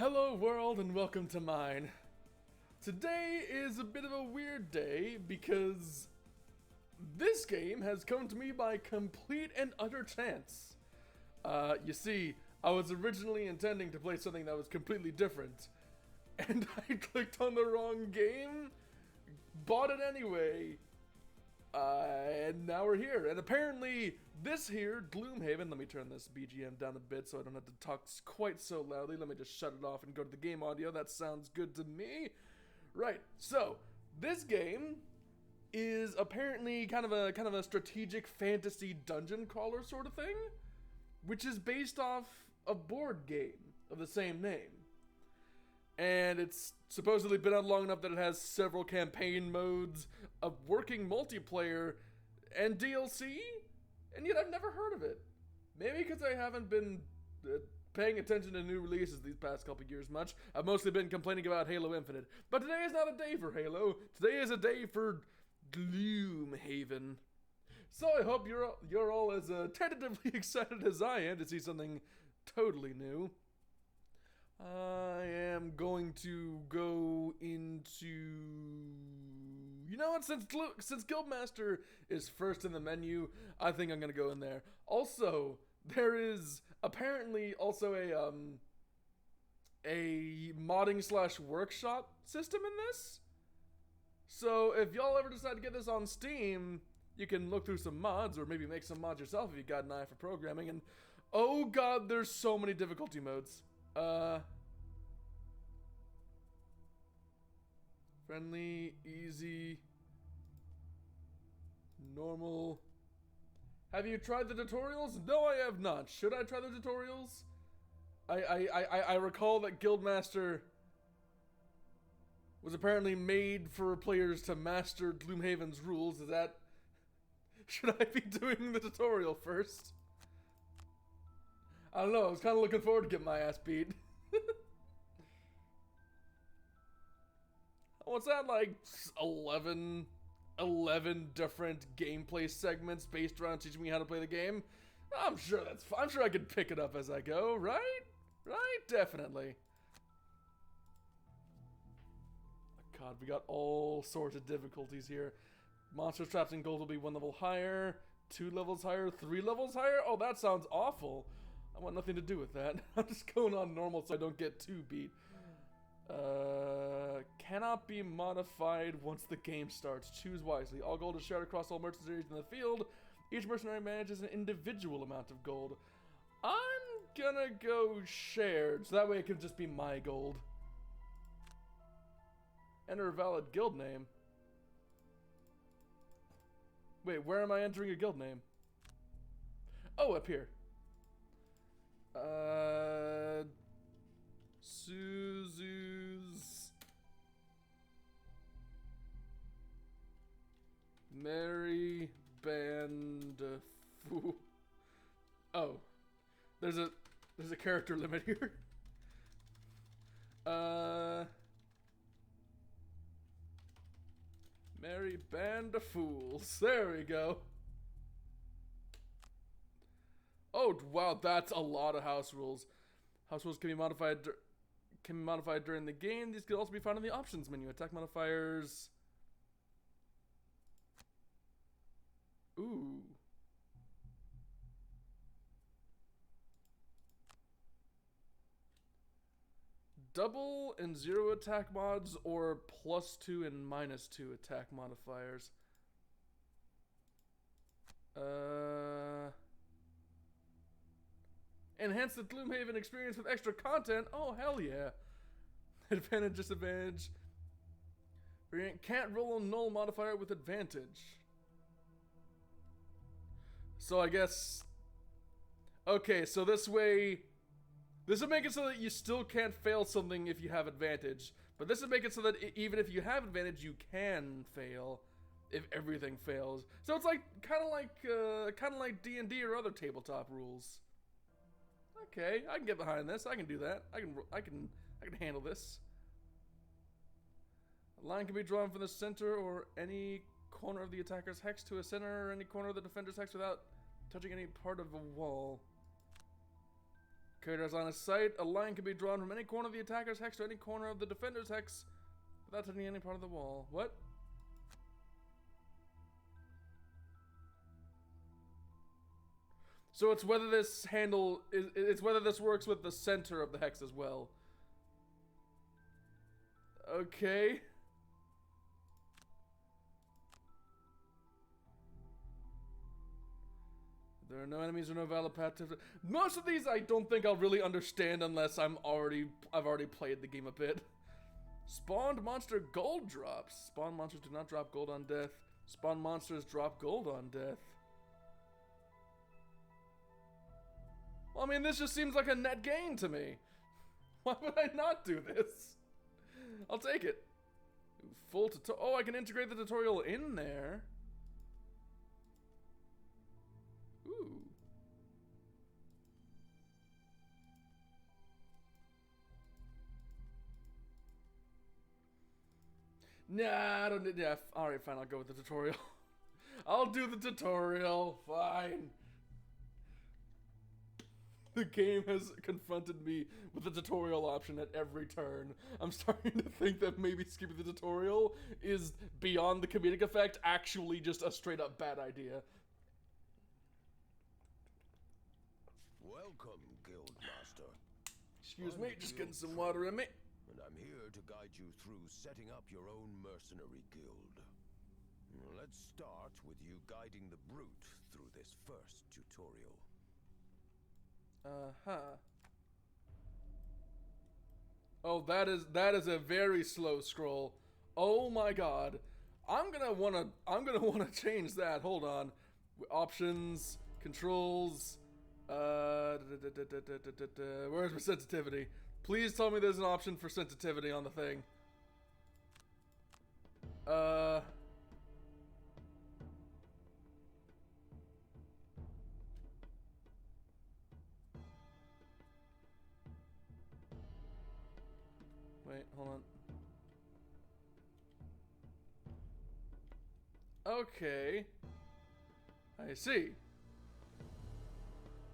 Hello world and welcome to mine. Today is a bit of a weird day because this game has come to me by complete and utter chance. You see, I was originally intending to play something that was completely different, and I clicked on the wrong game, bought it anyway, and now we're here. And apparently, this here, Gloomhaven, let me turn this BGM down a bit so I don't have to talk quite so loudly. Let me just shut it off and go to the game audio. That sounds good to me. Right, so, this game is apparently kind of a strategic fantasy dungeon crawler sort of thing, which is based off a board game of the same name. And it's supposedly been out long enough that it has several campaign modes, a working multiplayer, and DLC, and yet I've never heard of it. Maybe because I haven't been paying attention to new releases these past couple years much. I've mostly been complaining about Halo Infinite. But today is not a day for Halo. Today is a day for Gloomhaven. So I hope you're all as tentatively excited as I am to see something totally new. I am going to go into... You know what? Since Guildmaster is first in the menu, I think I'm going to go in there. Also, there is apparently also a modding / workshop system in this. So if y'all ever decide to get this on Steam, you can look through some mods or maybe make some mods yourself if you got an eye for programming. And oh god, there's so many difficulty modes. Friendly, easy, normal. Have you tried the tutorials? No, I have not. Should I try the tutorials? I recall that Guildmaster was apparently made for players to master Gloomhaven's rules. Is that... Should I be doing the tutorial first? I don't know, I was kind of looking forward to getting my ass beat. What's that, like 11 different gameplay segments based around teaching me how to play the game? I'm sure I'm sure I could pick it up as I go, right? Right? Definitely. God, we got all sorts of difficulties here. Monsters trapped in gold will be 1 level higher, 2 levels higher, 3 levels higher? Oh, that sounds awful. I want nothing to do with that. I'm just going on normal so I don't get too beat. Cannot be modified once the game starts. Choose wisely. All gold is shared across all mercenaries in the field. Each mercenary manages an individual amount of gold. I'm gonna go shared, so that way it can just be my gold. Enter a valid guild name. Wait, where am I entering a guild name? Oh, up here. Suzu's Merry Band. Oh, there's a character limit here. Merry Band of Fools. There we go. Oh wow, that's a lot of house rules. House rules can be modified during the game. These can also be found in the options menu. Attack modifiers. Ooh. Double and 0 attack mods or +2 and -2 attack modifiers. Enhance the Gloomhaven experience with extra content. Oh, hell yeah. Advantage, disadvantage. Can't roll a null modifier with advantage. So I guess... Okay, so this way... This would make it so that you still can't fail something if you have advantage. But this would make it so that even if you have advantage, you can fail if everything fails. So it's like kind of like D&D or other tabletop rules. Okay, I can get behind this. I can do that. I can handle this. A line can be drawn from the center or any corner of the attacker's hex to a center or any corner of the defender's hex without touching any part of a wall. Character's line of sight. A line can be drawn from any corner of the attacker's hex to any corner of the defender's hex without touching any part of the wall. What? So it's whether this handle is, it's whether this works with the center of the hex as well. Okay. There are no enemies or no valid path to... Most of these I don't think I'll really understand unless I've already played the game a bit. Spawned monster gold drops. Spawn monsters do not drop gold on death. Spawn monsters drop gold on death. Well, I mean, this just seems like a net gain to me. Why would I not do this? I'll take it. Full tutorial. Oh, I can integrate the tutorial in there. Ooh. Nah, I don't need... Yeah, alright, fine, I'll go with the tutorial. I'll do the tutorial. Fine. The game has confronted me with the tutorial option at every turn. I'm starting to think that maybe skipping the tutorial is, beyond the comedic effect, actually just a straight up bad idea. Welcome, Guildmaster. Excuse me, just getting some water in me. And I'm here to guide you through setting up your own mercenary guild. Let's start with you guiding the brute through this first tutorial. Oh, that is a very slow scroll. Oh my god. I'm gonna wanna change that. Hold on. Options, controls, where's my sensitivity? Please tell me there's an option for sensitivity on the thing. Wait, hold on. Okay. I see.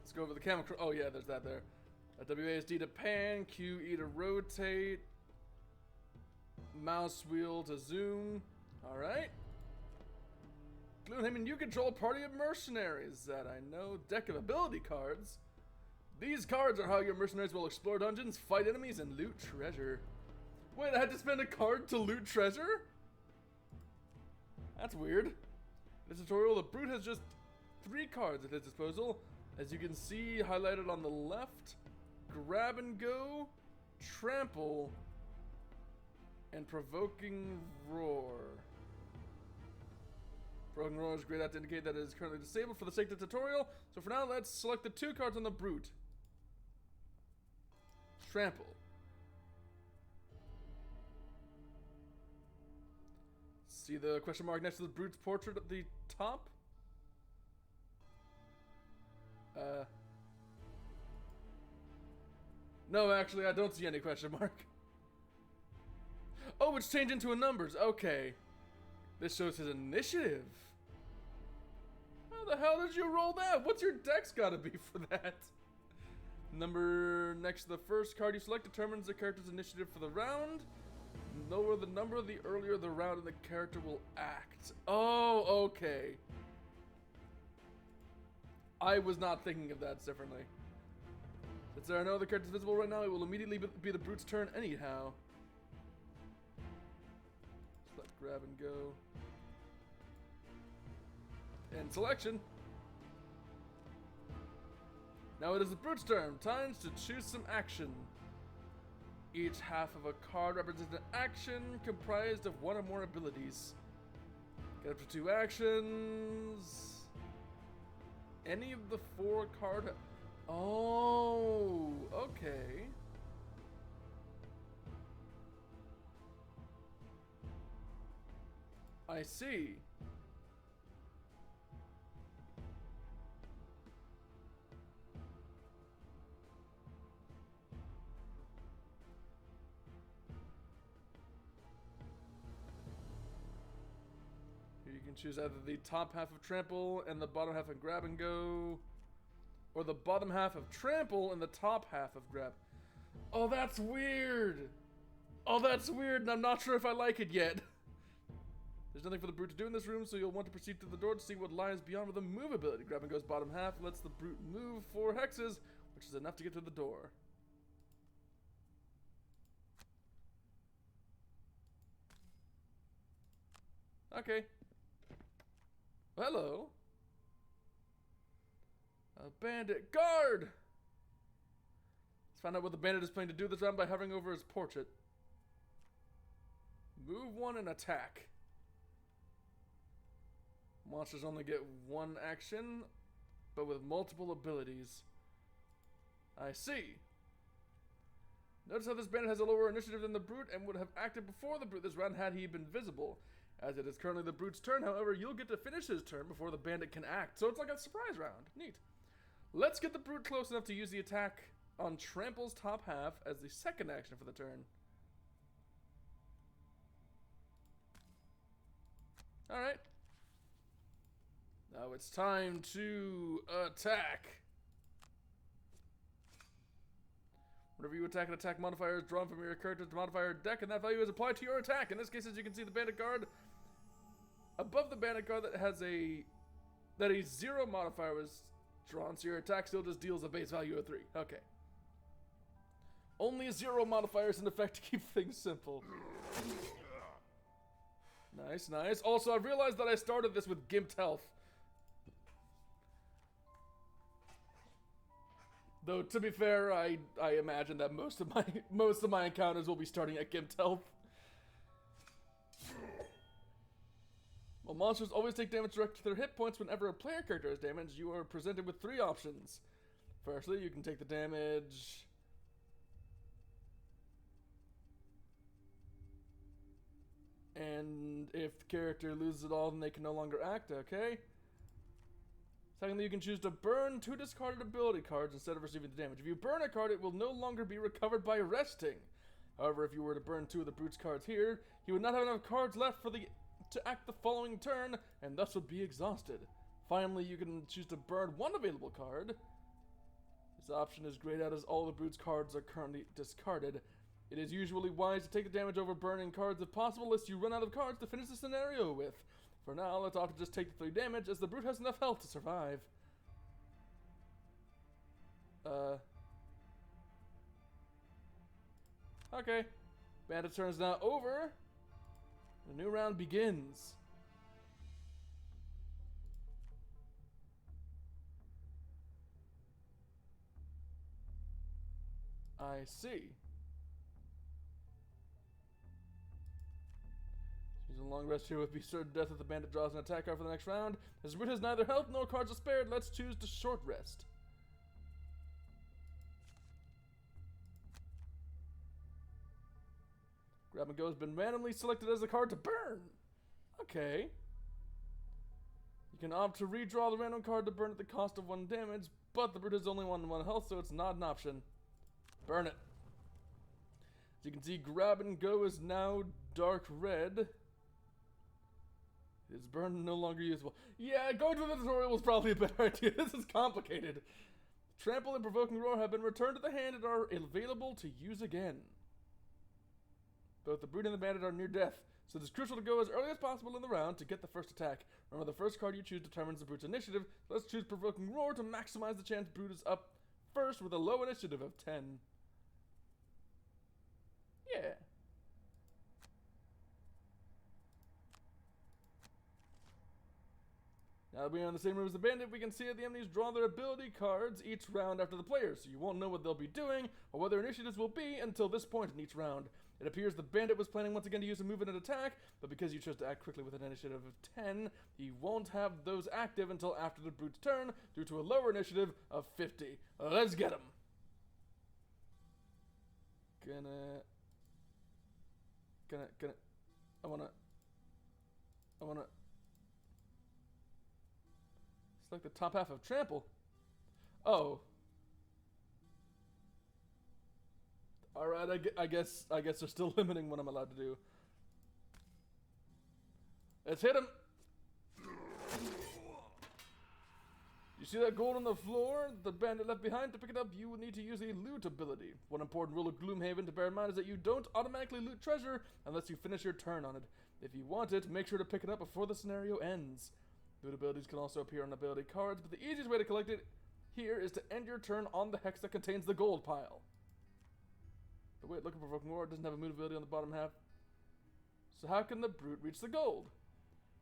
Let's go over the camera. Oh yeah, there's that there. WASD to pan, QE to rotate, mouse wheel to zoom. Alright. Gloomhaven, you control a party of mercenaries that I know. Deck of ability cards. These cards are how your mercenaries will explore dungeons, fight enemies, and loot treasure. Wait, I had to spend a card to loot treasure? That's weird. In this tutorial, the brute has just 3 cards at his disposal. As you can see, highlighted on the left, grab and go, trample, and provoking roar. Provoking roar is grayed out to indicate that it is currently disabled for the sake of the tutorial. So for now, let's select the 2 cards on the brute. Trample. See the question mark next to the brute's portrait at the top? No, actually, I don't see any question mark. Oh, it's changed into a numbers. Okay. This shows his initiative. How the hell did you roll that? What's your dex gotta be for that? Number next to the first card you select determines the character's initiative for the round. Lower the number, the earlier the round and the character will act. Oh, okay. I was not thinking of that differently. Since there are no other characters visible right now, it will immediately be the brute's turn anyhow. Select grab and go. And selection. Now it is the brute's turn. Time to choose some action. Each half of a card represents an action comprised of 1 or more abilities. Get up to 2 actions. Any of the 4 card... Oh, okay. I see. Here you can choose either the top half of trample and the bottom half of grab and go, or the bottom half of trample and the top half of grab. Oh, that's weird. Oh, that's weird, and I'm not sure if I like it yet. There's nothing for the brute to do in this room, so you'll want to proceed through the door to see what lies beyond with the move ability. Grabbing goes bottom half, lets the brute move 4 hexes, which is enough to get to the door. Okay. Well, hello. A bandit guard! Let's find out what the bandit is planning to do this round by hovering over his portrait. Move 1 and attack. Monsters only get 1 action, but with multiple abilities. I see. Notice how this bandit has a lower initiative than the brute and would have acted before the brute this round had he been visible. As it is currently the brute's turn, however, you'll get to finish his turn before the bandit can act. So it's like a surprise round. Neat. Let's get the brute close enough to use the attack on Trample's top half as the second action for the turn. Alright. Now it's time to attack. Whenever you attack, an attack modifier is drawn from your character's modifier deck, and that value is applied to your attack. In this case, as you can see, the bandit guard above the bandit guard that has a 0 modifier was drawn, so your attack still just deals a base value of 3. Okay. Only 0 modifiers in effect to keep things simple. Nice, nice. Also, I realized that I started this with gimped health. Though to be fair, I imagine that most of my encounters will be starting at gimped health. While monsters always take damage direct to their hit points whenever a player character is damaged, you are presented with 3 options. Firstly, you can take the damage. And if the character loses it all, then they can no longer act, okay? Secondly, you can choose to burn 2 discarded ability cards instead of receiving the damage. If you burn a card, it will no longer be recovered by resting. However, if you were to burn 2 of the brute's cards here, he would not have enough cards left to act the following turn, and thus would be exhausted. Finally, you can choose to burn 1 available card. This option is grayed out as all the brute's cards are currently discarded. It is usually wise to take the damage over burning cards if possible, lest you run out of cards to finish the scenario with. For now, let's opt to just take the 3 damage, as the brute has enough health to survive. Okay. Bandit turn is now over. The new round begins. I see. Choose a long rest here with be certain death if the bandit draws an attack card for the next round. As the brute has neither health nor cards are spared, let's choose to short rest. Grab and Go has been randomly selected as a card to burn. Okay. You can opt to redraw the random card to burn at the cost of 1 damage, but the brute has only 1 health, so it's not an option. Burn it. As you can see, Grab and Go is now dark red. It is burned and no longer usable. Yeah, going to the tutorial was probably a better idea. This is complicated. Trample and Provoking Roar have been returned to the hand and are available to use again. Both the brute and the bandit are near death, so it is crucial to go as early as possible in the round to get the first attack. Remember, the first card you choose determines the brute's initiative. So let's choose Provoking Roar to maximize the chance brute is up first with a low initiative of 10. Yeah. Now that we are in the same room as the bandit, we can see that the enemies draw their ability cards each round after the player, so you won't know what they'll be doing or what their initiatives will be until this point in each round. It appears the bandit was planning once again to use a move and an attack, but because you chose to act quickly with an initiative of 10, he won't have those active until after the brute's turn due to a lower initiative of 50. Let's get him! I wanna select the top half of Trample. Oh. Alright, I guess they're still limiting what I'm allowed to do. Let's hit him! You see that gold on the floor? The bandit left behind. To pick it up, you will need to use a loot ability. One important rule of Gloomhaven to bear in mind is that you don't automatically loot treasure unless you finish your turn on it. If you want it, make sure to pick it up before the scenario ends. Loot abilities can also appear on ability cards, but the easiest way to collect it here is to end your turn on the hex that contains the gold pile. But wait, looking for Provoking Roar doesn't have a move ability on the bottom half. So how can the brute reach the gold?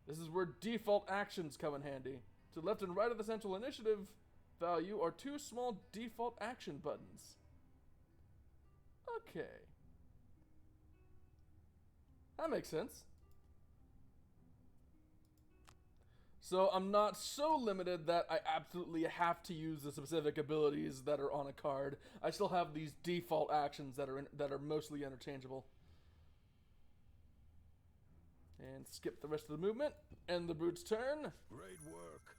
This is where default actions come in handy. To the left and right of the central initiative value are two small default action buttons. Okay. That makes sense. So I'm not so limited that I absolutely have to use the specific abilities that are on a card. I still have these default actions that are mostly interchangeable. And skip the rest of the movement. End the brute's turn. Great work.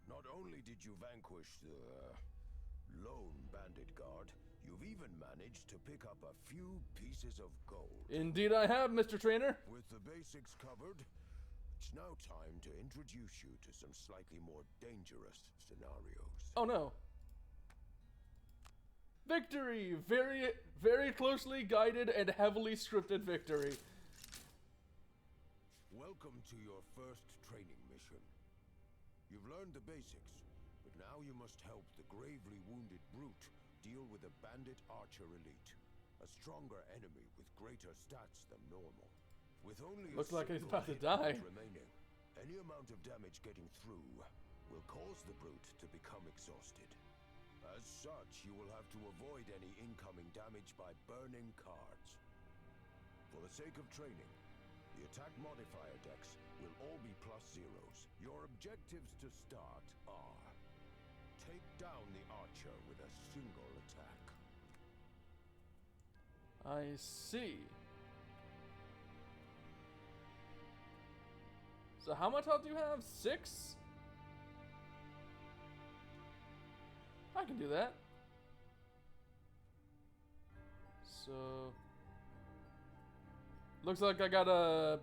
Not only did you vanquish the lone bandit guard, you've even managed to pick up a few pieces of gold. Indeed I have, Mr. Trainer. With the basics covered, it's now time to introduce you to some slightly more dangerous scenarios. Oh no. Victory! Very, very closely guided and heavily scripted victory. Welcome to your first training mission. You've learned the basics, but now you must help the gravely wounded brute deal with a bandit archer elite, a stronger enemy with greater stats than normal. With only looks like he's single about to hit die. remaining, any amount of damage getting through will cause the brute to become exhausted. As such, you will have to avoid any incoming damage by burning cards. For the sake of training, the attack modifier decks will all be +0s. Your objectives to start are: take down the archer with a single attack. I see. So how much health do you have? 6? I can do that. So looks like I got a...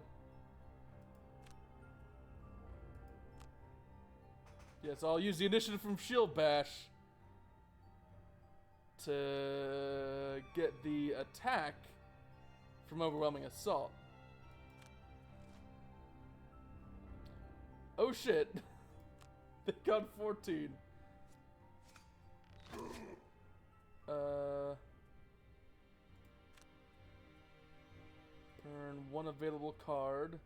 Yes, I'll use the initiative from Shield Bash to get the attack from Overwhelming Assault. Oh shit. They got 14. Burn one available card.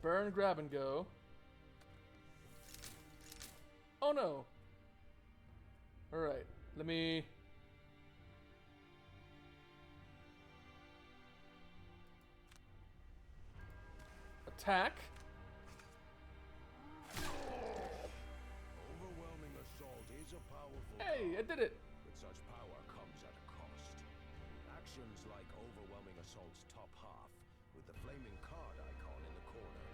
Burn, grab and go. Oh no. Alright, let me... attack. Overwhelming assault is a powerful Hey, I card, did it. but such power comes at a cost. Actions like overwhelming assault's top half, with the flaming card icon in the corner,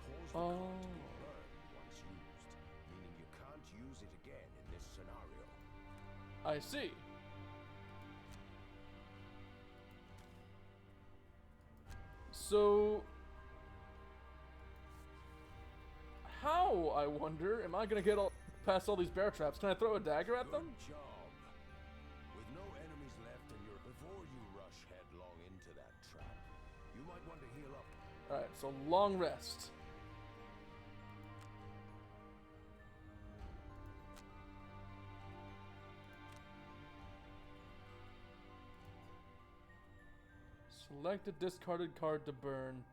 cause the card to be burned once used, meaning you can't use it again in this scenario. I see. So... how, I wonder, am I gonna get past all these bear traps? Can I throw a dagger at them? Good job. With no enemies left and before you rush headlong into that trap, you might want to heal up. Alright, so long rest. Select a discarded card to burn.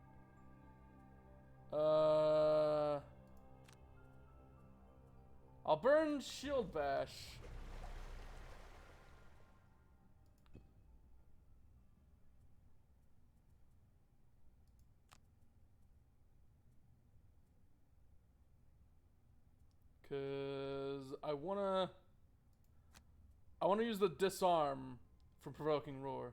I'll burn Shield Bash. Cause I wanna use the disarm for Provoking Roar.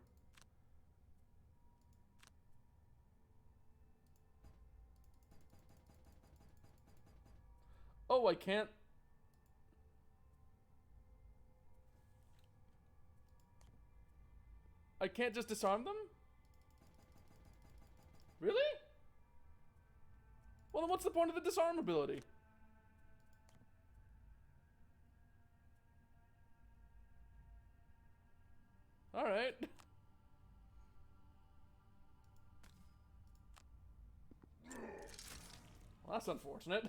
Oh, I can't. I can't just disarm them? Really? Well, then what's the point of the disarm ability? Alright. Well, that's unfortunate.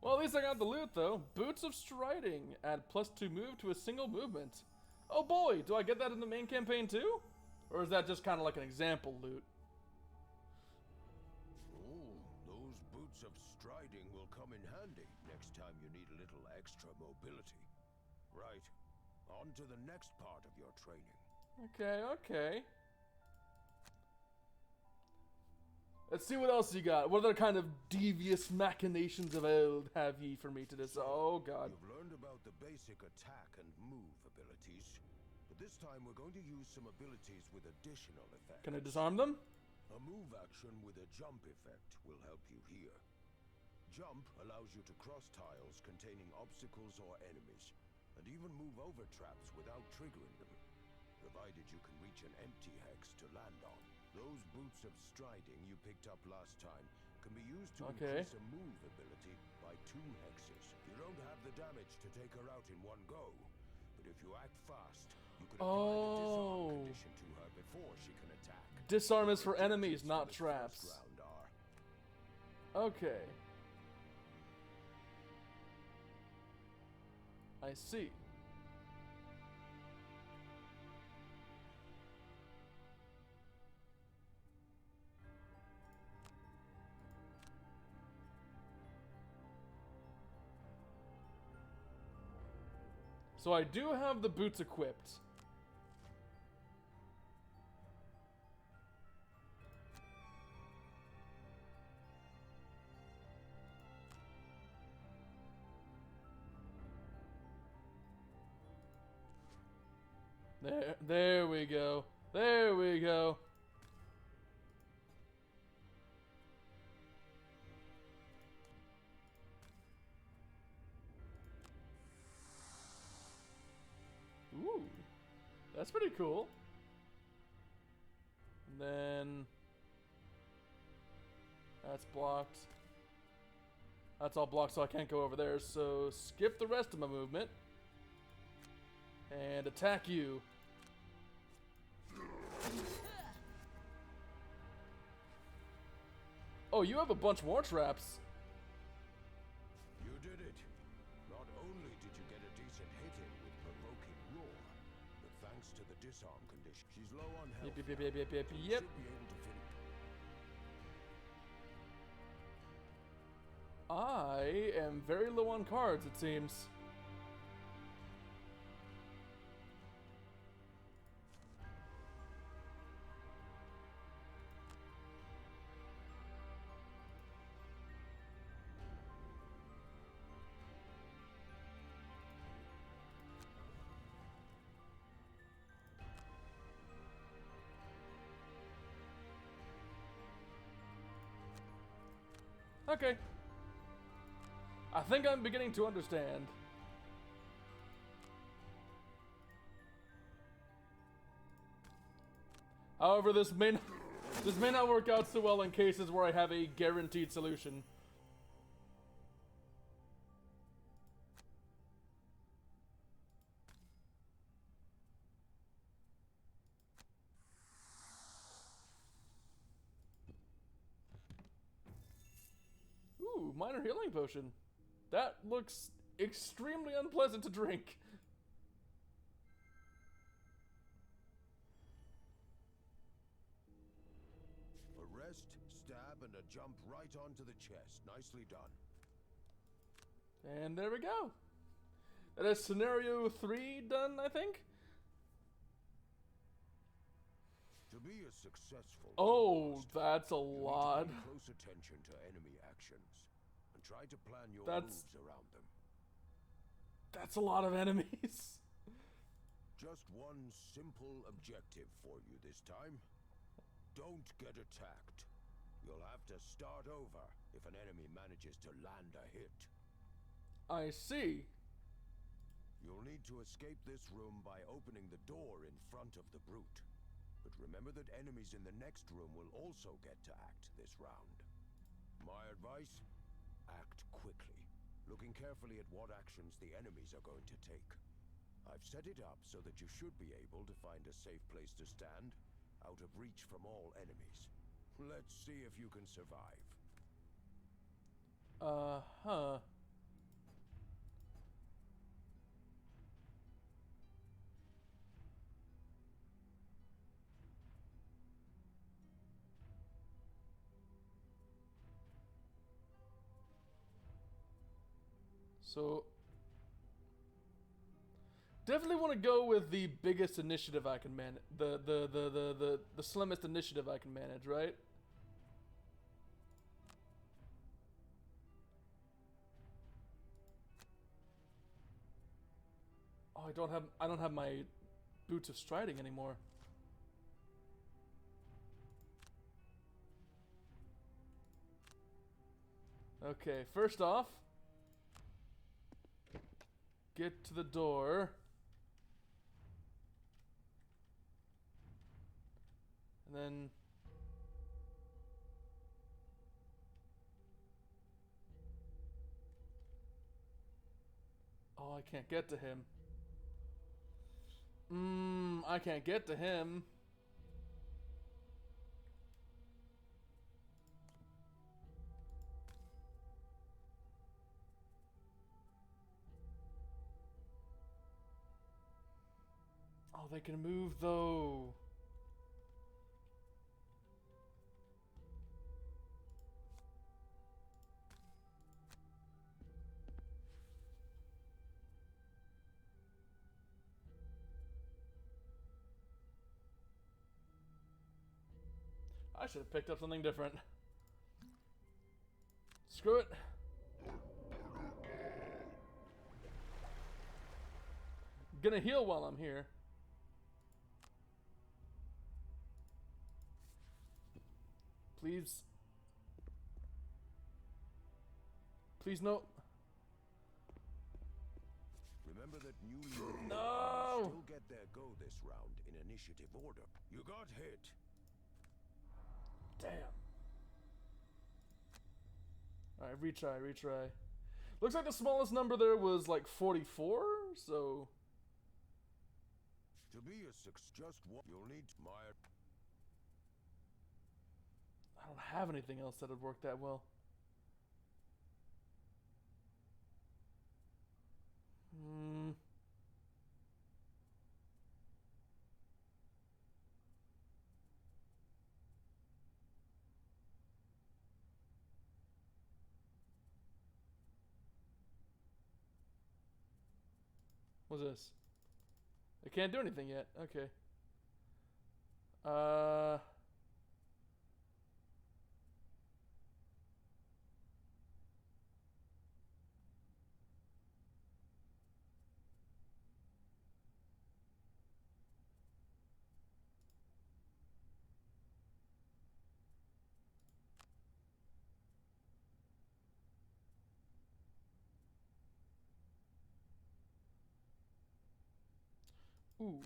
Well, at least I got the loot, though. Boots of Striding. Add +2 move to a single movement. Oh boy, do I get that in the main campaign too? Or is that just kind of like an example loot? Oh, those boots of striding will come in handy next time you need a little extra mobility. Right, on to the next part of your training. Okay, okay. Let's see what else you got. What other kind of devious machinations of old have ye for me to this? Oh, God. You've learned about the basic attack and move abilities, but this time we're going to use some abilities with additional effects. Can I disarm them? A move action with a jump effect will help you here. Jump allows you to cross tiles containing obstacles or enemies, and even move over traps without triggering them, provided you can reach an empty hex to land on. Those boots of striding you picked up last time can be used to increase a move ability by 2 hexes. You don't have the damage to take her out in one go, but if you act fast, you can apply a disarm condition to her before she can attack. Disarm is for enemies, not traps. Okay. I see. So I do have the boots equipped. There we go. There we go. Ooh, that's pretty cool. And then that's blocked. That's all blocked, so I can't go over there. So skip the rest of my movement and attack you. Oh, you have a bunch more traps. You did it. Not only did you get a decent hit in with provoking roar, but thanks to the disarm condition, she's low on health. Yep. Should be able to finish. I am very low on cards, it seems. Okay. I think I'm beginning to understand. However, this may not work out so well in cases where I have a guaranteed solution. Ooh, minor healing potion. That looks extremely unpleasant to drink. A rest, stab, and a jump right onto the chest. Nicely done. And there we go. That is scenario 3 done, I think. To be a successful That's a lot. pay close attention to enemy actions and try to plan your That's moves around them. That's a lot of enemies. Just one simple objective for you this time. Don't get attacked. You'll have to start over if an enemy manages to land a hit. I see. You'll need to escape this room by opening the door in front of the brute. But remember that enemies in the next room will also get to act this round. My advice? Act quickly, looking carefully at what actions the enemies are going to take. I've set it up so that you should be able to find a safe place to stand, out of reach from all enemies. Let's see if you can survive. Uh-huh. So definitely want to go with the biggest initiative I can manage. The slimmest initiative I can manage, right? Oh, I don't have my boots of striding anymore. Okay, first off, get to the door. And then oh, I can't get to him. I can't get to him. Oh, they can move though. I should have picked up something different. Screw it. Gonna heal while I'm here. Please. Please no. Remember that newly No! still get their go this round in initiative order. You got hit. Damn. Alright, retry. Looks like the smallest number there was like 44, so... To be a just what you'll need my... I don't have anything else that would work that well. What's this? I can't do anything yet. Okay. Ooh.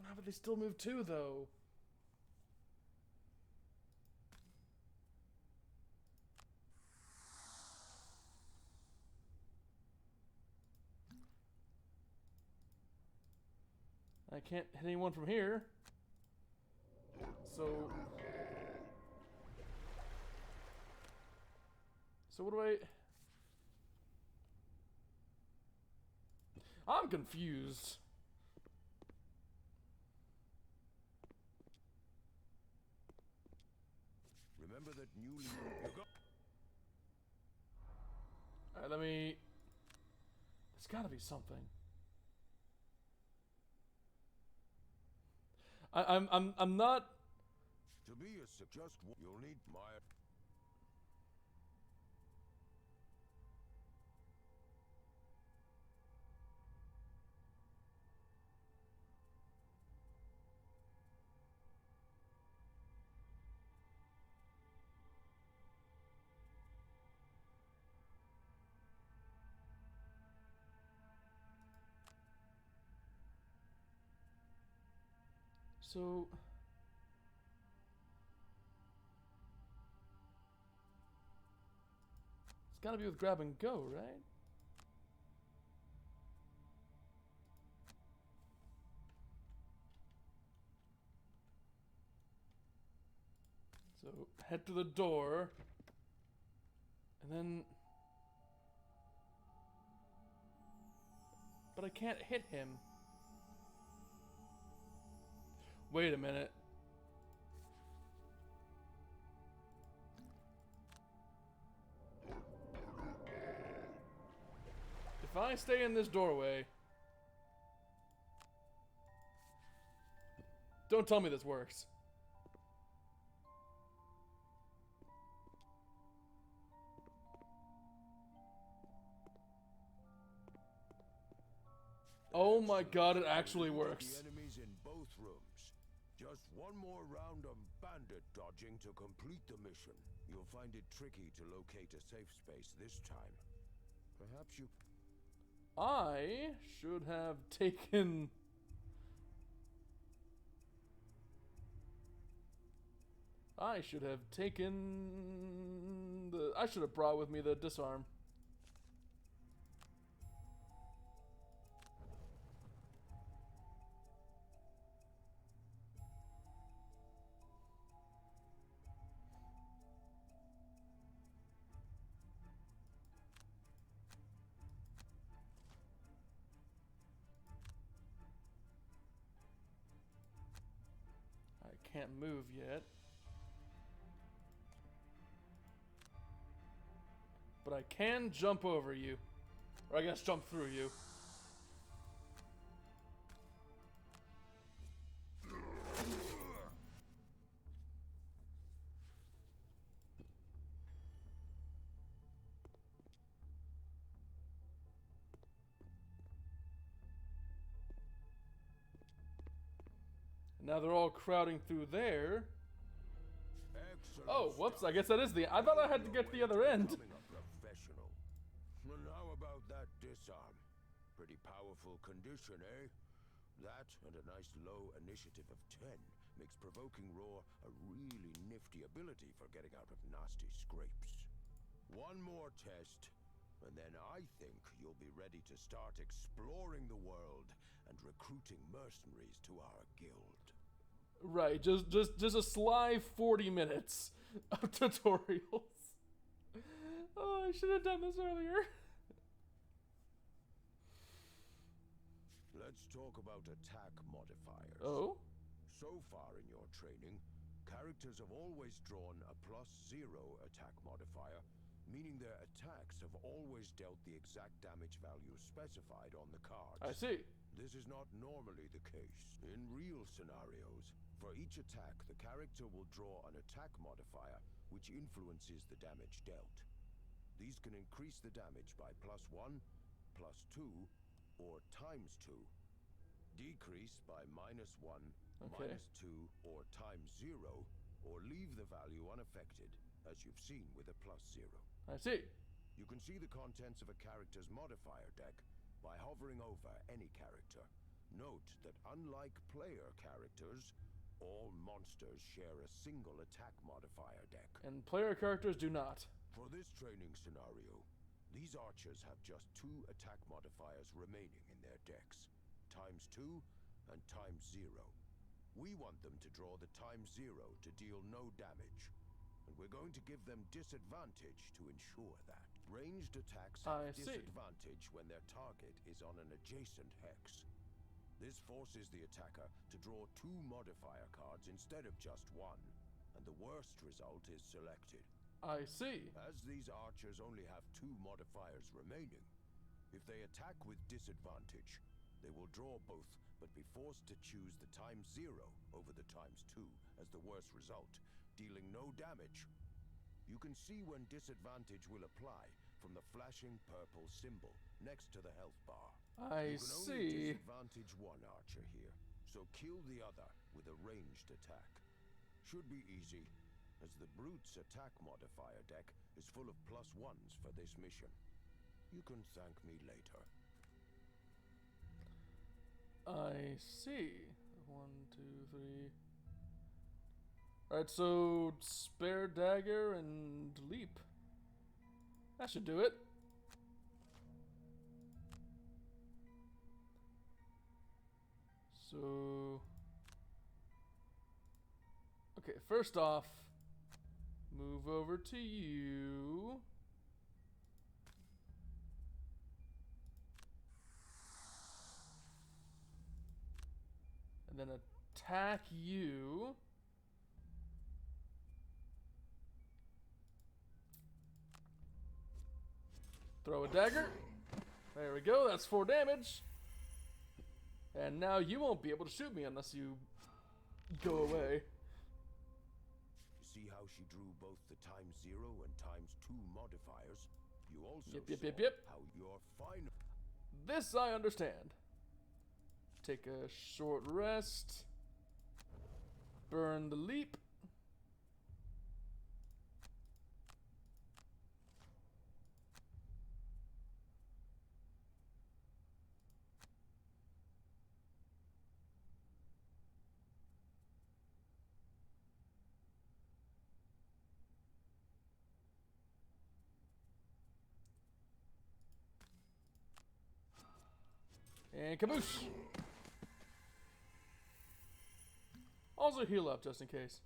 Ah, but they still move too, though. I can't hit anyone from here. So... So what do I... I'm confused. Remember that newly... Alright, let me... There's gotta be something. I'm not... To be a just you'll need my... So... It's gotta be with grab and go, right? So, head to the door. And then... But I can't hit him. Wait a minute. If I stay in this doorway... Don't tell me this works. Oh my god, it actually works. The enemies in both rooms. Just one more round of bandit dodging to complete the mission. You'll find it tricky to locate a safe space this time. Perhaps you... I should have taken... I should have taken the... I should have brought with me the disarm. I can't move yet. But I can jump over you. Or I guess jump through you. Now they're all crowding through there. Excellent Oh, whoops, stuff. I guess that is the... I thought I had to get to the other end. Becoming a professional. And how about that disarm? Pretty powerful condition, eh? That and a nice low initiative of 10 makes provoking roar a really nifty ability for getting out of nasty scrapes. One more test, and then I think you'll be ready to start exploring the world and recruiting mercenaries to our guild. Right, just a sly 40 minutes of tutorials. Oh, I should have done this earlier. Let's talk about attack modifiers. Oh? So far in your training, characters have always drawn a +0 attack modifier, meaning their attacks have always dealt the exact damage value specified on the cards. I see. This is not normally the case. In real scenarios, for each attack, the character will draw an attack modifier which influences the damage dealt. These can increase the damage by +1, +2, or ×2. Decrease by -1, Okay. -2, or ×0, or leave the value unaffected, as you've seen with a +0. I see. You can see the contents of a character's modifier deck by hovering over any character. Note that unlike player characters, all monsters share a single attack modifier deck. And player characters do not. For this training scenario, these archers have just 2 attack modifiers remaining in their decks, ×2 and ×0. We want them to draw the ×0 to deal no damage, and we're going to give them disadvantage to ensure that. Ranged attacks I have see. disadvantage when their target is on an adjacent hex. This forces the attacker to draw 2 modifier cards instead of just 1, and the worst result is selected. I see. As these archers only have 2 modifiers remaining, if they attack with disadvantage, they will draw both, but be forced to choose the ×0 over the ×2 as the worst result, dealing no damage. You can see when disadvantage will apply from the flashing purple symbol next to the health bar. I You can only see. disadvantage one archer here, so kill the other with a ranged attack. Should be easy, as the Brute's attack modifier deck is full of +1s for this mission. You can thank me later. I see. 1, 2, 3. Alright, so spare dagger and leap. That should do it. So... Okay, first off, move over to you. And then attack you. Throw a dagger. There we go, that's 4 damage. And now you won't be able to shoot me unless you go away. See how she drew both the ×0 and ×2 modifiers? You also Yep. how your final... This I understand. Take a short rest. Burn the leap. And kaboosh! Also heal up just in case.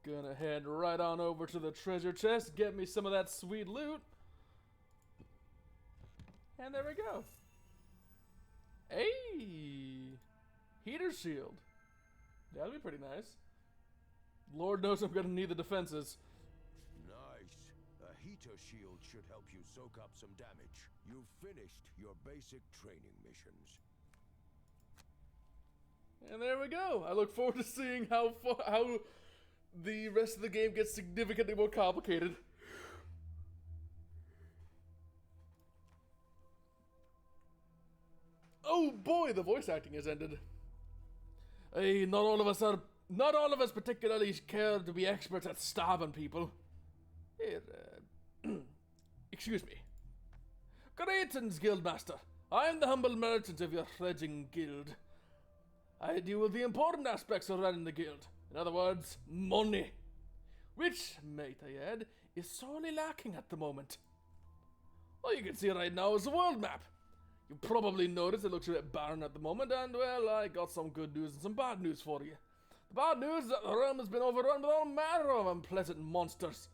Gonna head right on over to the treasure chest, get me some of that sweet loot. And there we go. Hey! Heater shield. That'll be pretty nice. Lord knows I'm gonna need the defenses. Nice. A heater shield should help you soak up some damage. You've finished your basic training missions. And there we go. I look forward to seeing how the rest of the game gets significantly more complicated. Oh boy, the voice acting has ended. Hey, not all of us particularly care to be experts at stabbing people. Here, excuse me. Greetings, Guildmaster. I am the humble merchant of your fledgling guild. I deal with the important aspects of running the guild. In other words, money. Which, might I add, is sorely lacking at the moment. All you can see right now is the world map. You probably noticed it looks a bit barren at the moment, and well, I got some good news and some bad news for you. The bad news is that the realm has been overrun with all manner of unpleasant monsters.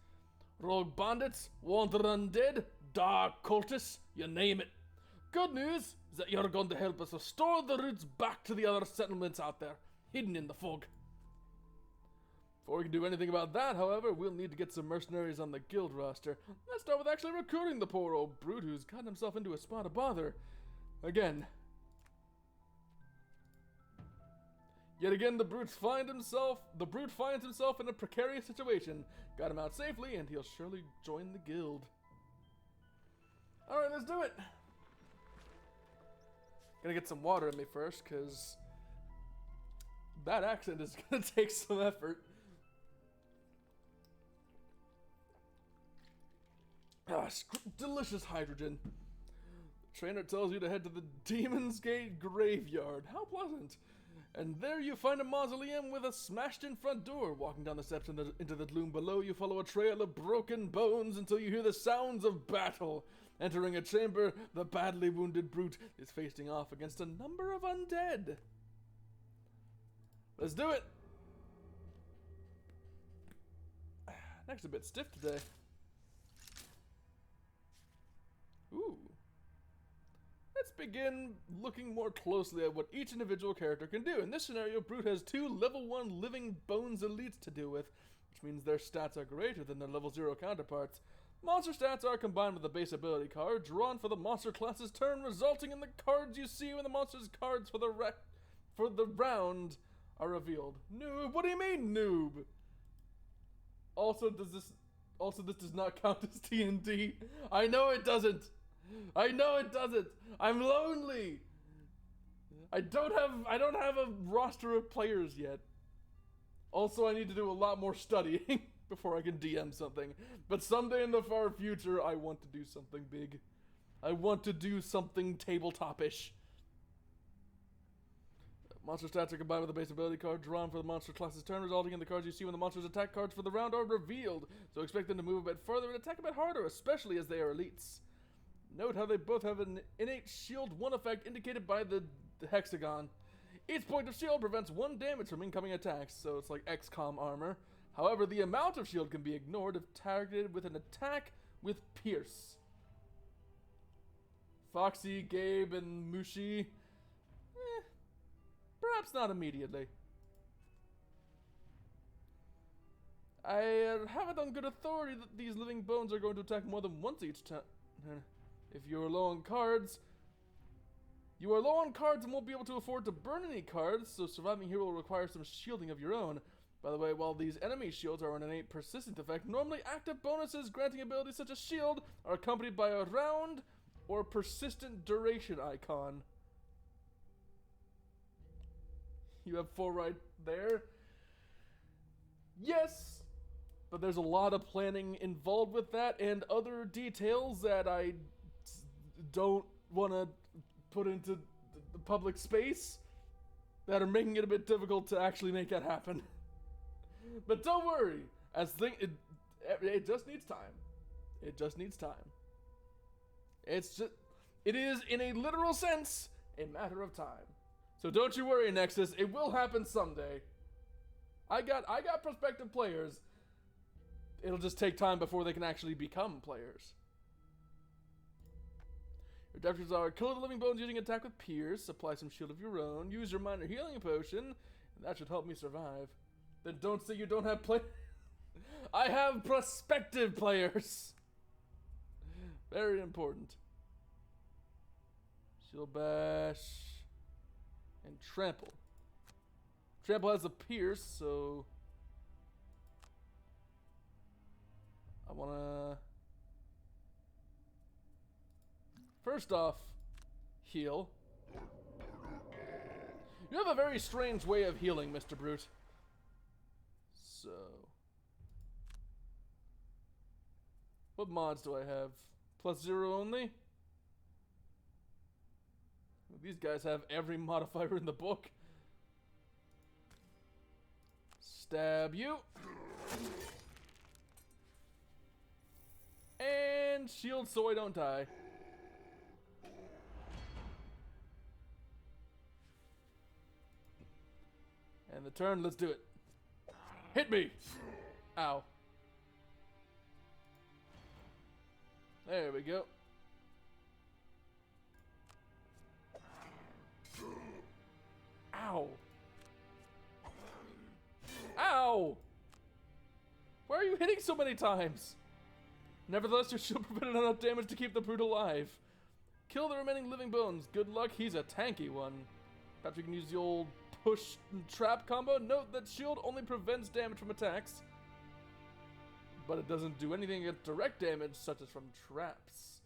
Rogue bandits, wanted undead, dark cultists, you name it. Good news is that you're going to help us restore the routes back to the other settlements out there, hidden in the fog. Before we can do anything about that, however, we'll need to get some mercenaries on the guild roster. Let's start with actually recruiting the poor old brute who's gotten himself into a spot of bother. Again. Yet again, the brute finds himself in a precarious situation. Got him out safely, and he'll surely join the guild. Alright, let's do it! Gonna get some water in me first, because that accent is gonna take some effort. Ah, delicious hydrogen. The trainer tells you to head to the Demon's Gate graveyard. How pleasant. And there you find a mausoleum with a smashed-in front door. Walking down the steps into the gloom below, you follow a trail of broken bones until you hear the sounds of battle. Entering a chamber, the badly wounded brute is facing off against a number of undead. Let's do it! Neck's a bit stiff today. Ooh. Let's begin looking more closely at what each individual character can do. In this scenario, Brute has 2 level 1 living bones elites to deal with, which means their stats are greater than their level 0 counterparts. Monster stats are combined with the base ability card, drawn for the monster class's turn, resulting in the cards you see when the monster's cards for the round are revealed. Noob? What do you mean, noob? Also, this does not count as TNT. I know it doesn't. I know it doesn't. I'm lonely. I don't have a roster of players yet. Also, I need to do a lot more studying. before I can DM something. But someday in the far future, I want to do something big. I want to do something tabletop-ish. Monster stats are combined with the base ability card drawn for the monster class's turn, resulting in the cards you see when the monster's attack cards for the round are revealed. So expect them to move a bit further and attack a bit harder, especially as they are elites. Note how they both have an innate shield 1 effect indicated by the hexagon. Each point of shield prevents 1 damage from incoming attacks, so it's like XCOM armor. However, the amount of shield can be ignored if targeted with an attack with Pierce. Foxy, Gabe, and Mushi. Perhaps not immediately. I have it on good authority that these living bones are going to attack more than once each time. If you're low on cards, you are low on cards and won't be able to afford to burn any cards, so surviving here will require some shielding of your own. By the way, while these enemy shields are an innate persistent effect, normally active bonuses granting abilities such as shield are accompanied by a round or persistent duration icon. You have 4 right there. Yes, but there's a lot of planning involved with that and other details that I don't want to put into the public space that are making it a bit difficult to actually make that happen. But don't worry, it just needs time. It just needs time. It is in a literal sense a matter of time. So don't you worry, Nexus. It will happen someday. I got prospective players. It'll just take time before they can actually become players. Your adapters are kill the living bones using attack with Pierce, apply some shield of your own, use your minor healing potion, and that should help me survive. Then don't say you don't have I have prospective players. Very important. Shield bash. And trample. Trample has a pierce, so I wanna first off heal. You have a very strange way of healing, Mr. Brute. So what mods do I have? +0 only? These guys have every modifier in the book. Stab you. And shield so I don't die. And the turn, let's do it. Hit me! Ow. There we go. Ow. Ow! Why are you hitting so many times? Nevertheless, your shield prevented enough damage to keep the brute alive. Kill the remaining living bones. Good luck, he's a tanky one. Perhaps we can use the old push and trap combo. Note that shield only prevents damage from attacks, but it doesn't do anything against direct damage, such as from traps.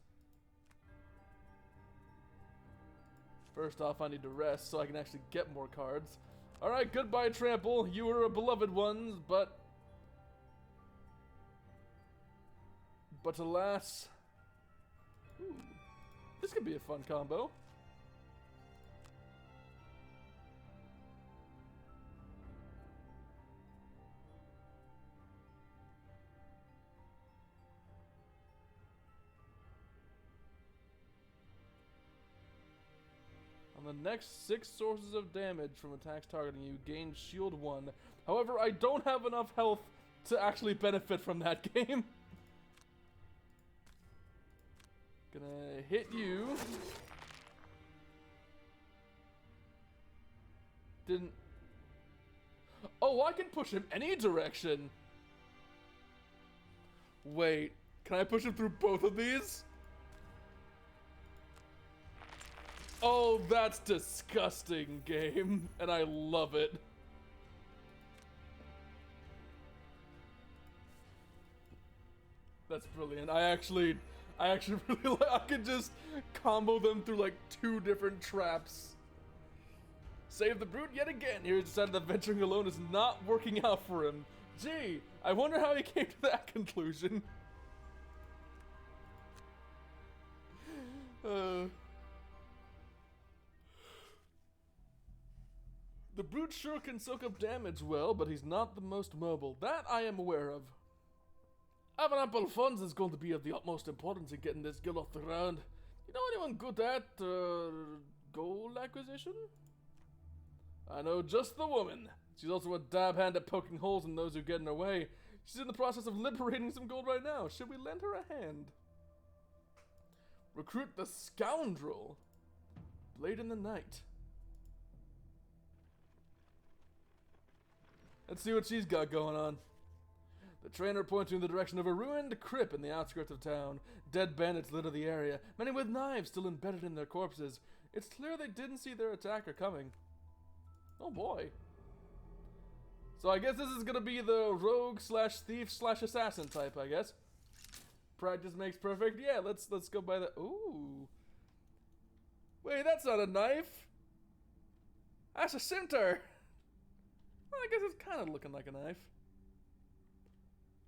First off, I need to rest so I can actually get more cards. Alright, goodbye, Trample. You were a beloved one, but alas. Ooh, this could be a fun combo. On the next 6 sources of damage from attacks targeting you, gain shield 1. However, I don't have enough health to actually benefit from that game. Gonna hit you. Didn't. Oh, I can push him any direction. Wait, can I push him through both of these? Oh, that's disgusting, game, and I love it. That's brilliant. I actually really like. I could just combo them through like 2 different traps. Save the brute yet again. He decided that venturing alone is not working out for him. Gee, I wonder how he came to that conclusion. The brute sure can soak up damage well, but he's not the most mobile. That I am aware of. Having ample funds is going to be of the utmost importance in getting this guild off the ground. You know anyone good at gold acquisition? I know just the woman. She's also a dab hand at poking holes in those who get in her way. She's in the process of liberating some gold right now. Should we lend her a hand? Recruit the scoundrel. Blade in the night. Let's see what she's got going on. The trainer points you in the direction of a ruined crypt in the outskirts of town. Dead bandits litter the area, many with knives still embedded in their corpses. It's clear they didn't see their attacker coming. Oh boy. So I guess this is gonna be the rogue slash thief slash assassin type, I guess. Practice makes perfect. Yeah, let's go by the. Ooh. Wait, that's not a knife. That's a scimitar. Well, I guess it's kind of looking like a knife.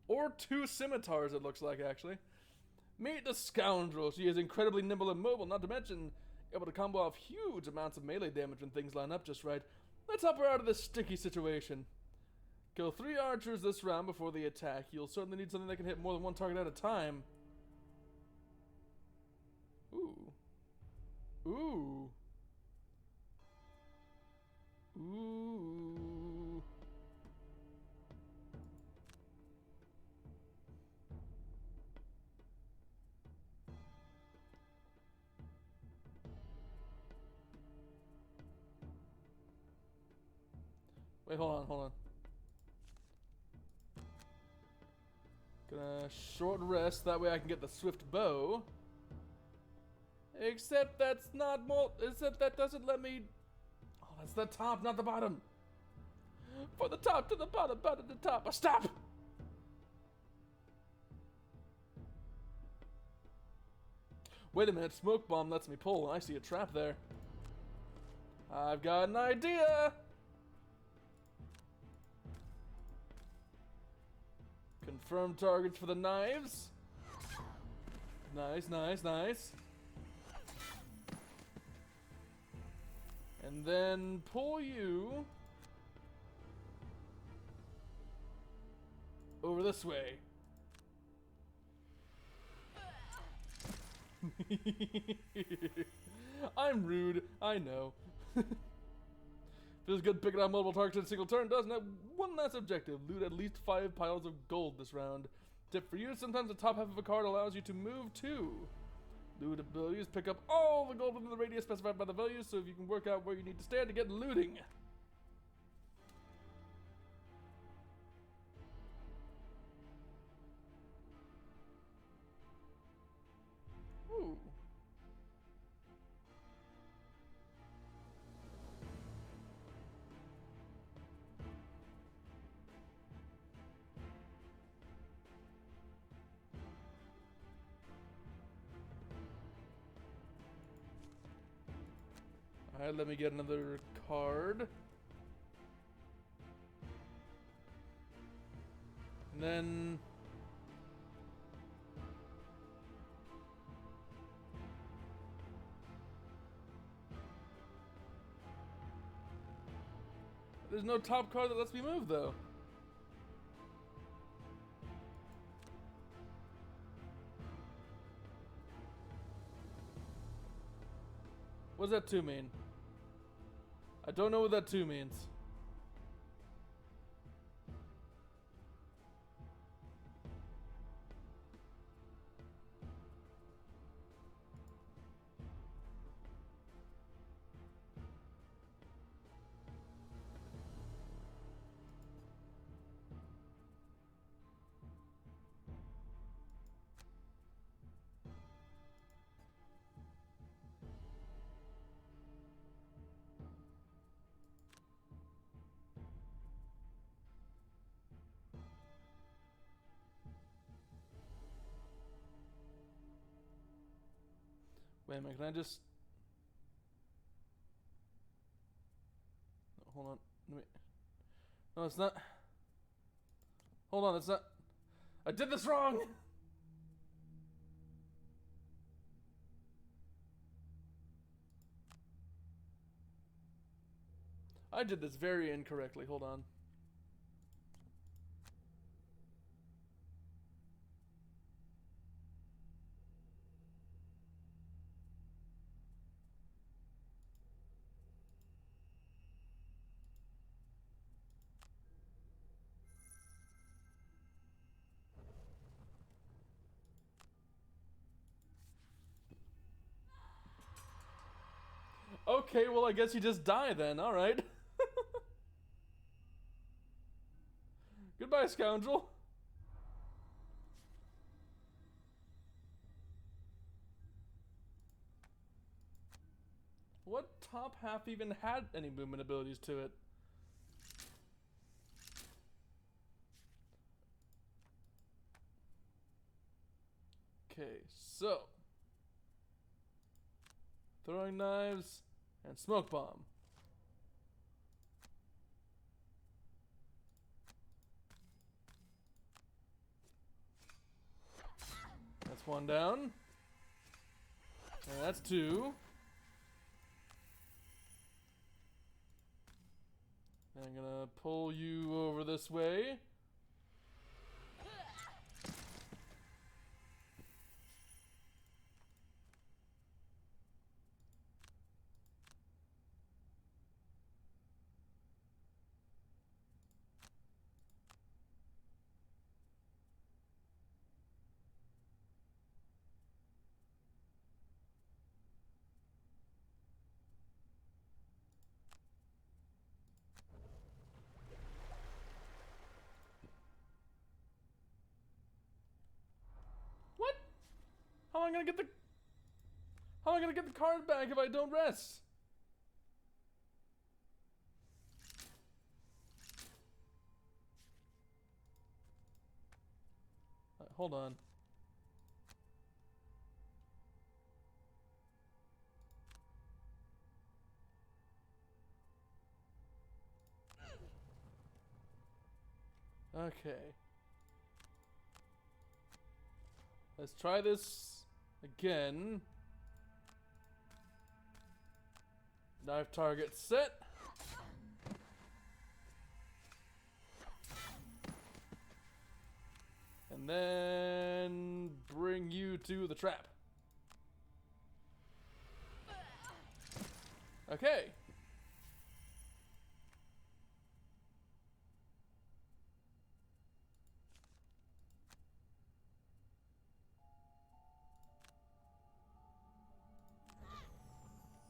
Or two scimitars, it looks like, actually. Meet the scoundrel. She is incredibly nimble and mobile, not to mention able to combo off huge amounts of melee damage when things line up just right. Let's help her out of this sticky situation. Kill 3 archers this round before the attack. You'll certainly need something that can hit more than one target at a time. Ooh. Ooh. Ooh. Wait, hold on. Gonna short rest, that way I can get the swift bow. Except that's not more, except that doesn't let me. Oh, that's the top, not the bottom. For the top to the bottom, bottom to the top. Oh, stop! Wait a minute, smoke bomb lets me pull. I see a trap there. I've got an idea! Confirm targets for the knives. Nice. And then pull you over this way. I'm rude, I know. Feels good picking out multiple targets in a single turn, doesn't it? One last objective. Loot at least 5 piles of gold this round. Tip for you, sometimes the top half of a card allows you to move too. Loot abilities, pick up all the gold within the radius specified by the values, so if you can work out where you need to stand to get looting. Ooh. Alright, let me get another card. And then... there's no top card that lets me move, though. What does that 2 mean? I don't know what that 2 means. Wait a minute, can I just... no, hold on. Let me... no, it's not... Hold on, that's not... I did this wrong! I did this very incorrectly. Hold on. Okay, well, I guess you just die then. Alright. Goodbye, scoundrel. What top half even had any movement abilities to it? Okay, so... throwing knives and smoke bomb. That's one down. And that's two. And I'm gonna pull you over this way. What? How am I gonna get the... How am I gonna get the card back if I don't rest? Hold on. Okay. Let's try this again. Knife target set. And then bring you to the trap. Okay.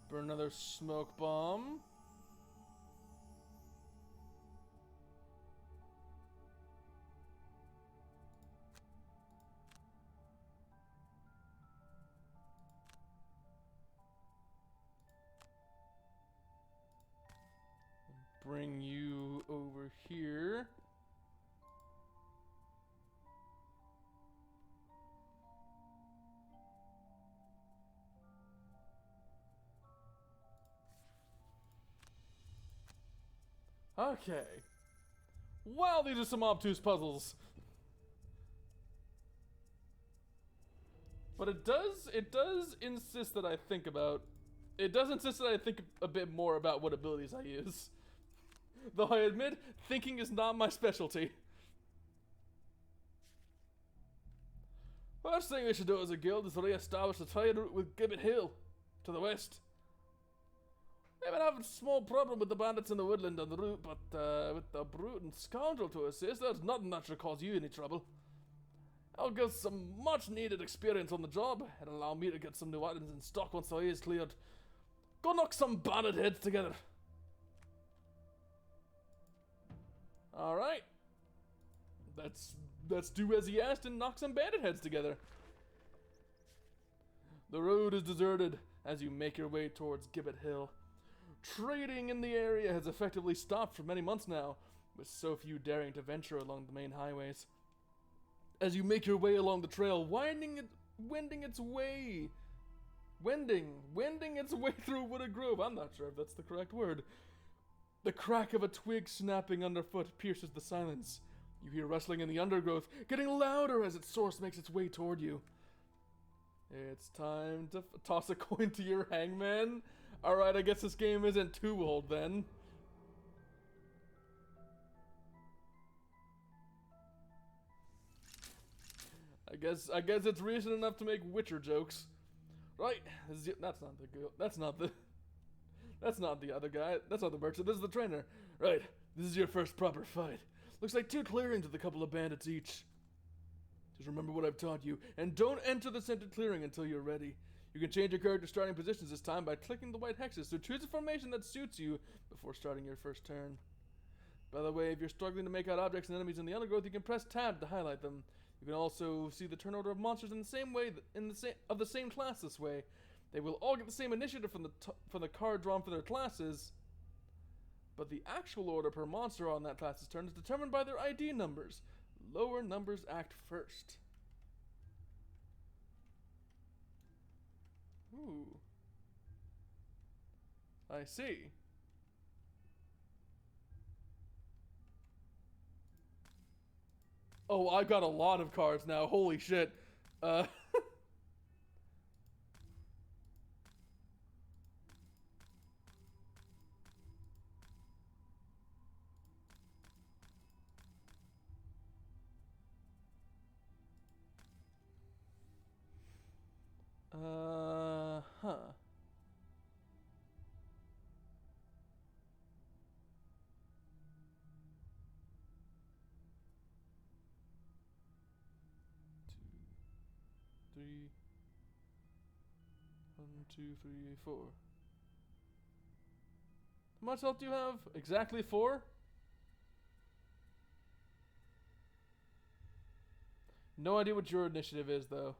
Burn another smoke bomb. Bring you over here. Okay. Wow, these are some obtuse puzzles. But it does insist that I think about... It does insist that I think a bit more about what abilities I use. Though I admit, thinking is not my specialty. First thing we should do as a guild is re-establish the trade route with Gibbet Hill, to the west. We've been having a small problem with the bandits in the woodland on the route, but with the brute and scoundrel to assist, there's nothing that should cause you any trouble. I'll get some much needed experience on the job, and allow me to get some new items in stock once the way is cleared. Go knock some bandit heads together. Alright. Let's do as he asked and knock some bandit heads together. The road is deserted as you make your way towards Gibbet Hill. Trading in the area has effectively stopped for many months now, with so few daring to venture along the main highways. As you make your way along the trail, wending its way through wooded grove. I'm not sure if that's the correct word. The crack of a twig snapping underfoot pierces the silence. You hear rustling in the undergrowth, getting louder as its source makes its way toward you. It's time to toss a coin to your hangman. Alright, I guess this game isn't too old then. I guess it's recent enough to make Witcher jokes. Right, that's not the other guy. That's not the merchant. This is the trainer. Right, this is your first proper fight. Looks like 2 clearings with a couple of bandits each. Just remember what I've taught you, and don't enter the scented clearing until you're ready. You can change your character's starting positions this time by clicking the white hexes, so choose a formation that suits you before starting your first turn. By the way, if you're struggling to make out objects and enemies in the undergrowth, you can press tab to highlight them. You can also see the turn order of monsters in the same way, of the same class this way. They will all get the same initiative from the card drawn for their classes, but the actual order per monster on that class's turn is determined by their ID numbers. Lower numbers act first. Ooh. I see. Oh, I've got a lot of cards now. Holy shit. Huh. 3. 1, 2, 3, 4. How much health do you have? Exactly 4? No idea what your initiative is, though.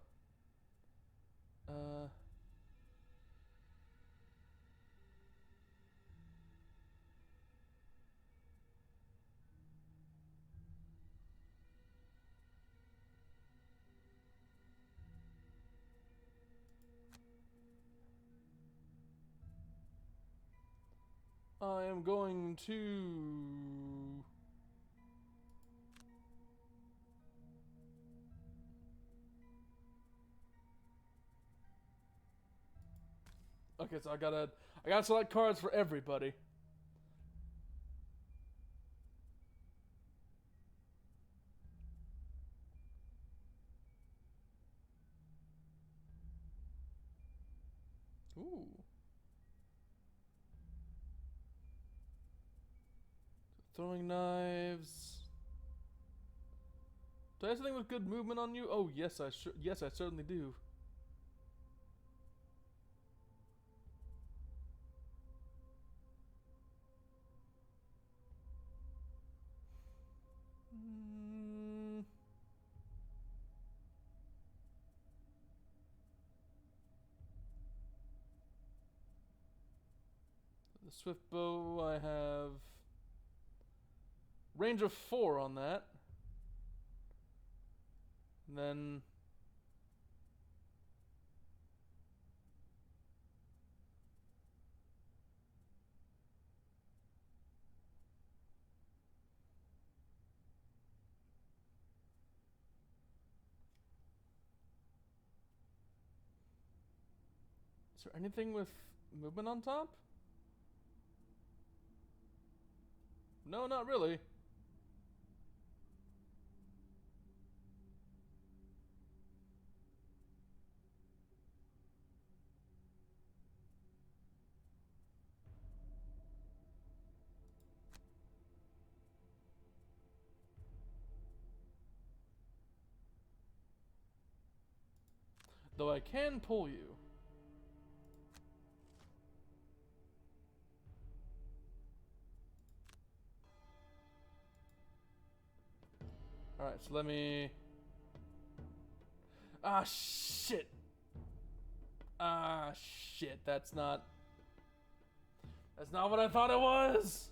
I am going to... Okay, so I gotta select cards for everybody. Ooh. Throwing knives. Do I have something with good movement on you? Oh, yes, I certainly do. The swift bow, I have range of 4 on that. And then is there anything with movement on top? No, not really. Though I can pull you. Alright, so let me... Ah, shit. Ah, shit. That's not what I thought it was.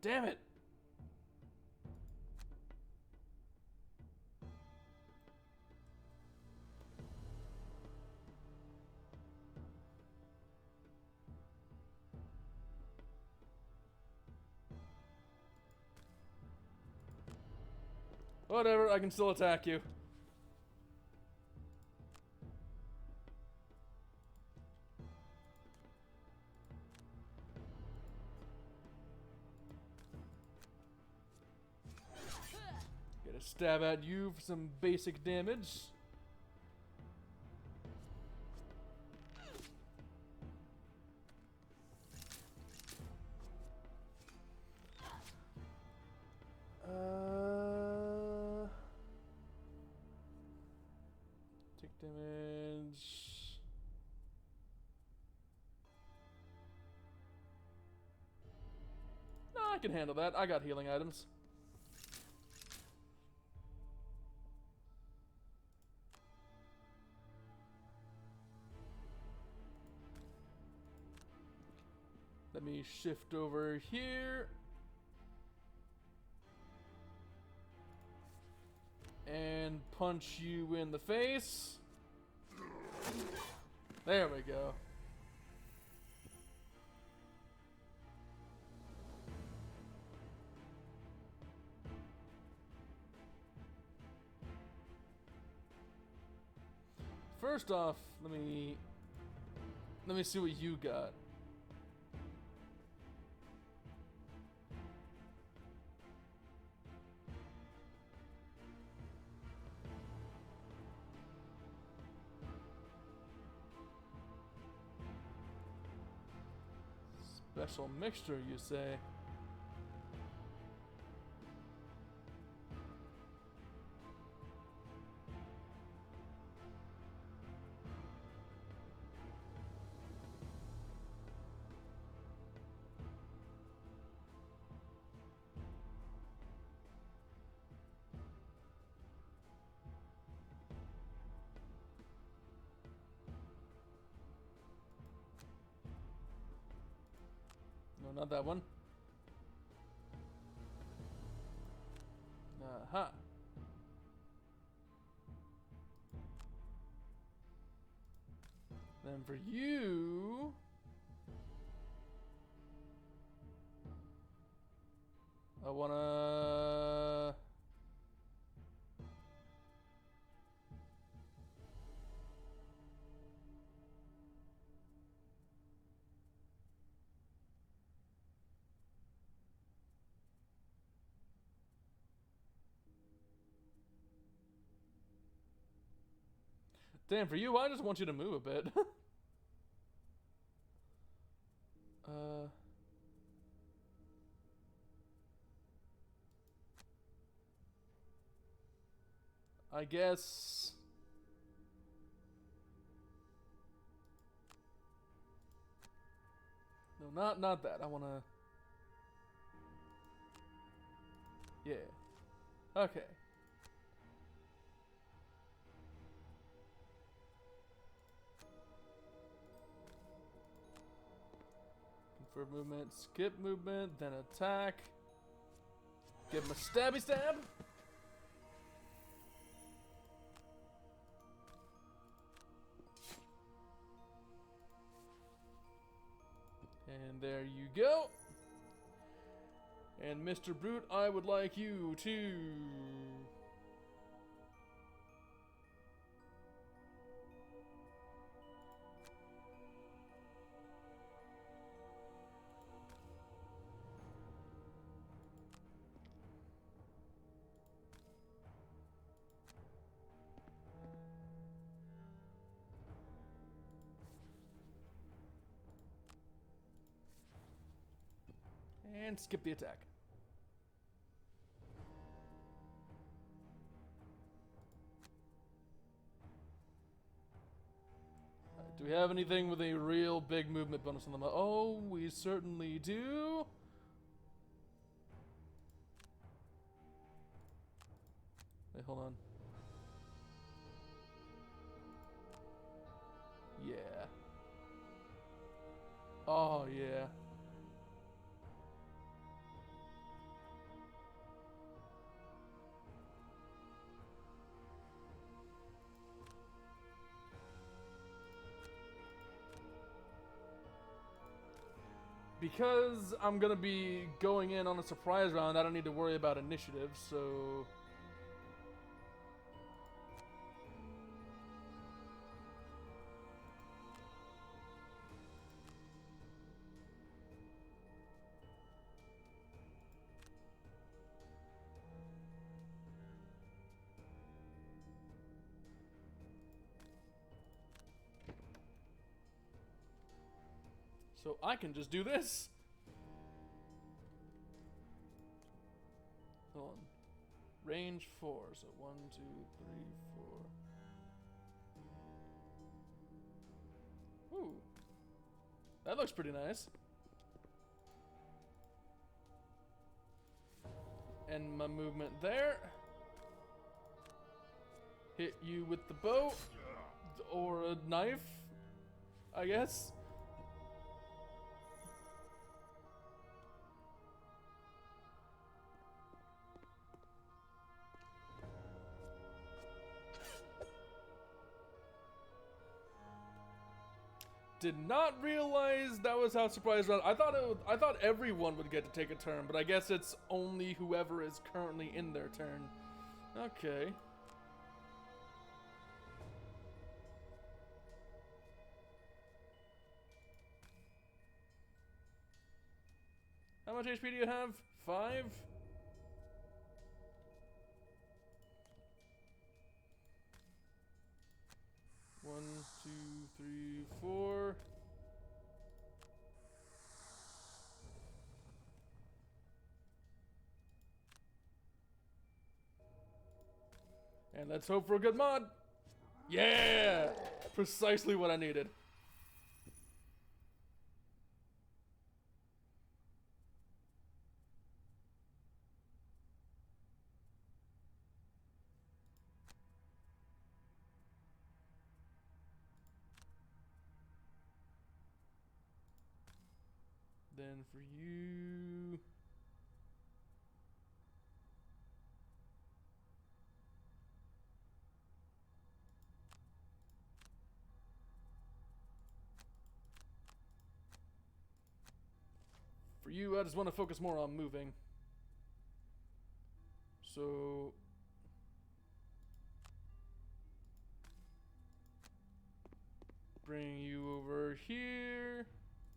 Damn it. Whatever, I can still attack you. Get a stab at you for some basic damage. Take damage. No, I can handle that. I got healing items. Let me shift over here. And punch you in the face. There we go. First off, let me see what you got. Special mixture, you say? No, not that one. Aha. Then for you, I wanna damn, for you, I just want you to move a bit. I guess. No, not that. I wanna. Yeah. Okay. For movement, skip movement, then attack. Give him a stabby stab. And there you go. And Mr. Brute, I would like you to and skip the attack. Do we have anything with a real big movement bonus on them? Oh, we certainly do. Wait, hold on. Yeah. Oh, yeah. Because I'm gonna be going in on a surprise round, I don't need to worry about initiative, so So I can just do this. Hold on. Range 4, so 1, 2, 3, 4. Ooh. That looks pretty nice. And my movement there. Hit you with the bow. Or a knife, I guess. Did not realize that was how surprised I was. I thought everyone would get to take a turn, but I guess it's only whoever is currently in their turn. Okay. How much HP do you have? 5? One, 2, 3, 4. And let's hope for a good mod. Yeah! Precisely what I needed. Then for you... For you, I just want to focus more on moving. So... Bring you over here.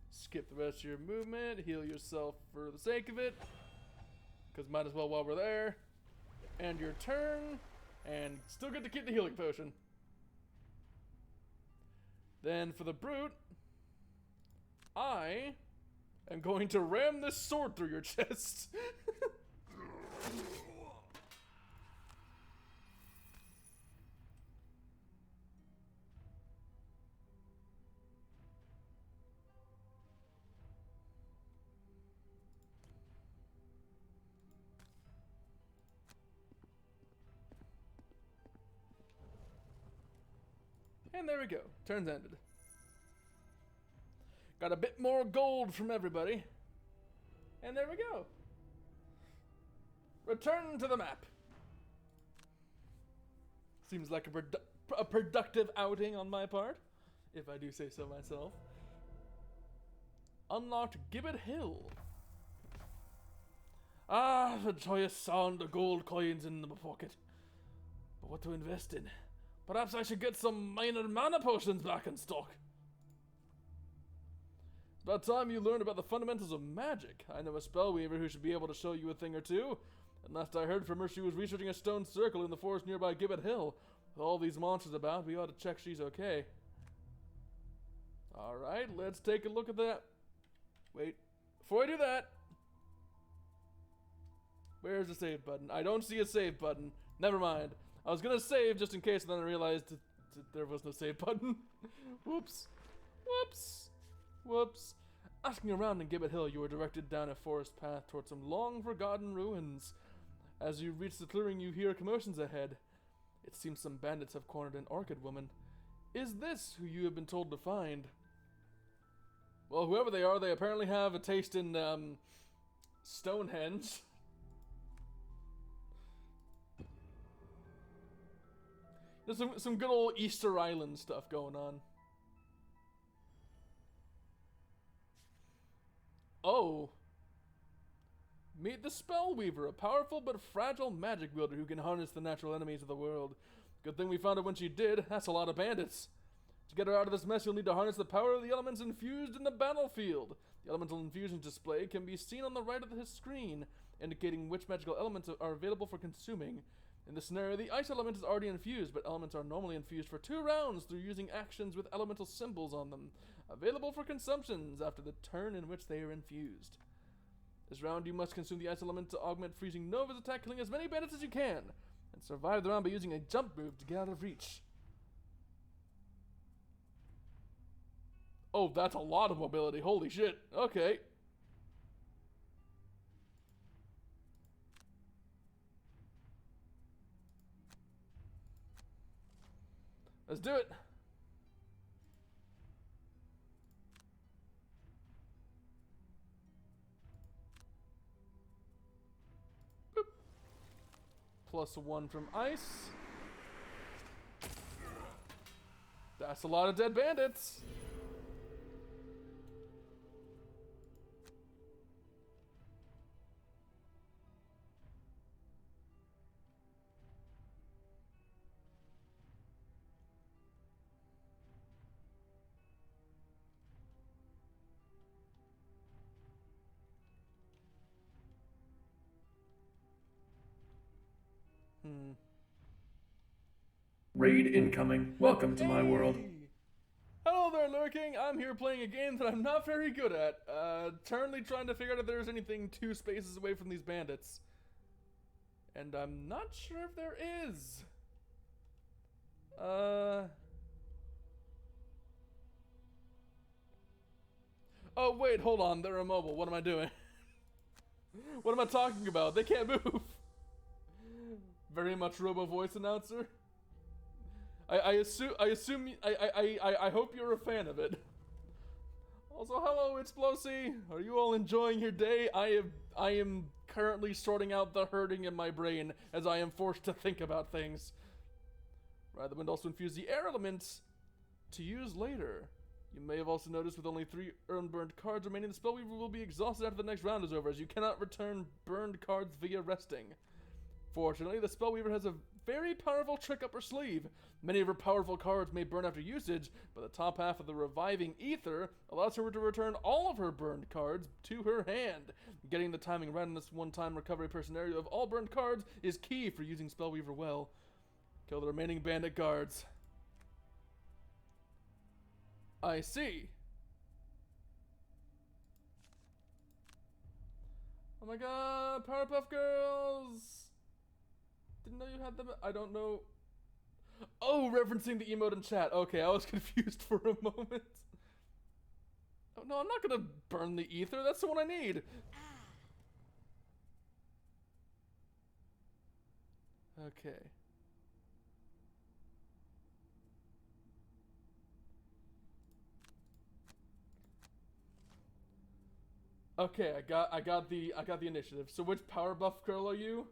Skip the rest of your movement. Heal yourself for the sake of it. Because might as well while we're there. And your turn. And still get to keep the healing potion. Then for the brute, I am going to ram this sword through your chest. And there we go. Turn's ended. Got a bit more gold from everybody. And there we go. Return to the map. Seems like a productive outing on my part, if I do say so myself. Unlocked Gibbet Hill. Ah, the joyous sound of gold coins in the pocket. But what to invest in? Perhaps I should get some minor mana potions back in stock. It's about time you learned about the fundamentals of magic. I know a spellweaver who should be able to show you a thing or two. And last I heard from her, she was researching a stone circle in the forest nearby Gibbet Hill. With all these monsters about, we ought to check she's okay. Alright, let's take a look at that. Wait, before I do that, where's the save button? I don't see a save button. Never mind. I was gonna save just in case, and then I realized there was no save button. Whoops. Whoops. Whoops. Asking around in Gibbet Hill, you were directed down a forest path towards some long-forgotten ruins. As you reach the clearing, you hear commotions ahead. It seems some bandits have cornered an orchid woman. Is this who you have been told to find? Well, whoever they are, they apparently have a taste in, Stonehenge. There's some good old Easter Island stuff going on. Oh. Meet the Spellweaver, a powerful but fragile magic wielder who can harness the natural enemies of the world. Good thing we found her when she did. That's a lot of bandits. To get her out of this mess, you'll need to harness the power of the elements infused in the battlefield. The elemental infusion display can be seen on the right of the screen, indicating which magical elements are available for consuming. In this scenario, the ice element is already infused, but elements are normally infused for 2 rounds through using actions with elemental symbols on them. available for consumptions after the turn in which they are infused. This round, you must consume the ice element to augment Freezing Nova's attack, killing as many bandits as you can, and survive the round by using a jump move to get out of reach. Oh, that's a lot of mobility. Holy shit. Okay. Let's do it. Boop. +1 from ice. That's a lot of dead bandits. Raid incoming. Welcome to my world. Hello there, Lurking. I'm here playing a game that I'm not very good at. Currently trying to figure out if there's anything 2 spaces away from these bandits. And I'm not sure if there is. Oh, wait, hold on. They're immobile. What am I doing? What am I talking about? They can't move. Very much robo voice announcer. I hope you're a fan of it. Also, hello, it's Blossy. Are you all enjoying your day? I am currently sorting out the hurting in my brain as I am forced to think about things. Right, the wind also infused the air elements to use later. You may have also noticed with only 3 unburned cards remaining, the Spellweaver will be exhausted after the next round is over, as you cannot return burned cards via resting. Fortunately, the Spellweaver has a very powerful trick up her sleeve. Many of her powerful cards may burn after usage, but the top half of the Reviving Ether allows her to return all of her burned cards to her hand. Getting the timing right on this one-time recovery per scenario of all burned cards is key for using Spellweaver well. Kill the remaining bandit guards. I see. Oh my god, Powerpuff Girls! Didn't know you had them. I don't know. Oh, referencing the emote in chat. Okay, I was confused for a moment. Oh, no, I'm not gonna burn the ether. That's the one I need. Okay. Okay, I got the initiative. So which Powerpuff Girl are you?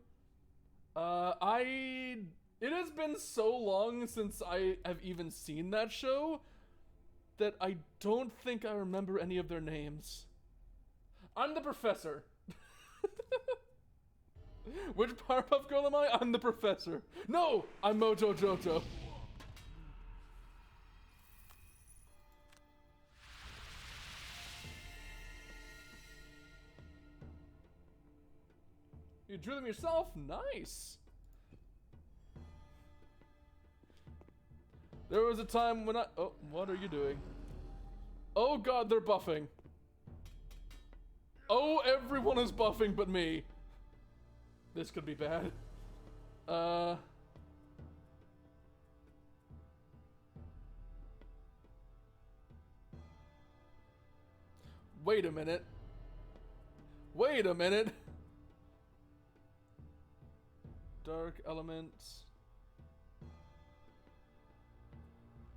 It has been so long since I have even seen that show that I don't think I remember any of their names. I'm the professor. Which Powerpuff Girl am I? I'm the professor. No, I'm Mojo Jojo. You drew them yourself? Nice. There was a time when oh, what are you doing? Oh god, they're buffing. Oh, everyone is buffing but me. This could be bad. Wait a minute. Wait a minute. Dark elements.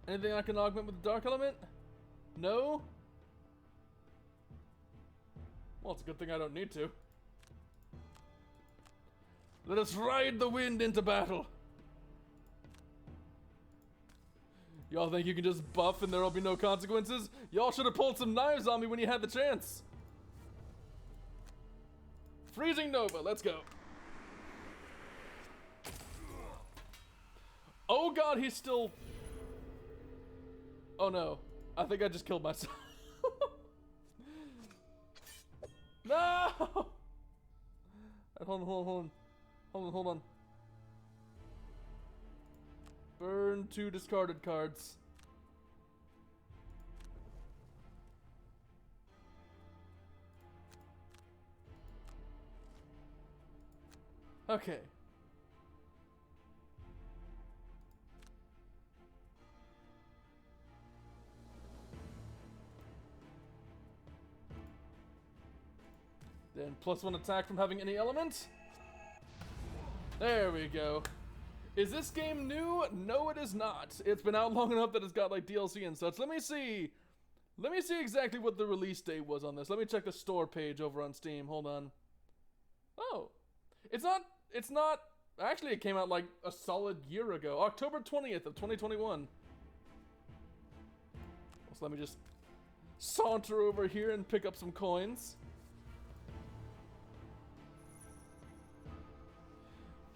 Anything I can augment with the dark element? No? Well, it's a good thing I don't need to. Let us ride the wind into battle. Y'all think you can just buff and there'll be no consequences? Y'all should have pulled some knives on me when you had the chance. Freezing Nova, let's go. Oh god, he's still... Oh no, I think I just killed myself. No! Hold on. Burn 2 discarded cards. Okay. Then +1 attack from having any element. There we go. Is this game new? No, it is not. It's been out long enough that it's got like DLC and such. Let me see. Let me see exactly what the release date was on this. Let me check the store page over on Steam. Hold on. Oh. It's not. Actually, it came out like a solid year ago. October 20th of 2021. So let me just saunter over here and pick up some coins.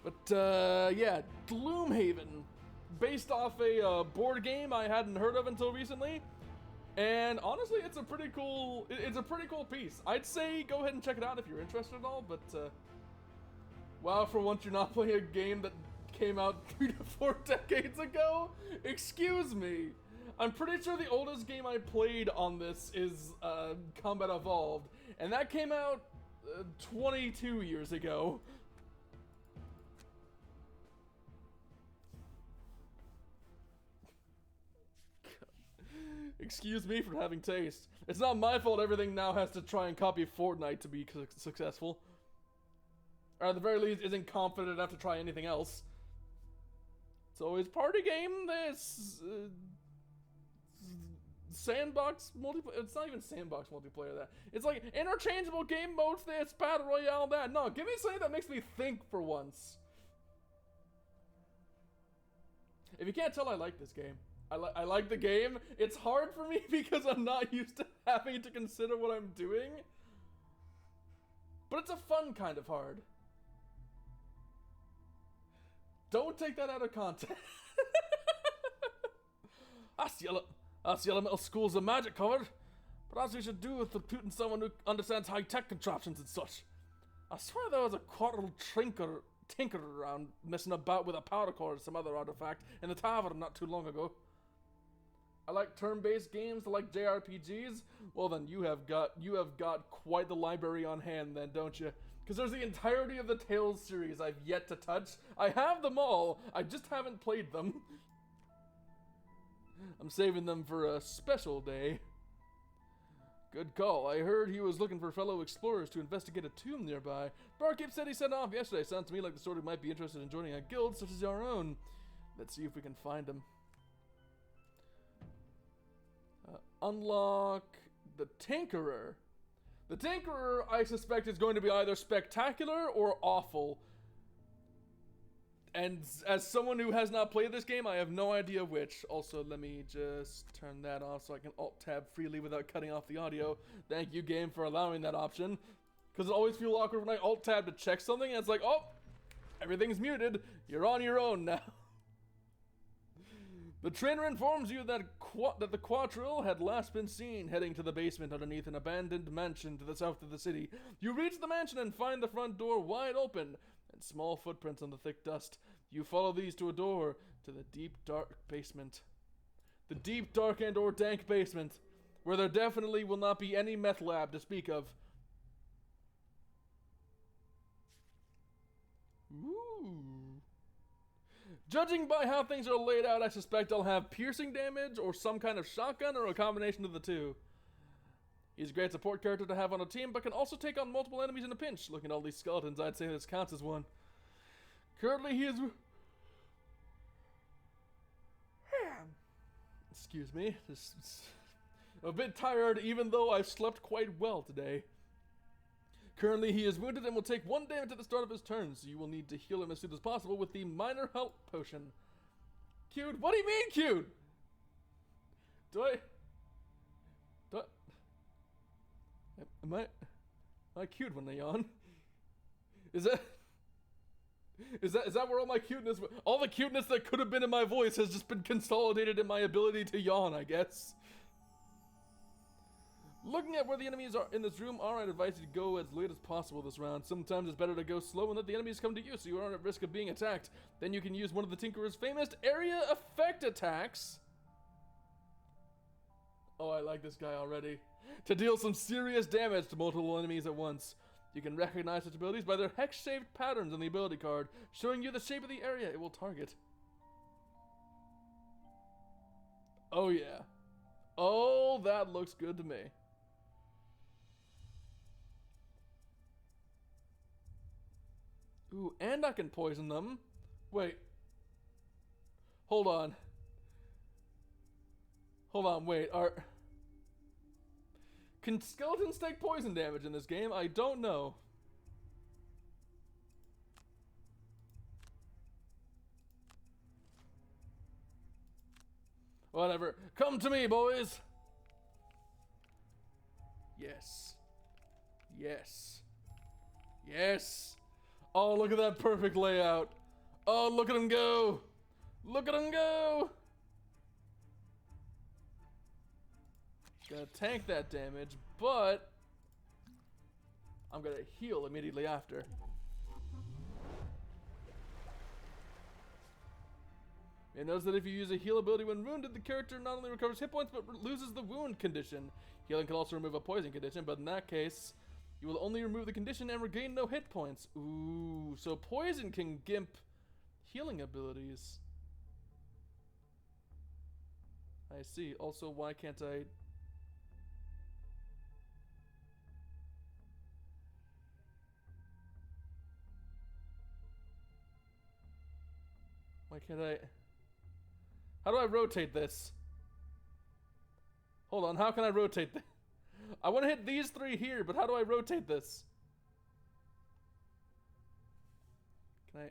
But, yeah, Gloomhaven, based off a board game I hadn't heard of until recently, and honestly, it's a pretty cool piece. I'd say go ahead and check it out if you're interested at all, but, wow, for once you're not playing a game that came out 3 to 4 decades ago? Excuse me. I'm pretty sure the oldest game I played on this is, Combat Evolved, and that came out 22 years ago. Excuse me for having taste. It's not my fault everything now has to try and copy Fortnite to be successful. Or at the very least, isn't confident enough to try anything else. It's always party game, this... sandbox multiplayer. It's not even sandbox multiplayer, that. It's like interchangeable game modes, this, battle royale, that. No, give me something that makes me think for once. If you can't tell, I like this game. I like the game. It's hard for me because I'm not used to having to consider what I'm doing. But it's a fun kind of hard. Don't take that out of context. That's the elemental schools of magic covered. Perhaps we should do with recruiting someone who understands high-tech contraptions and such. I swear there was a quarrel tinker around messing about with a power core or some other artifact in the tavern not too long ago. I like turn-based games, I like JRPGs. Well then, you have got quite the library on hand then, don't you? Because there's the entirety of the Tales series I've yet to touch. I have them all, I just haven't played them. I'm saving them for a special day. Good call. I heard he was looking for fellow explorers to investigate a tomb nearby. Barkeep said he sent off yesterday. Sounds to me like the sort who might be interested in joining a guild such as our own. Let's see if we can find him. Unlock the Tinkerer. The Tinkerer, I suspect, is going to be either spectacular or awful. And as someone who has not played this game, I have no idea which. Also, let me just turn that off so I can alt-tab freely without cutting off the audio. Thank you, game, for allowing that option. Because it always feels awkward when I alt-tab to check something, and it's like, oh, everything's muted. You're on your own now. The trainer informs you that the Quadrille had last been seen heading to the basement underneath an abandoned mansion to the south of the city. You reach the mansion and find the front door wide open and small footprints on the thick dust. You follow these to a door to the deep, dark basement. The deep, dark, and or dank basement, where there definitely will not be any meth lab to speak of. Ooh. Judging by how things are laid out, I suspect I'll have piercing damage or some kind of shotgun or a combination of the two. He's a great support character to have on a team, but can also take on multiple enemies in a pinch. Looking at all these skeletons, I'd say this counts as one. Currently, he is... Excuse me. Just a bit tired, even though I've slept quite well today. Currently, he is wounded and will take 1 damage at the start of his turn, so you will need to heal him as soon as possible with the minor health potion. Cute? What do you mean, cute? Do I... Am I cute when I yawn? Is that where all my cuteness... All the cuteness that could have been in my voice has just been consolidated in my ability to yawn, I guess. Looking at where the enemies are in this room, I'd advise you to go as late as possible this round. Sometimes it's better to go slow and let the enemies come to you so you aren't at risk of being attacked. Then you can use one of the Tinkerer's famous area effect attacks. Oh, I like this guy already. To deal some serious damage to multiple enemies at once. You can recognize such abilities by their hex-shaped patterns on the ability card, showing you the shape of the area it will target. Oh yeah. Oh, that looks good to me. Ooh, and I can poison them. Wait. Hold on. Hold on, wait. Can skeletons take poison damage in this game? I don't know. Whatever. Come to me, boys! Yes. Yes. Yes! Oh, look at that perfect layout. Oh, look at him go! Look at him go! Gonna tank that damage, but I'm gonna heal immediately after. You'll notice that if you use a heal ability when wounded, the character not only recovers hit points, but loses the wound condition. Healing can also remove a poison condition, but in that case, you will only remove the condition and regain no hit points. Ooh, so poison can gimp healing abilities. I see. Also, why can't I... Why can't I... How do I rotate this? Hold on, how can I rotate this? I want to hit these three here, but how do I rotate this? Can I...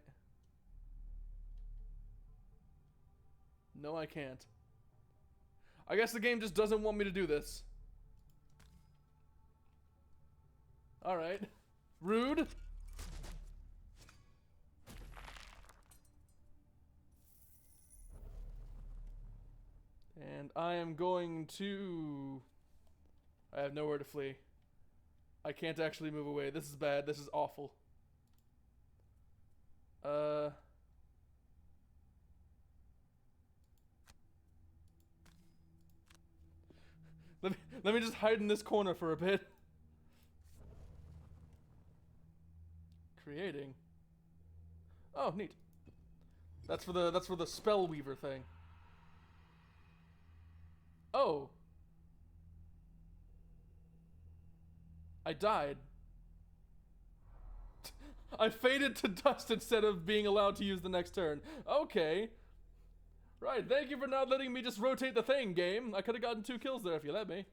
No, I can't. I guess the game just doesn't want me to do this. Alright. Rude. And I am going to... I have nowhere to flee. I can't actually move away. This is bad. This is awful. Let me just hide in this corner for a bit. Creating. Oh, neat. That's for the Spellweaver thing. Oh. I died. I faded to dust instead of being allowed to use the next turn. Okay. Right, thank you for not letting me just rotate the thing, game. I could have gotten 2 kills there if you let me.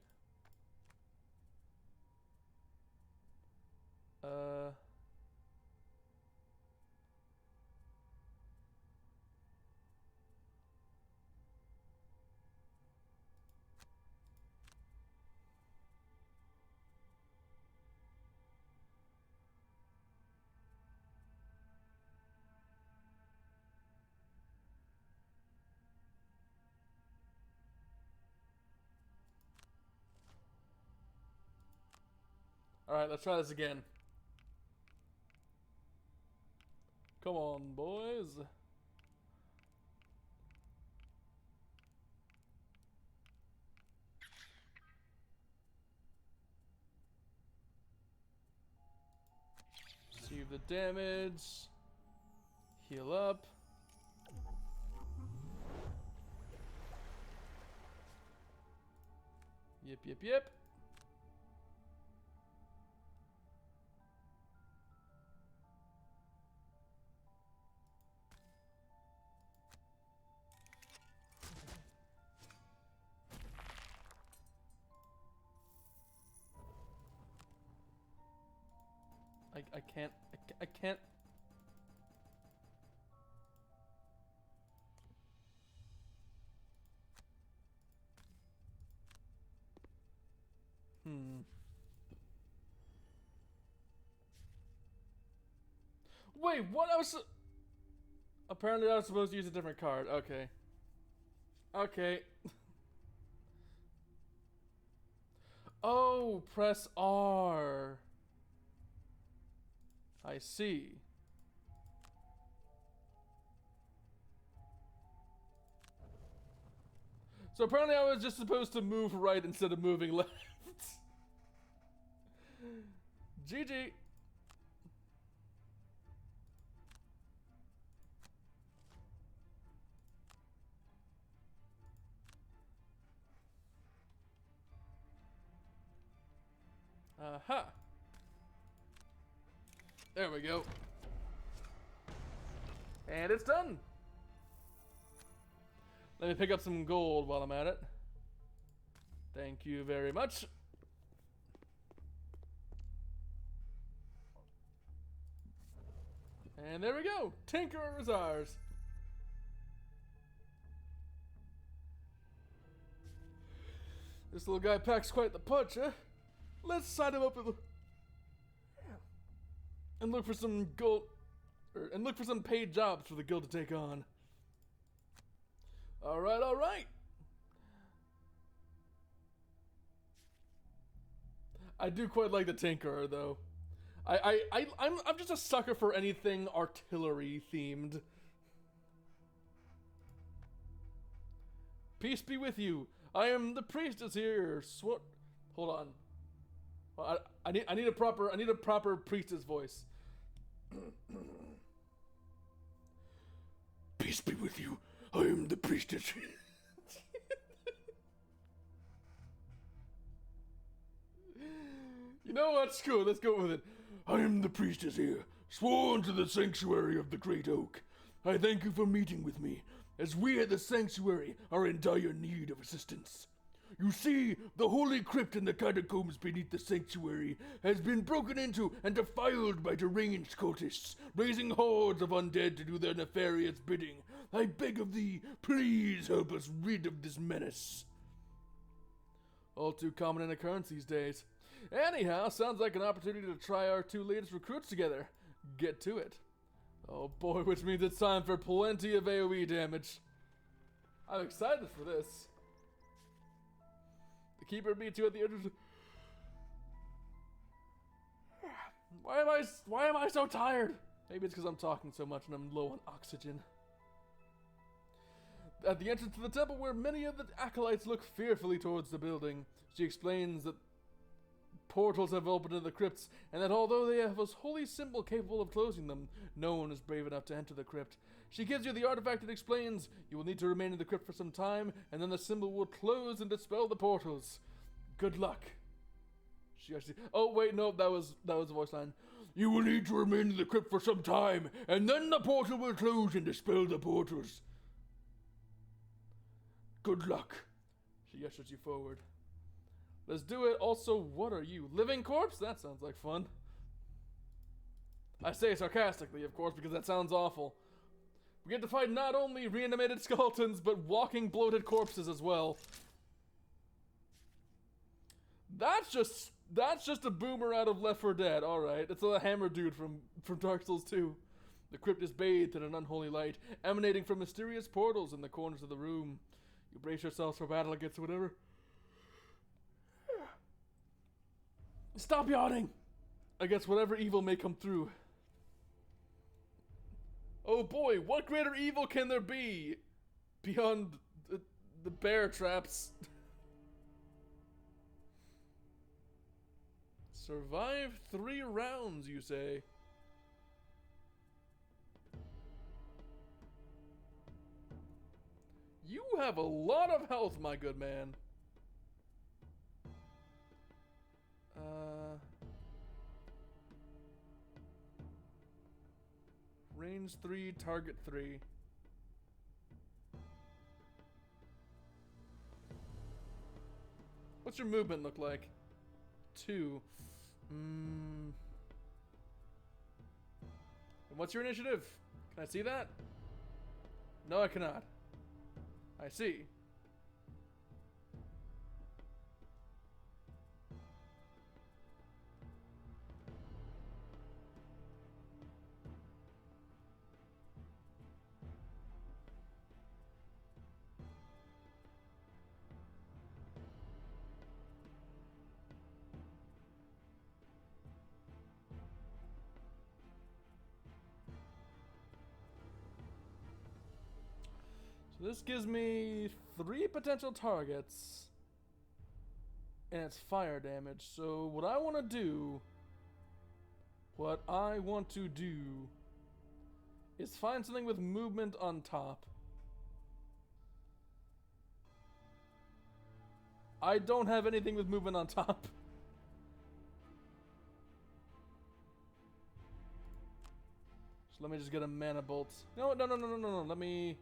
Alright, let's try this again. Come on, boys. Receive the damage. Heal up. Yep, yep, yep. I can't. Wait, what? Apparently I was supposed to use a different card. Okay. Okay. Oh, press R. I see. So apparently I was just supposed to move right instead of moving left. GG. Aha! There we go. And it's done! Let me pick up some gold while I'm at it. Thank you very much. And there we go! Tinkerer is ours! This little guy packs quite the punch, eh? Let's sign him up and look for some gold, and look for some paid jobs for the guild to take on. All right, all right. I do quite like the Tinkerer, though. I'm just a sucker for anything artillery themed. Peace be with you. I am the priestess here. Hold on. Well, I need a proper priestess voice. Peace be with you. I am the priestess. You know what? Screw it. Let's go with it. I am the priestess here, sworn to the sanctuary of the Great Oak. I thank you for meeting with me, as we at the sanctuary are in dire need of assistance. You see, the holy crypt in the catacombs beneath the sanctuary has been broken into and defiled by deranged cultists, raising hordes of undead to do their nefarious bidding. I beg of thee, please help us rid of this menace. All too common an occurrence these days. Anyhow, sounds like an opportunity to try our two latest recruits together. Get to it. Oh boy, which means it's time for plenty of AoE damage. I'm excited for this. The Keeper beats you at the edge. Why am I so tired? Maybe it's because I'm talking so much and I'm low on oxygen. At the entrance to the temple, where many of the acolytes look fearfully towards the building, she explains that portals have opened to the crypts, and that although they have a holy symbol capable of closing them, no one is brave enough to enter the crypt. She gives you the artifact and explains, you will need to remain in the crypt for some time, and then the symbol will close and dispel the portals. Good luck. She actually... Oh, wait, no, that was a voice line. You will need to remain in the crypt for some time, and then the portal will close and dispel the portals. Good luck. She ushers you forward. Let's do it. Also, what are you? Living corpse? That sounds like fun. I say sarcastically, of course, because that sounds awful. We get to fight not only reanimated skeletons, but walking bloated corpses as well. That's just a boomer out of Left 4 Dead. Alright, it's a hammer dude from Dark Souls 2. The crypt is bathed in an unholy light, emanating from mysterious portals in the corners of the room. You brace yourselves for battle against whatever. Stop yawning! Against whatever evil may come through. Oh boy, what greater evil can there be? Beyond the bear traps. Survive 3 rounds, you say? You have a lot of health, my good man. Range 3, target 3. What's your movement look like? 2. And what's your initiative? Can I see that? No, I cannot. I see. So this gives me 3 potential targets, and it's fire damage. So what I want to do is find something with movement on top. I don't have anything with movement on top. So let me just get a mana bolt. No, no, no, no, no, no, no. Let me...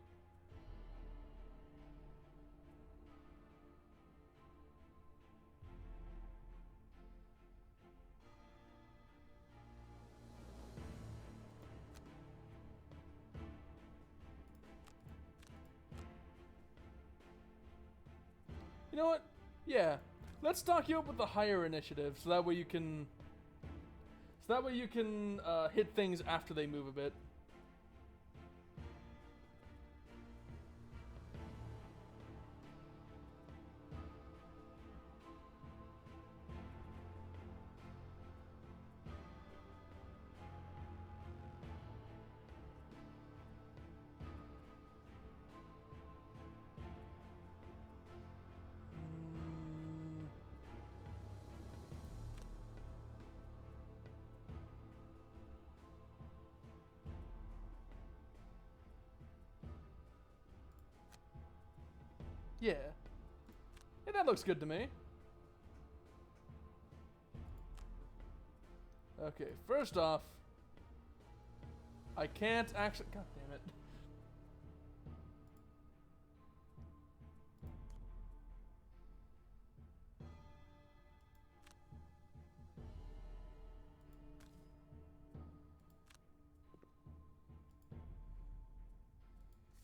You know what? Yeah. Let's stock you up with the higher initiative, so that way you can... hit things after they move a bit. Yeah. Yeah, that looks good to me. Okay, first off, I can't actually... God damn it.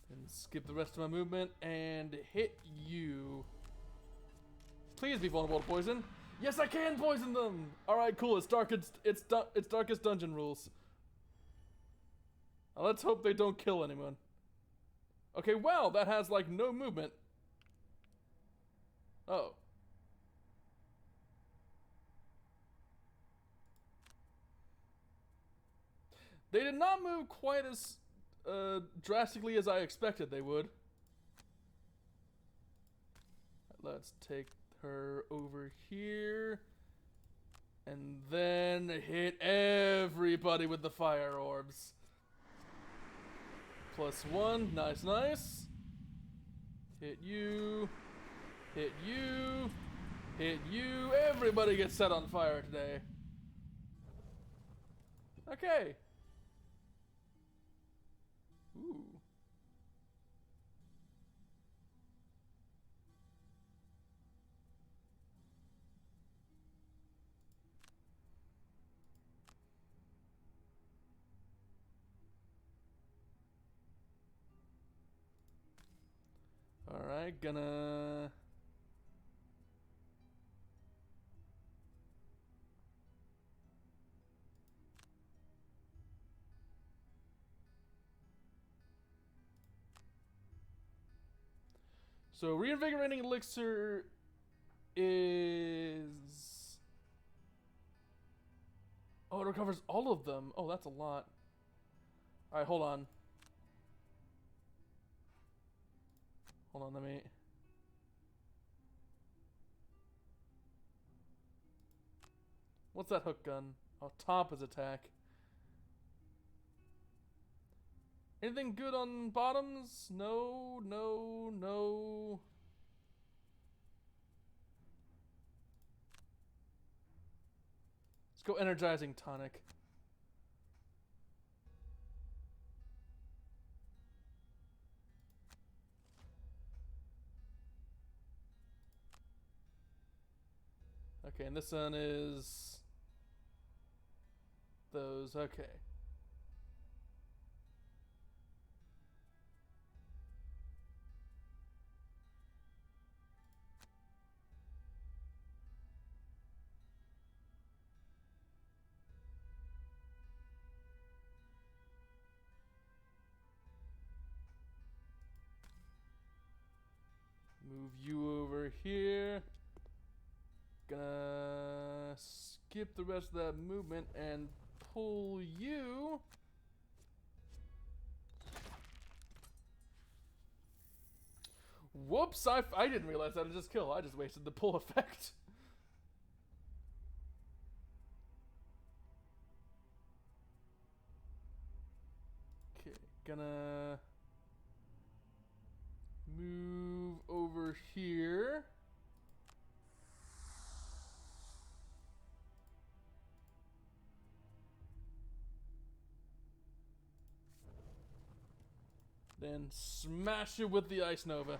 And skip the rest of my movement and hit you. Please be vulnerable to poison. Yes, I can poison them. All right, cool. It's darkest dungeon rules. Now let's hope they don't kill anyone. Okay, well, that has like no movement. Oh. They did not move quite as drastically as I expected they would. Let's take her over here. And then hit everybody with the fire orbs. +1. Nice, nice. Hit you. Hit you. Hit you. Everybody gets set on fire today. Okay. Ooh. All right, gonna... So, reinvigorating elixir is... Oh, it recovers all of them. Oh, that's a lot. Alright, hold on. Hold on, let me... What's that hook gun? Oh, top is attack. Anything good on bottoms? No, no, no. Let's go energizing tonic. Okay, and this one is... Those, okay. Move you over here. Gonna skip the rest of that movement and pull you. Whoops, I didn't realize that I just killed. I just wasted the pull effect. Okay, gonna move over here. Then smash it with the Ice Nova.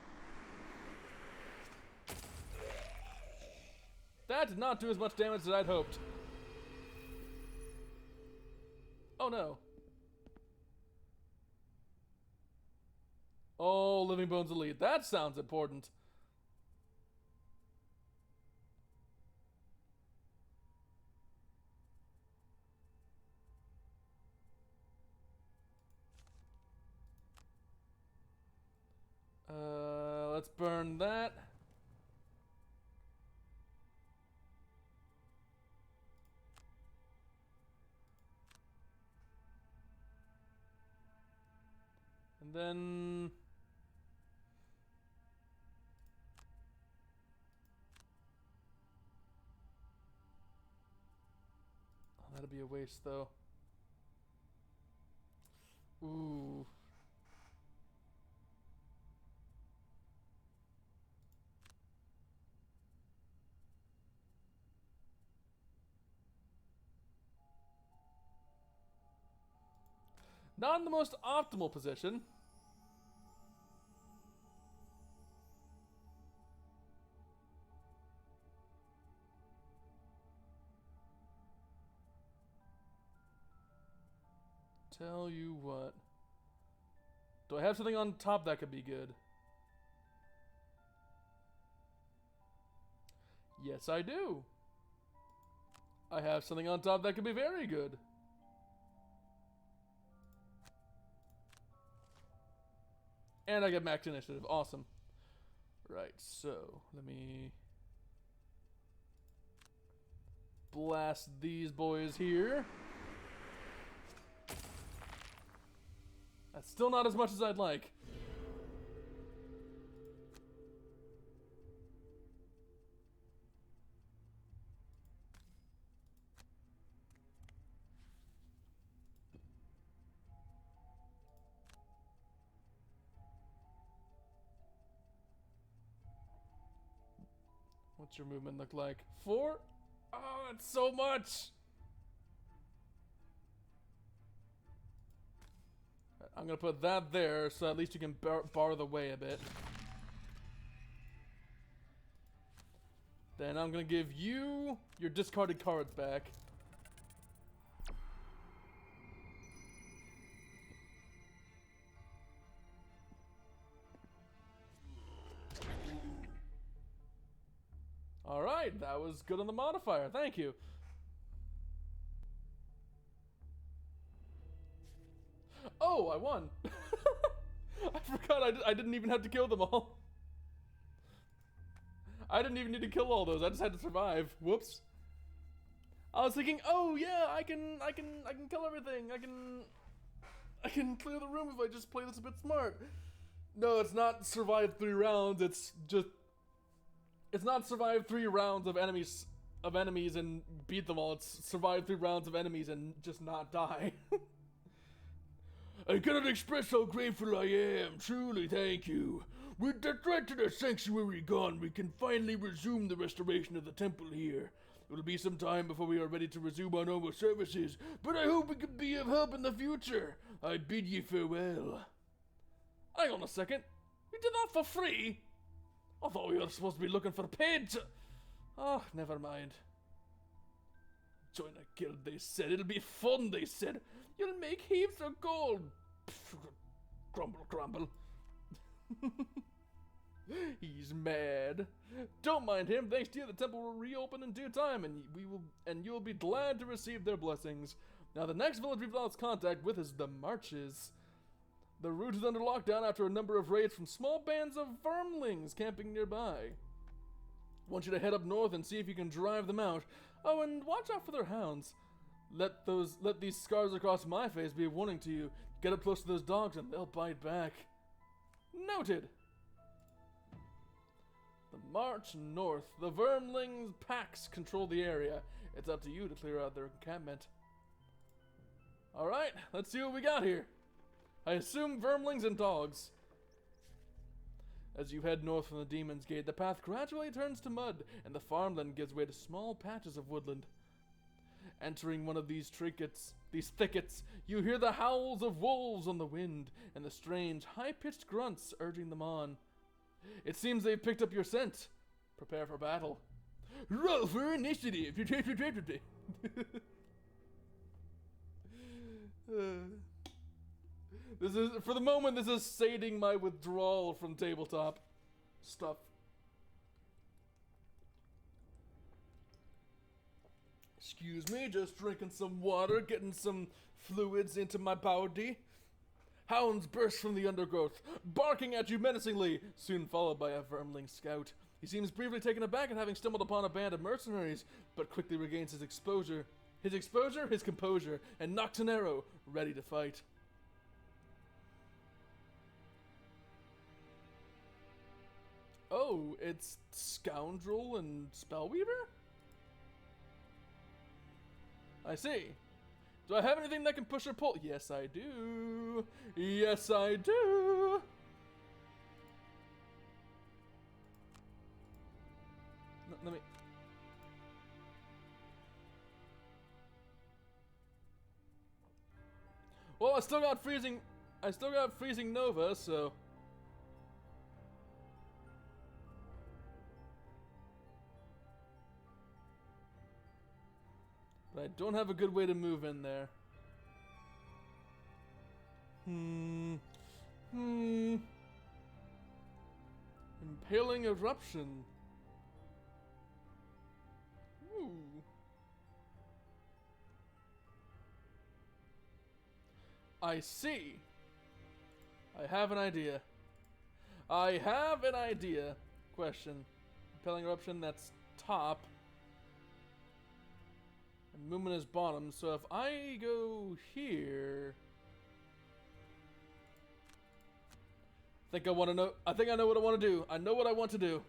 That did not do as much damage as I'd hoped. Oh no. Oh, Living Bones Elite. That sounds important. Let's burn that. And then... oh, that'd be a waste, though. Ooh. Not in the most optimal position. Tell you what. Do I have something on top that could be good? Yes, I do. I have something on top that could be very good. And I get max initiative. Awesome. Right, so let me blast these boys here. That's still not as much as I'd like. What's your movement look like? 4? Oh, that's so much! I'm gonna put that there, so at least you can bar the way a bit. Then I'm gonna give you your discarded cards back. Alright, that was good on the modifier, thank you. Oh, I won. I forgot I didn't even have to kill them all. I didn't even need to kill all those. I just had to survive. Whoops. I was thinking, oh yeah, I can kill everything. I can clear the room if I just play this a bit smart. No, it's not survive 3 rounds. It's not survive 3 rounds of enemies and beat them all. It's survive 3 rounds of enemies and just not die. I cannot express how grateful I am. Truly, thank you. With the threat to the sanctuary gone, we can finally resume the restoration of the temple here. It will be some time before we are ready to resume our normal services, but I hope we can be of help in the future. I bid ye farewell. Hang on a second. We did that for free? I thought we were supposed to be looking for paid. Oh, never mind. Join a guild, they said. It'll be fun, they said. You'll make heaps of gold. Grumble, grumble. He's mad. Don't mind him. Thanks to you, the temple will reopen in due time, and you will be glad to receive their blessings. Now, the next village we've lost contact with is the Marches. The route is under lockdown after a number of raids from small bands of vermlings camping nearby. I want you to head up north and see if you can drive them out. Oh, and watch out for their hounds. Let these scars across my face be a warning to you. Get up close to those dogs and they'll bite back. Noted. The march north. The vermlings packs control the area. It's up to you to clear out their encampment. Alright, let's see what we got here. I assume vermlings and dogs. As you head north from the Demon's Gate, the path gradually turns to mud, and the farmland gives way to small patches of woodland. Entering one of these thickets, you hear the howls of wolves on the wind and the strange, high-pitched grunts urging them on. It seems they've picked up your scent. Prepare for battle. Roll for initiative. This is, for the moment, this is sating my withdrawal from tabletop stuff. Excuse me, just drinking some water, getting some fluids into my body. Hounds burst from the undergrowth, barking at you menacingly, soon followed by a vermling scout. He seems briefly taken aback at having stumbled upon a band of mercenaries, but quickly regains his composure, and nocks an arrow, ready to fight. Oh, it's Scoundrel and Spellweaver? I see. Do I have anything that can push or pull? Yes, I do. Yes, I do. Let me... Well, I still got freezing Nova, so... But I don't have a good way to move in there. Impaling Eruption. Ooh. I see. I have an idea. Question. Impaling Eruption, that's top. And movement is bottom, so if I go here... I think I know what I want to do. I know what I want to do.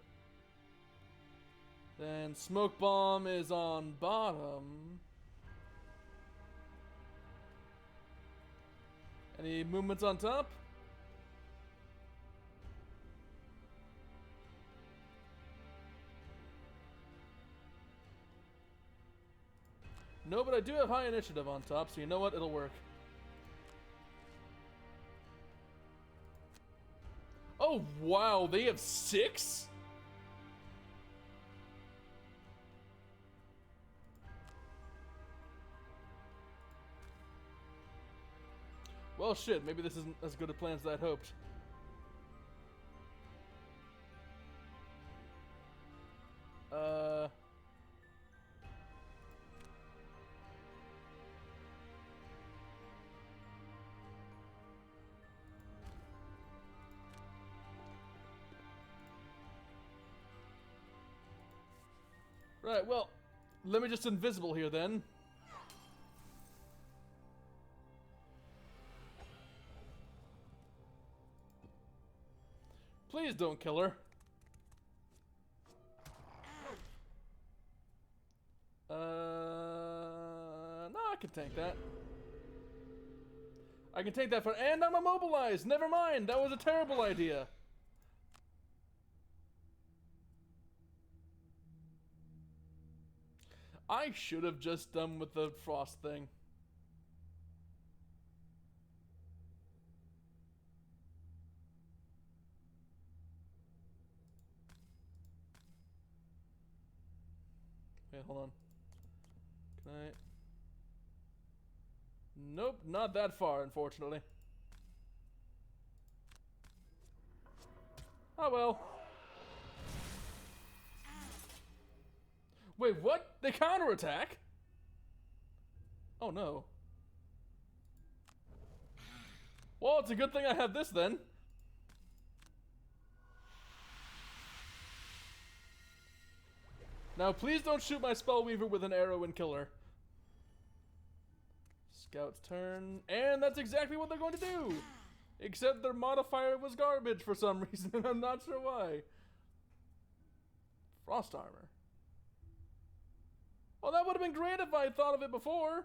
Then Smoke Bomb is on bottom. Any movements on top? No, but I do have high initiative on top, so you know what? It'll work. Oh, wow. They have 6? Well, shit. Maybe this isn't as good a plan as I'd hoped. Right, well, let me just invisible here then. Please don't kill her. No, I can tank that. I can take that for, and I'm immobilized. Never mind, that was a terrible idea. I should have just done with the frost thing. Wait, hold on. Can I? Nope, not that far, unfortunately. Oh well. Wait, what? They counterattack? Oh no. Well, it's a good thing I have this then. Now, please don't shoot my Spellweaver with an arrow and kill her. Scout's turn. And that's exactly what they're going to do! Except their modifier was garbage for some reason, and I'm not sure why. Frost armor. Well, that would have been great if I had thought of it before.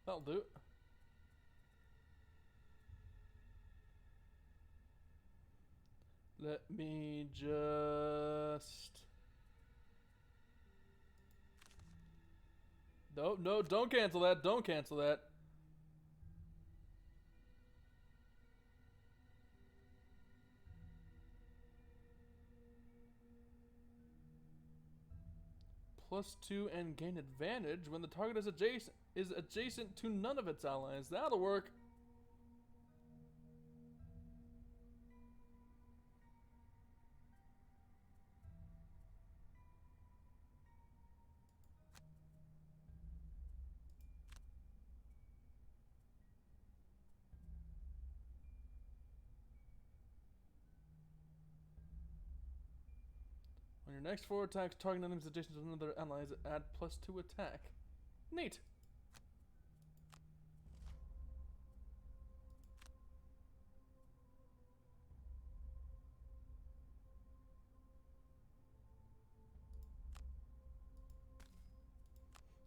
That'll do. Let me just... No, don't cancel that. Don't cancel that. +2 and gain advantage when the target is adjacent to none of its allies. That'll work. On your next 4 attacks, target enemies adjacent to another allies add +2 attack. Neat.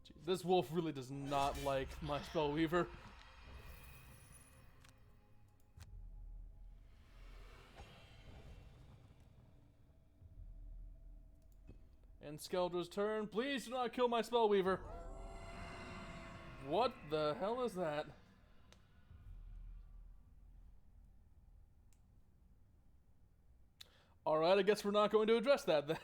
Jeez, this wolf really does not like my Spellweaver. And Skeldra's turn. Please do not kill my Spellweaver. What the hell is that? Alright, I guess we're not going to address that then.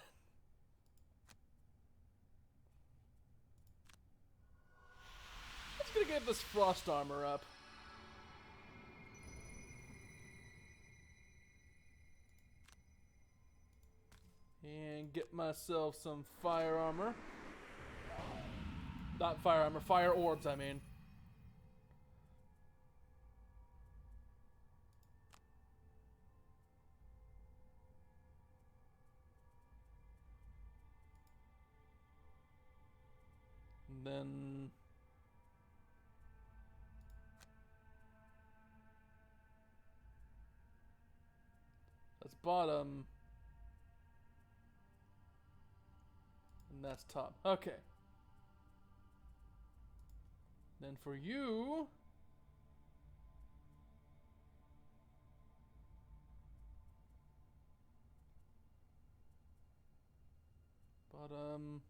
Let's gonna get this frost armor up. And get myself some fire armor. Not fire armor, fire orbs, I mean. And then... that's bottom. And that's top. Okay. Then for you... bottom...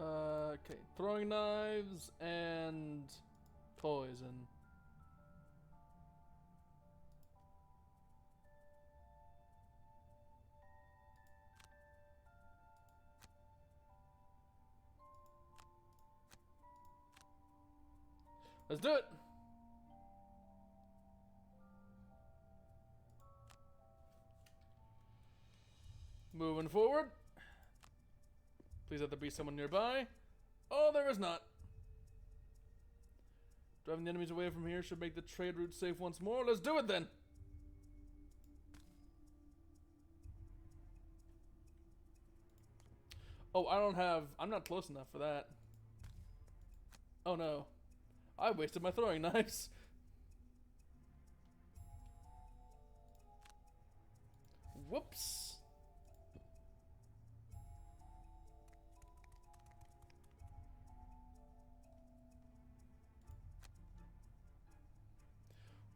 okay, throwing knives and poison. Let's do it. Moving forward. Please let there be someone nearby. Oh, there is not. Driving the enemies away from here should make the trade route safe once more. Let's do it then. Oh, I'm not close enough for that. Oh no. I wasted my throwing knives. Whoops.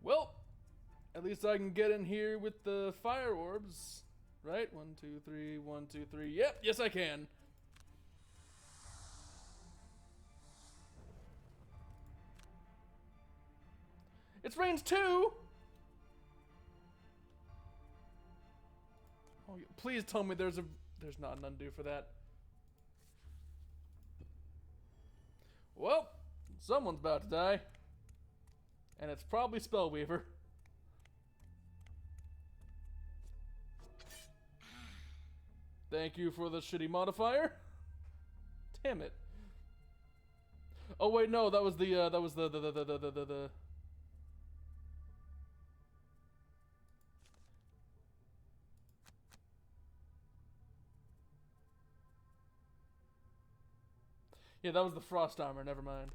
Well, at least I can get in here with the fire orbs, right? 1, 2, 3, 1, 2, 3. Yep, yes I can. It's range 2. Oh, please tell me there's not an undo for that. Well, someone's about to die. And it's probably Spellweaver. Thank you for the shitty modifier. Damn it. Oh wait, no, that was the yeah, that was the frost armor, never mind.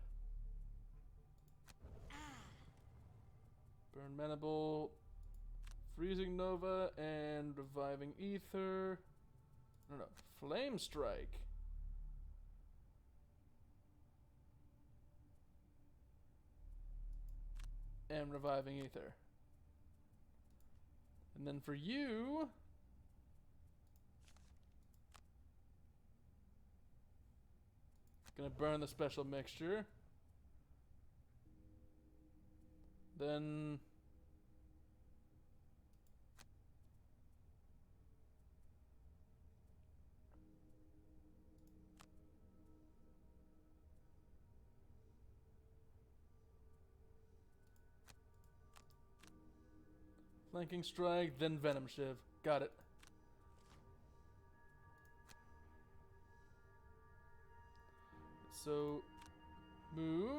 Burn Manable, Freezing Nova, and Reviving Ether. No, Flame Strike. And Reviving Ether. And then for you... Gonna burn the special mixture. Then... Flanking Strike, then Venom Shiv. Got it. So, move.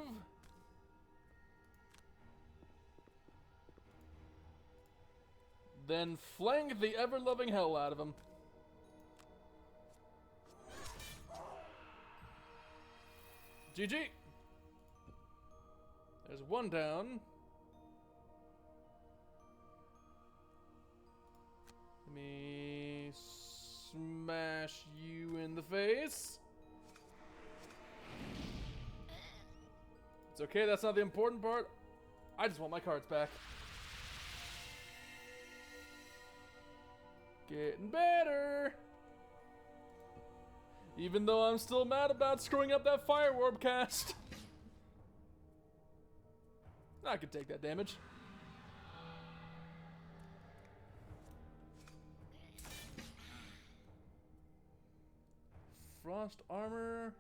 Then flank the ever-loving hell out of him. GG. There's one down. Let me smash you in the face. It's okay, that's not the important part. I just want my cards back. Getting better. Even though I'm still mad about screwing up that Fire Orb cast. I could take that damage. Frost Armor.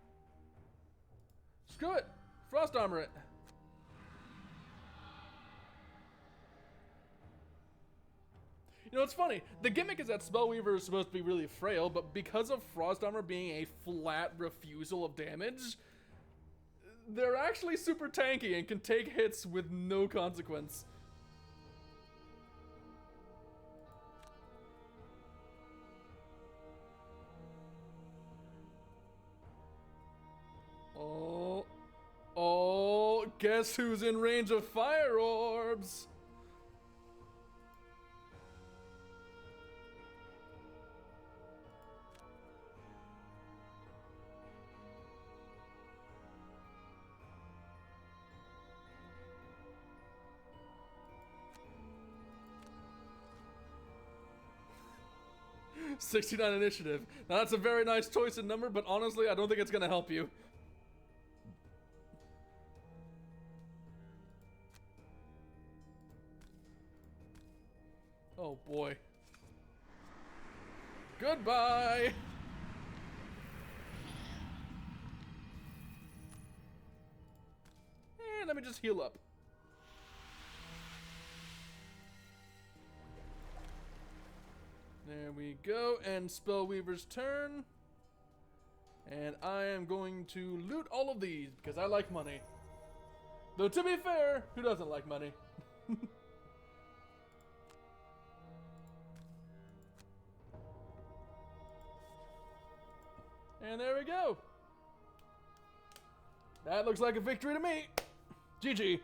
Screw it! Frost Armor it. You know, it's funny. The gimmick is that Spellweaver is supposed to be really frail, but because of Frost Armor being a flat refusal of damage, they're actually super tanky and can take hits with no consequence. Oh, guess who's in range of Fire Orbs? '69 initiative. Now that's a very nice choice in number, but honestly, I don't think it's gonna help you. Oh boy. Goodbye! And let me just heal up. There we go, and Spellweaver's turn. And I am going to loot all of these because I like money. Though to be fair, who doesn't like money? And there we go. That looks like a victory to me. GG.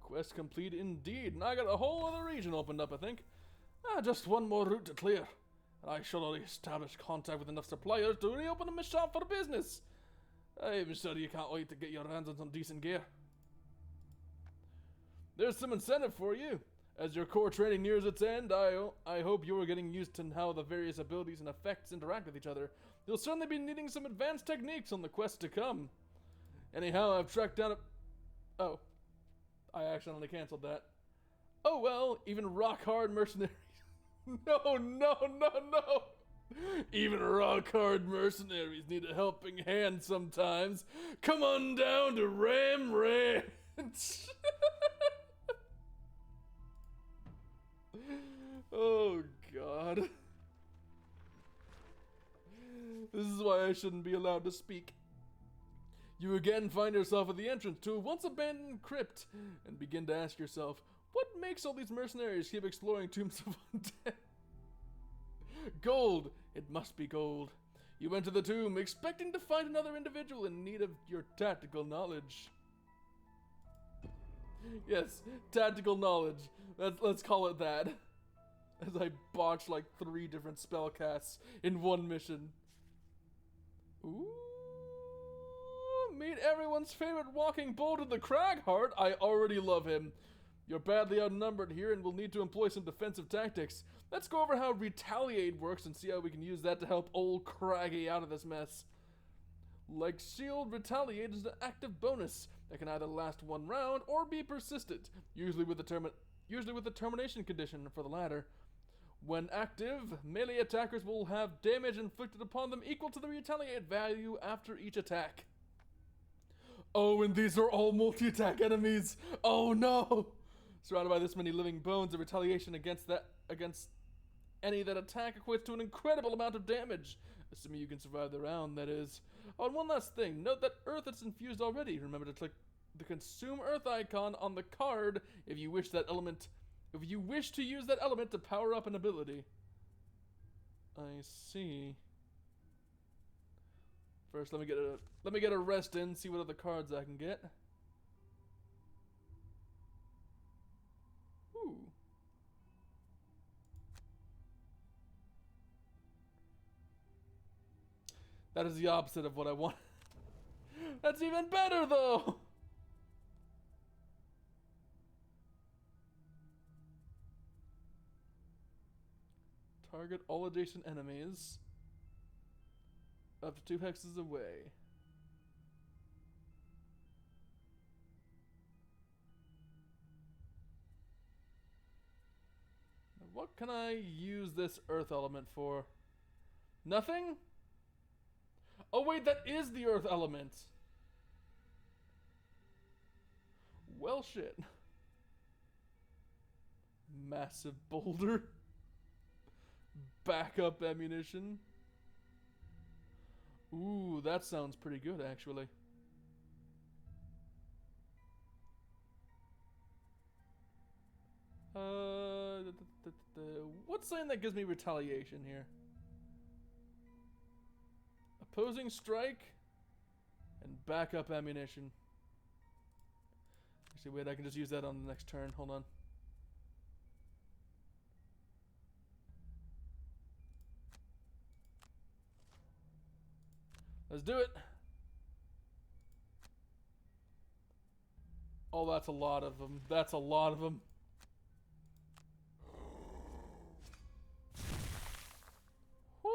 Quest complete indeed, and I got a whole other region opened up, I think. Just one more route to clear, and I shall already establish contact with enough suppliers to reopen my shop for business. I'm sure you can't wait to get your hands on some decent gear. There's some incentive for you. As your core training nears its end, I hope you are getting used to how the various abilities and effects interact with each other. You'll certainly be needing some advanced techniques on the quest to come. Anyhow, I've tracked down a... Oh. I accidentally canceled that. Oh well, even rock-hard mercenaries... No. Even rock-hard mercenaries need a helping hand sometimes. Come on down to Ram Ranch! Oh, God. This is why I shouldn't be allowed to speak. You again find yourself at the entrance to a once-abandoned crypt and begin to ask yourself, what makes all these mercenaries keep exploring tombs of undead? Gold! It must be gold. You enter the tomb expecting to find another individual in need of your tactical knowledge. Yes, tactical knowledge. Let's call it that. As I botch like 3 different spell casts in one mission. Ooh. Meet everyone's favorite walking boulder, the Cragheart. I already love him. You're badly outnumbered here and will need to employ some defensive tactics. Let's go over how Retaliate works and see how we can use that to help old Craggy out of this mess. Like Shield, Retaliate is an active bonus that can either last 1 round or be persistent, usually with the termination condition for the latter. When active, melee attackers will have damage inflicted upon them equal to the Retaliate value after each attack. Oh, and these are all multi-attack enemies! Oh no! Surrounded by this many living bones, the retaliation against any that attack equates to an incredible amount of damage. Assuming you can survive the round, that is. Oh, and one last thing. Note that Earth is infused already. Remember to click the Consume Earth icon on the card if you wish to use that element to power up an ability. I see. First, let me get a rest in, see what other cards I can get. Ooh. That is the opposite of what I want. That's even better, though! Target all adjacent enemies up to 2 hexes away. Now what can I use this earth element for? Nothing? Oh wait, that is the earth element. Well shit. Massive boulder. Backup ammunition. Ooh, that sounds pretty good, actually. What's something that gives me retaliation here? Opposing strike and backup ammunition. Actually, wait, I can just use that on the next turn. Hold on. Let's do it. Oh, that's a lot of them. That's a lot of them. Woo!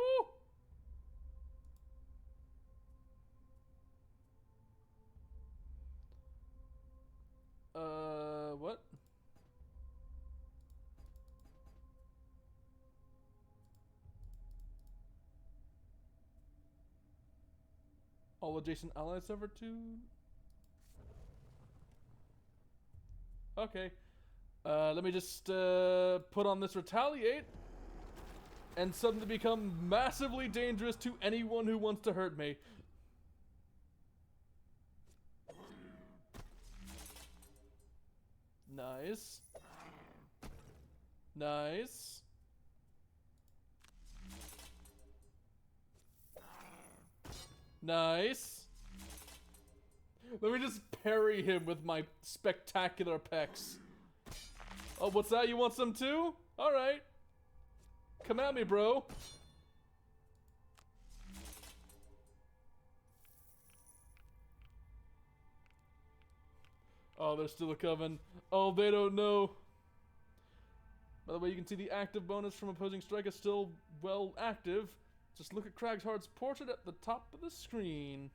What? All adjacent allies over 2. Okay. Let me just put on this retaliate and suddenly become massively dangerous to anyone who wants to hurt me. Nice. Nice. Nice. Let me just parry him with my spectacular pecs. Oh, what's that? You want some too? Alright. Come at me, bro. Oh, they're still coming. Oh, they don't know. By the way, you can see the active bonus from opposing strike is still well active. Just look at Cragheart's portrait at the top of the screen.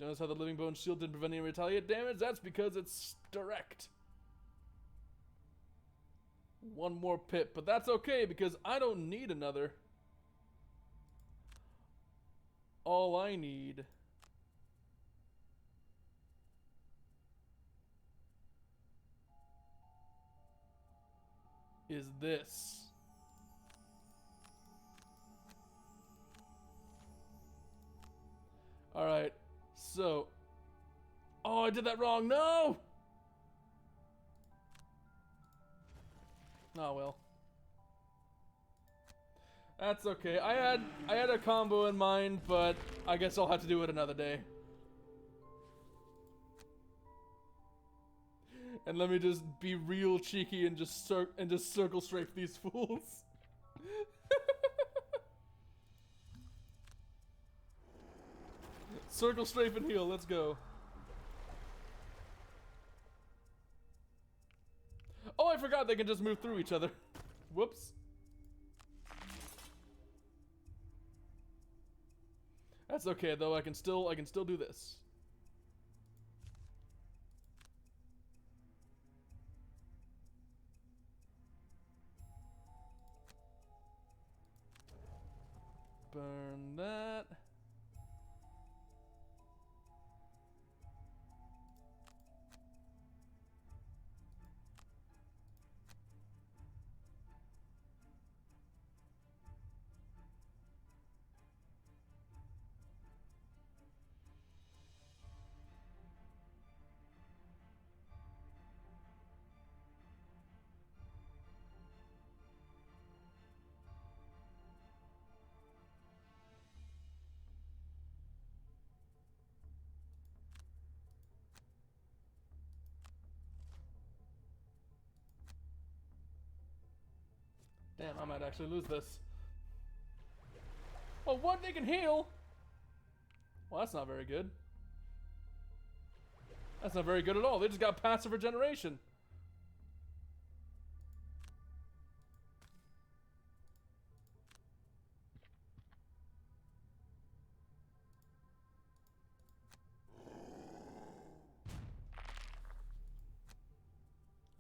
Notice how the Living Bone shield didn't prevent any retaliate damage? That's because it's direct. 1 more pip, but that's okay because I don't need another. All I need is this. Alright, so... Oh, I did that wrong, no! Oh well. That's okay. I had a combo in mind, but I guess I'll have to do it another day. And let me just be real cheeky and just circle strafe these fools. Circle strafe and heal. Let's go. Oh, I forgot they can just move through each other. Whoops. That's okay though. I can still do this. Burn that. Damn, I might actually lose this. Oh, what? They can heal? Well, that's not very good. That's not very good at all. They just got passive regeneration.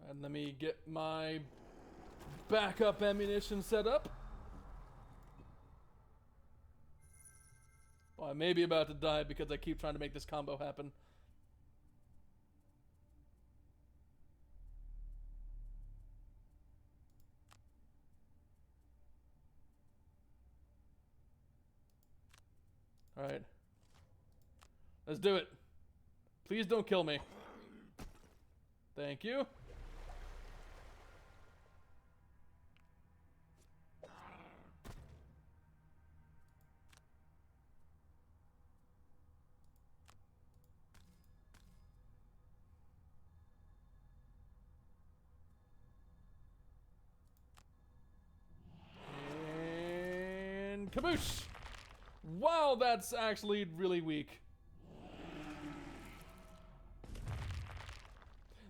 And let me get my backup ammunition set up. Oh, I may be about to die because I keep trying to make this combo happen. Alright. Let's do it. Please don't kill me. Thank you. And kaboosh! Wow, that's actually really weak.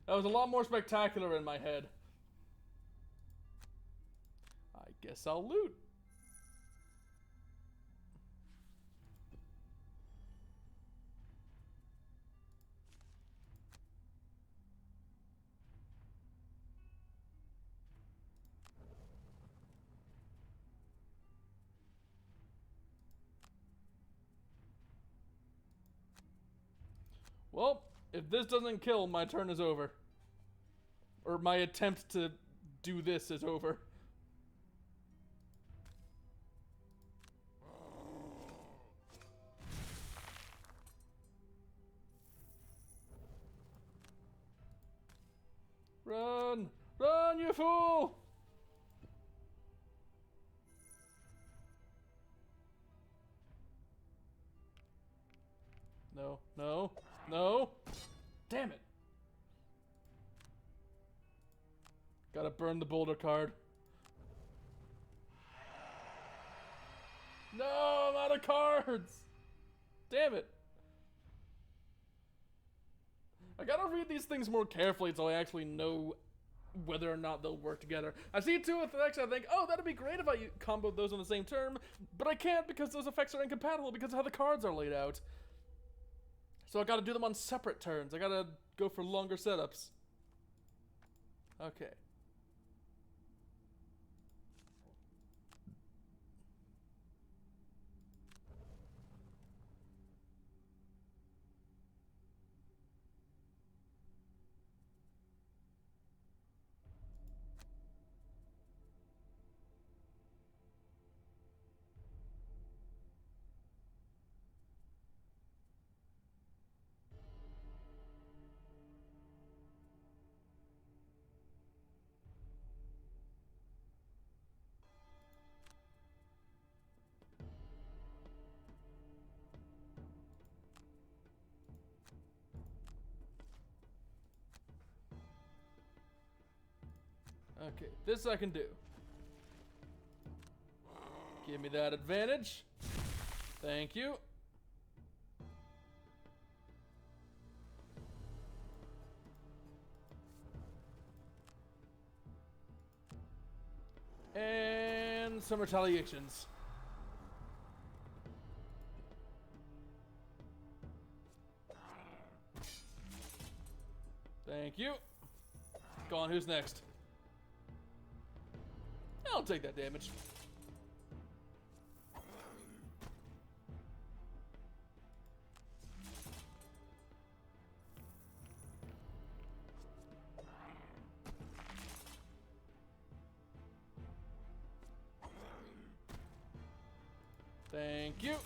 That was a lot more spectacular in my head. I guess I'll loot. Well, if this doesn't kill, my turn is over. Or my attempt to do this is over. Run! Run, you fool! No, no, no! Damn it! Gotta burn the boulder card. No, I'm out of cards! Damn it! I gotta read these things more carefully so I actually know whether or not they'll work together. I see two effects, I think, oh, that'd be great if I comboed those on the same turn, but I can't because those effects are incompatible because of how the cards are laid out. So I gotta do them on separate turns. I gotta go for longer setups. Okay. Okay, this I can do. Give me that advantage. Thank you. And some retaliations. Thank you. Go on, who's next? I'll take that damage. Thank you.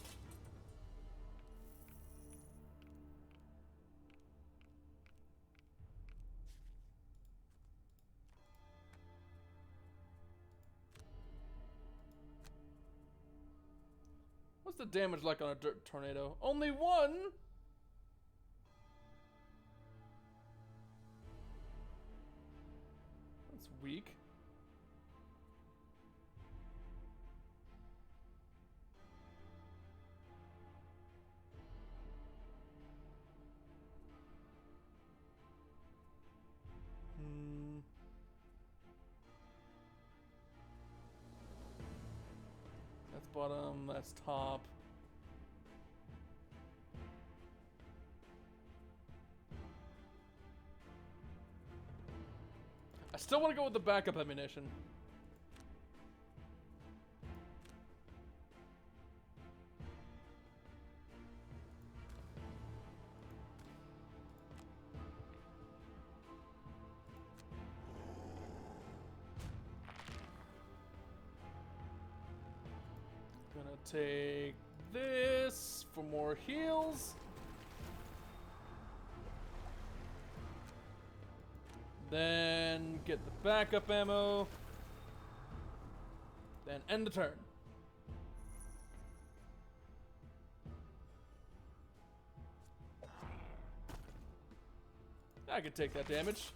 What's the damage like on a dirt tornado? Only one? That's weak. That's bottom, that's top. I still want to go with the backup ammunition. Gonna take this for more heals. Then get the backup ammo. Then end the turn. I can take that damage.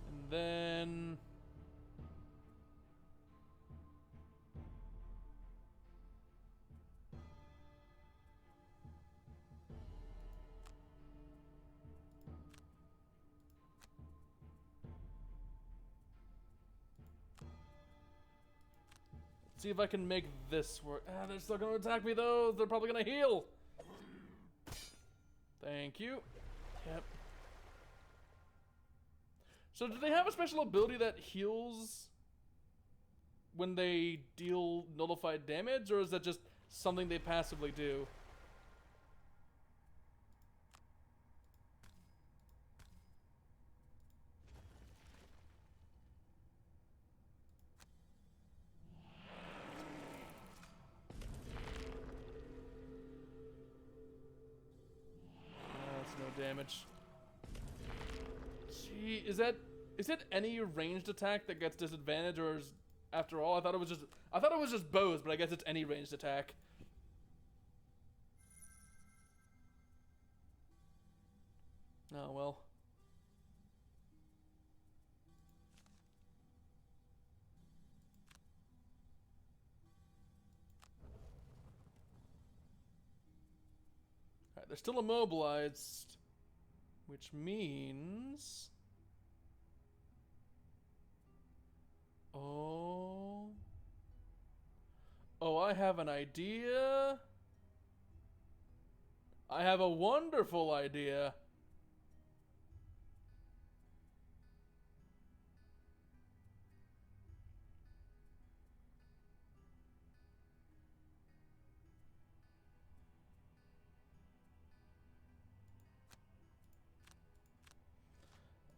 And then see if I can make this work. Ah, they're still gonna attack me though. They're probably gonna heal. Thank you. Yep. So do they have a special ability that heals when they deal nullified damage, or is that just something they passively do? That's no damage. Gee, is it any ranged attack that gets disadvantage, or is, after all, I thought it was just bows, but I guess it's any ranged attack. Oh well. Alright, they're still immobilized, which means... Oh. Oh, I have an idea. I have a wonderful idea.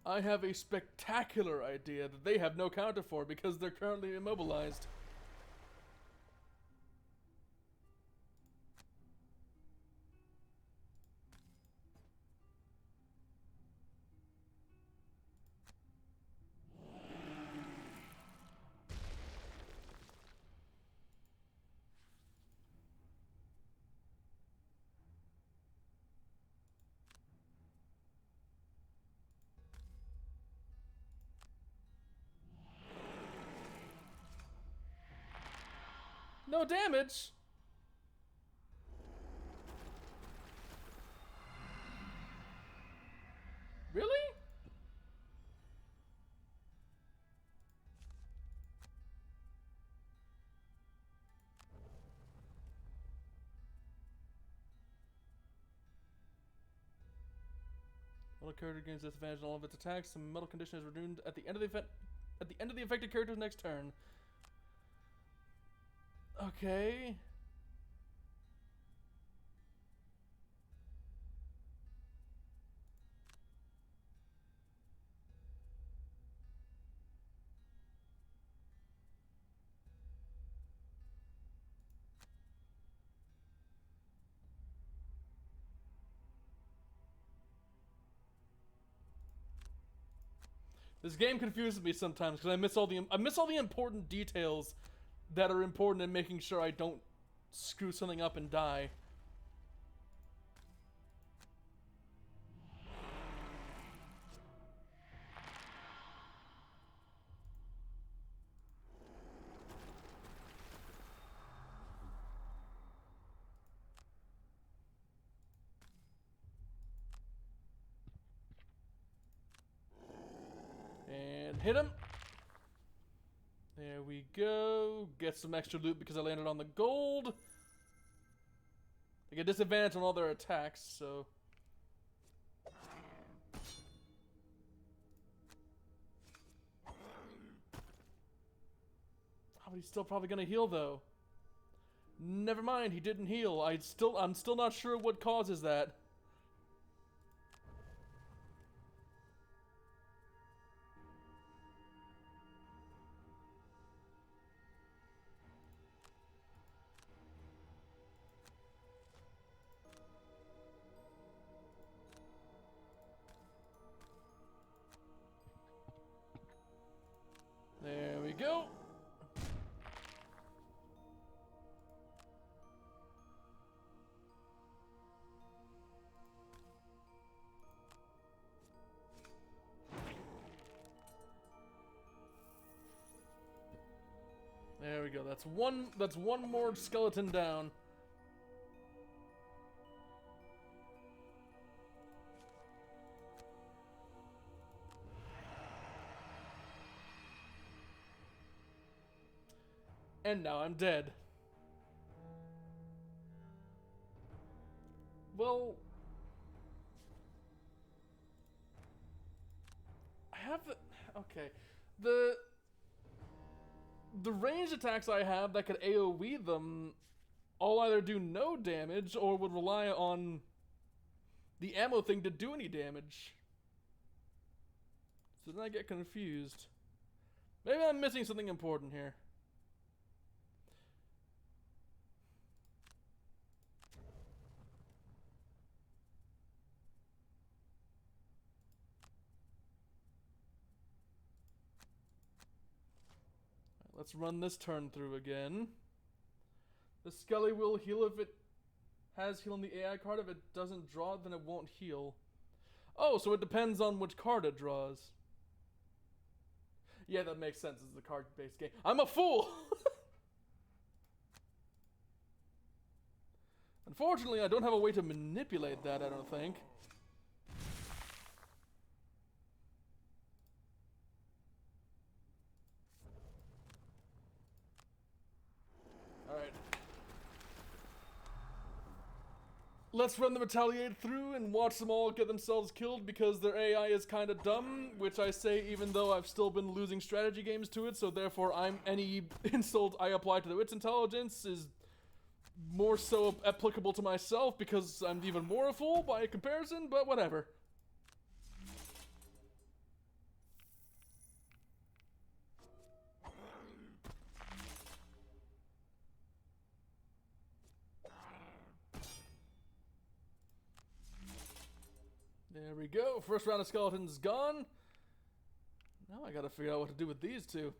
I have a spectacular idea that they have no counter for because they're currently immobilized. No damage? Really? When a character gains disadvantage on all of its attacks, some metal condition is renewed at the end of the event. At the end of the affected character's next turn. Okay. This game confuses me sometimes because I miss all the important details that are important in making sure I don't screw something up and die. And hit him. There we go. Get some extra loot because I landed on the gold. They get disadvantage on all their attacks, so... Oh, but he's still probably gonna heal though. Never mind, he didn't heal. I'm still not sure what causes that. There we go. There we go. That's one more skeleton down. And now I'm dead. Well, I have the... Okay. The ranged attacks I have that could AoE them all either do no damage or would rely on the ammo thing to do any damage. So then I get confused. Maybe I'm missing something important here. Let's run this turn through again. The Skelly will heal if it has heal on the AI card. If it doesn't draw, then it won't heal. Oh, so it depends on which card it draws. Yeah, that makes sense. It's a card-based game. I'm a fool! Unfortunately, I don't have a way to manipulate that, I don't think. Alright. Let's run the Retaliate through and watch them all get themselves killed because their AI is kind of dumb, which I say even though I've still been losing strategy games to it, so therefore any insult I apply to its intelligence is more so applicable to myself because I'm even more a fool by comparison, but whatever. There we go. First round of skeletons gone. Now I gotta figure out what to do with these two.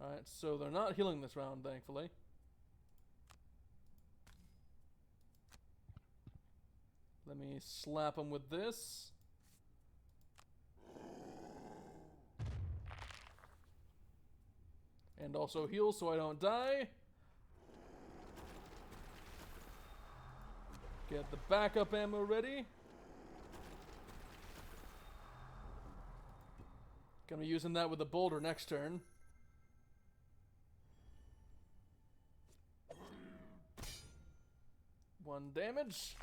Alright, so they're not healing this round, thankfully. Let me slap them with this. And also heal so I don't die. Get the backup ammo ready. Gonna be using that with a boulder next turn. One damage.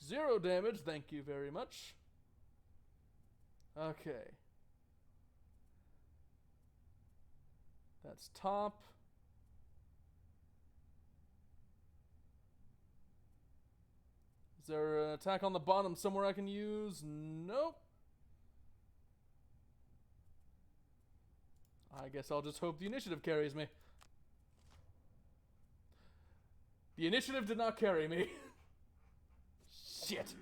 Zero damage, thank you very much. Okay. That's top. Is there an attack on the bottom somewhere I can use? Nope. I guess I'll just hope the initiative carries me. The initiative did not carry me. Shit.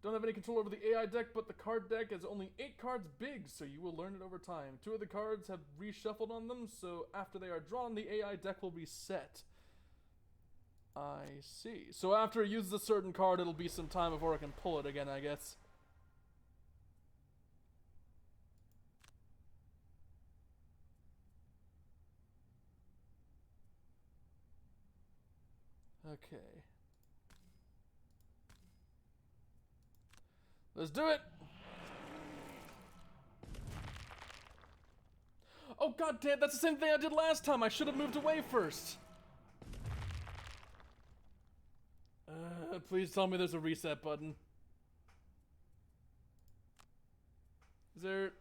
Don't have any control over the AI deck, but the card deck is only 8 cards big, so you will learn it over time. 2 of the cards have reshuffled on them, so after they are drawn, the AI deck will reset. I see. So after it uses a certain card, it'll be some time before I can pull it again, I guess. Okay. Let's do it! Oh god damn, that's the same thing I did last time! I should have moved away first! Please tell me there's a reset button. Is there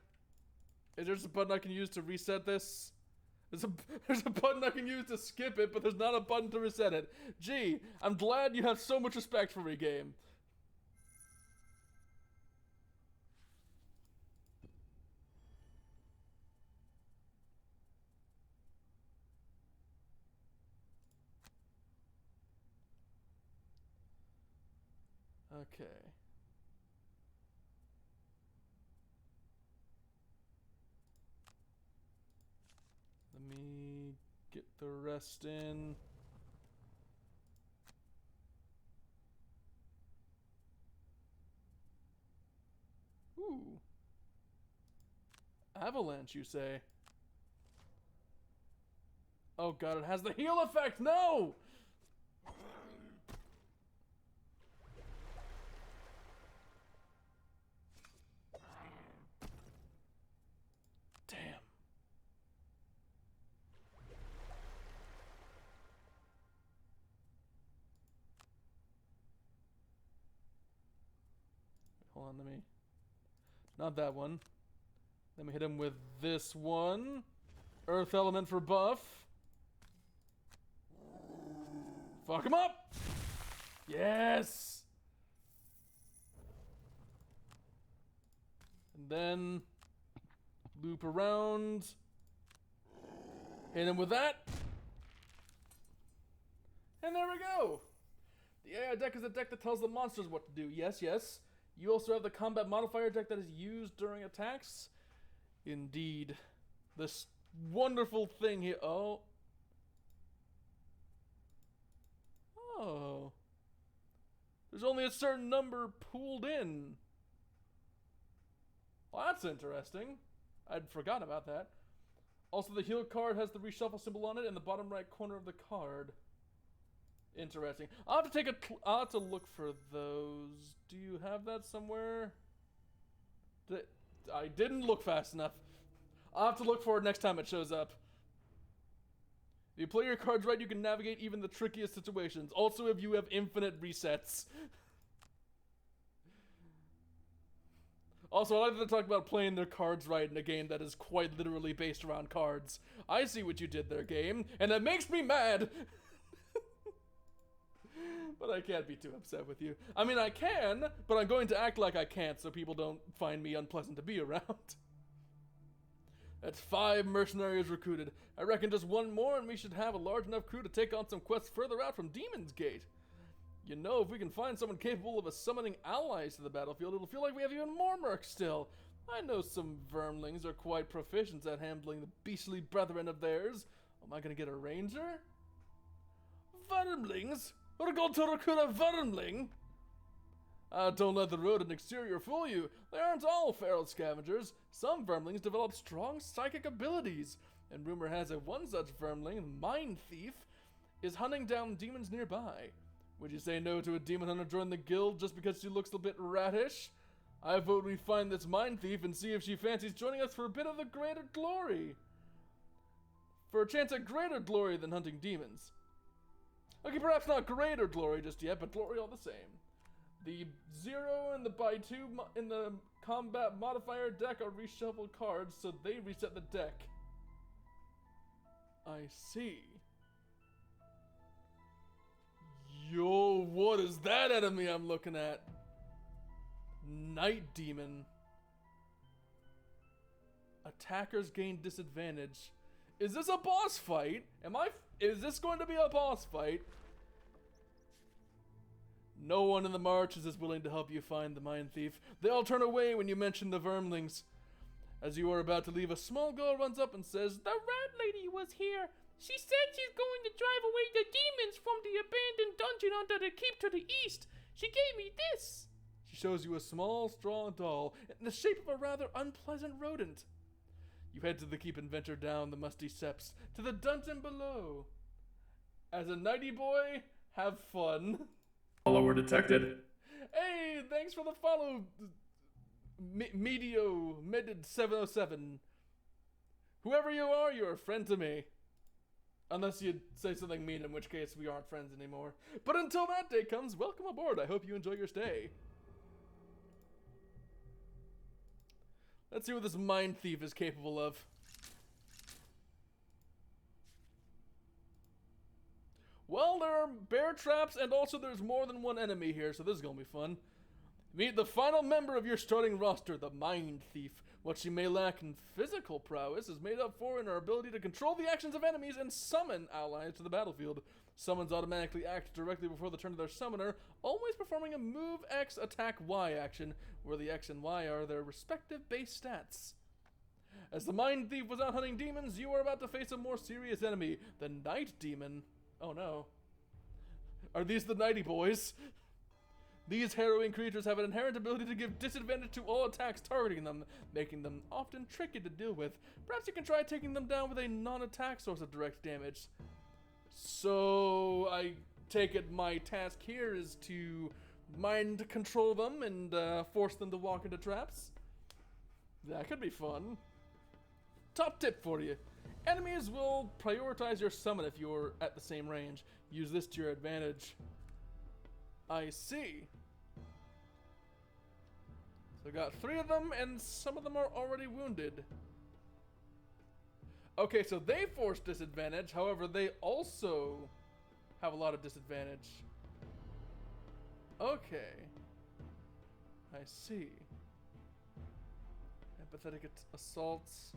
just a button I can use to reset this? There's a button I can use to skip it, but there's not a button to reset it. Gee, I'm glad you have so much respect for me, game. Okay. Let me get the rest in. Ooh. Avalanche, you say? Oh god, it has the heal effect! No! Damn. Hold on, let me... Not that one. Let me hit him with this one. Earth element for buff. Fuck him up! Yes! And then... loop around. Hit him with that. And there we go! The AI deck is a deck that tells the monsters what to do. Yes, yes. You also have the combat modifier deck that is used during attacks. Indeed. This wonderful thing here. Oh. Oh. There's only a certain number pooled in. Well, that's interesting. I'd forgotten about that. Also, the heal card has the reshuffle symbol on it in the bottom right corner of the card. Interesting. I'll have to I'll have to look for those. Do you have that somewhere? I didn't look fast enough. I'll have to look for it next time it shows up. If you play your cards right, you can navigate even the trickiest situations. Also, if you have infinite resets. Also, I like to talk about playing their cards right in a game that is quite literally based around cards. I see what you did there, game, and that makes me mad! But I can't be too upset with you. I mean, I can, but I'm going to act like I can't so people don't find me unpleasant to be around. That's 5 mercenaries recruited. I reckon just one more and we should have a large enough crew to take on some quests further out from Demon's Gate. You know, if we can find someone capable of summoning allies to the battlefield, it'll feel like we have even more mercs still. I know some vermlings are quite proficient at handling the beastly brethren of theirs. Am I gonna get a ranger? Vermlings? We're going to recruit a vermling? Don't let the rodent exterior fool you. They aren't all feral scavengers. Some vermlings develop strong psychic abilities. And rumor has it one such vermling, Mind Thief, is hunting down demons nearby. Would you say no to a demon hunter join the guild just because she looks a bit ratish? I vote we find this Mind Thief and see if she fancies joining us for a bit of the greater glory. For a chance at greater glory than hunting demons. Okay, perhaps not greater glory just yet, but glory all the same. The 0 and the by 2 in the combat modifier deck are reshuffled cards, so they reset the deck. I see. Yo, what is that enemy I'm looking at? Night Demon. Attackers gain disadvantage. Is this a boss fight? Is this going to be a boss fight? No one in the marches is willing to help you find the Mind Thief. They all turn away when you mention the vermlings. As you are about to leave, a small girl runs up and says, "The rat lady was here. She said she's going to drive away the demons from the abandoned dungeon under the keep to the east. She gave me this." She shows you a small straw doll in the shape of a rather unpleasant rodent. You head to the keep and venture down the musty steps to the dungeon below. As a nighty boy, have fun. Follower detected. Hey, thanks for the follow, Medio Medid 707. Whoever you are, you're a friend to me. Unless you say something mean, in which case we aren't friends anymore. But until that day comes, welcome aboard. I hope you enjoy your stay. Let's see what this Mind Thief is capable of. Well, there are bear traps, and also there's more than one enemy here, so this is gonna be fun. Meet the final member of your starting roster, the Mind Thief. What she may lack in physical prowess is made up for in her ability to control the actions of enemies and summon allies to the battlefield. Summons automatically act directly before the turn of their summoner, always performing a move X, attack Y action, where the X and Y are their respective base stats. As the Mind Thief was out hunting demons, you are about to face a more serious enemy, the Night Demon. Oh no. Are these the Nighty Boys? These harrowing creatures have an inherent ability to give disadvantage to all attacks targeting them, making them often tricky to deal with. Perhaps you can try taking them down with a non-attack source of direct damage. So, I take it my task here is to mind control them and force them to walk into traps? That could be fun. Top tip for you. Enemies will prioritize your summon if you're at the same range. Use this to your advantage. I see. So I got 3 of them, and some of them are already wounded. Okay, so they force disadvantage, however, they also have a lot of disadvantage. Okay. I see. Empathetic assaults.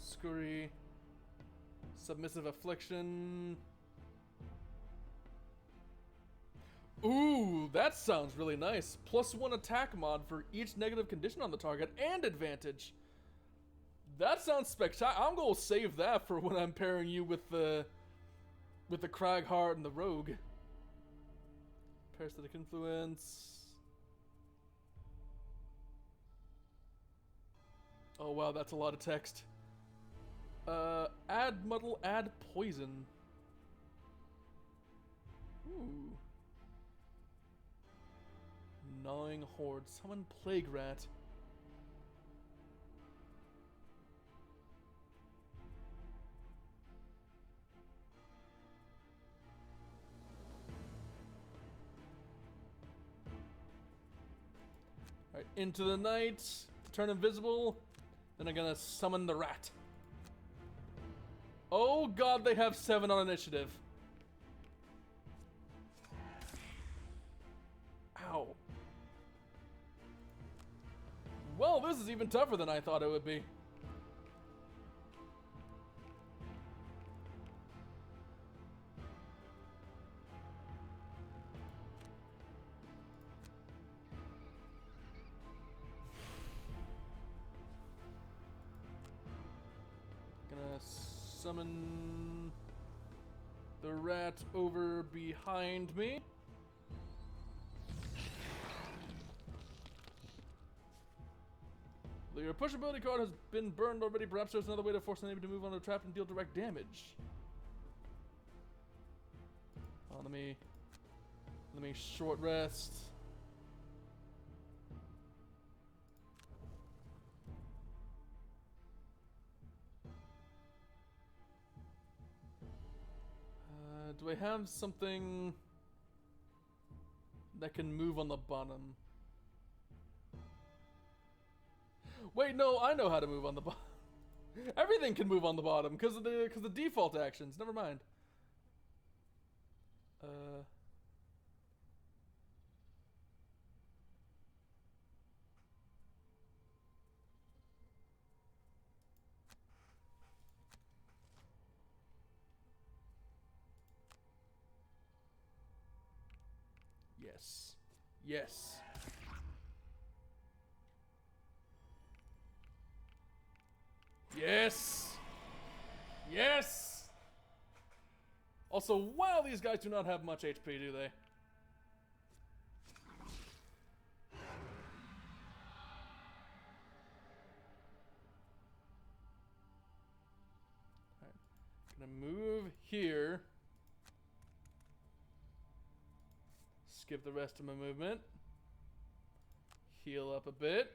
Scurry. Submissive affliction. Ooh, that sounds really nice. +1 attack mod for each negative condition on the target and advantage. That sounds spectacular. I'm gonna save that for when I'm pairing you with the Cragheart and the Rogue. Parasitic influence. Oh wow, that's a lot of text. Add muddle, add poison. Ooh. Gnawing horde, summon plague rat. Alright, into the night, turn invisible, then I'm gonna summon the rat. Oh god, they have 7 on initiative. Ow. Well, this is even tougher than I thought it would be. Gonna summon the rat over behind me. Your push ability card has been burned already. Perhaps there's another way to force an enemy to move on a trap and deal direct damage. Let me short rest. Do I have something that can move on the bottom? Wait, no, I know how to move on the bottom. Everything can move on the bottom because of the default actions. Never mind. Yes. Yes. Yes! Yes! Also, wow, these guys do not have much HP, do they? Alright. Gonna move here. Skip the rest of my movement. Heal up a bit.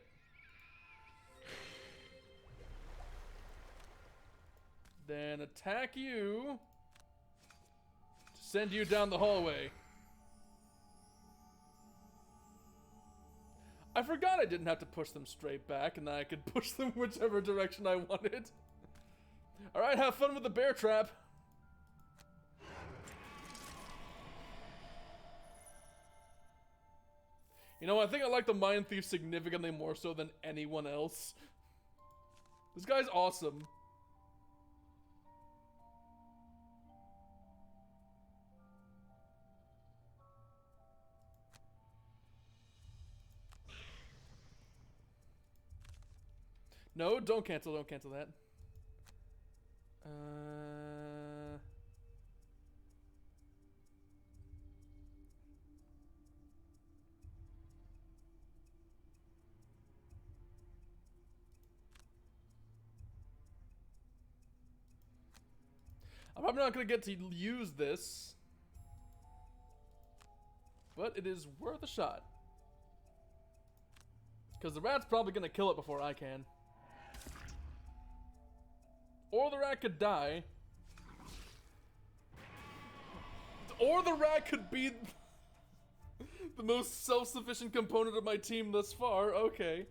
Then attack you to send you down the hallway. I forgot I didn't have to push them straight back and that I could push them whichever direction I wanted. Alright, have fun with the bear trap. You know, I think I like the Mind Thief significantly more so than anyone else. This guy's awesome. No, don't cancel that. I'm probably not going to get to use this, but it is worth a shot. Because the rat's probably going to kill it before I can. Or the rat could die. Or the rat could be the most self-sufficient component of my team thus far. Okay.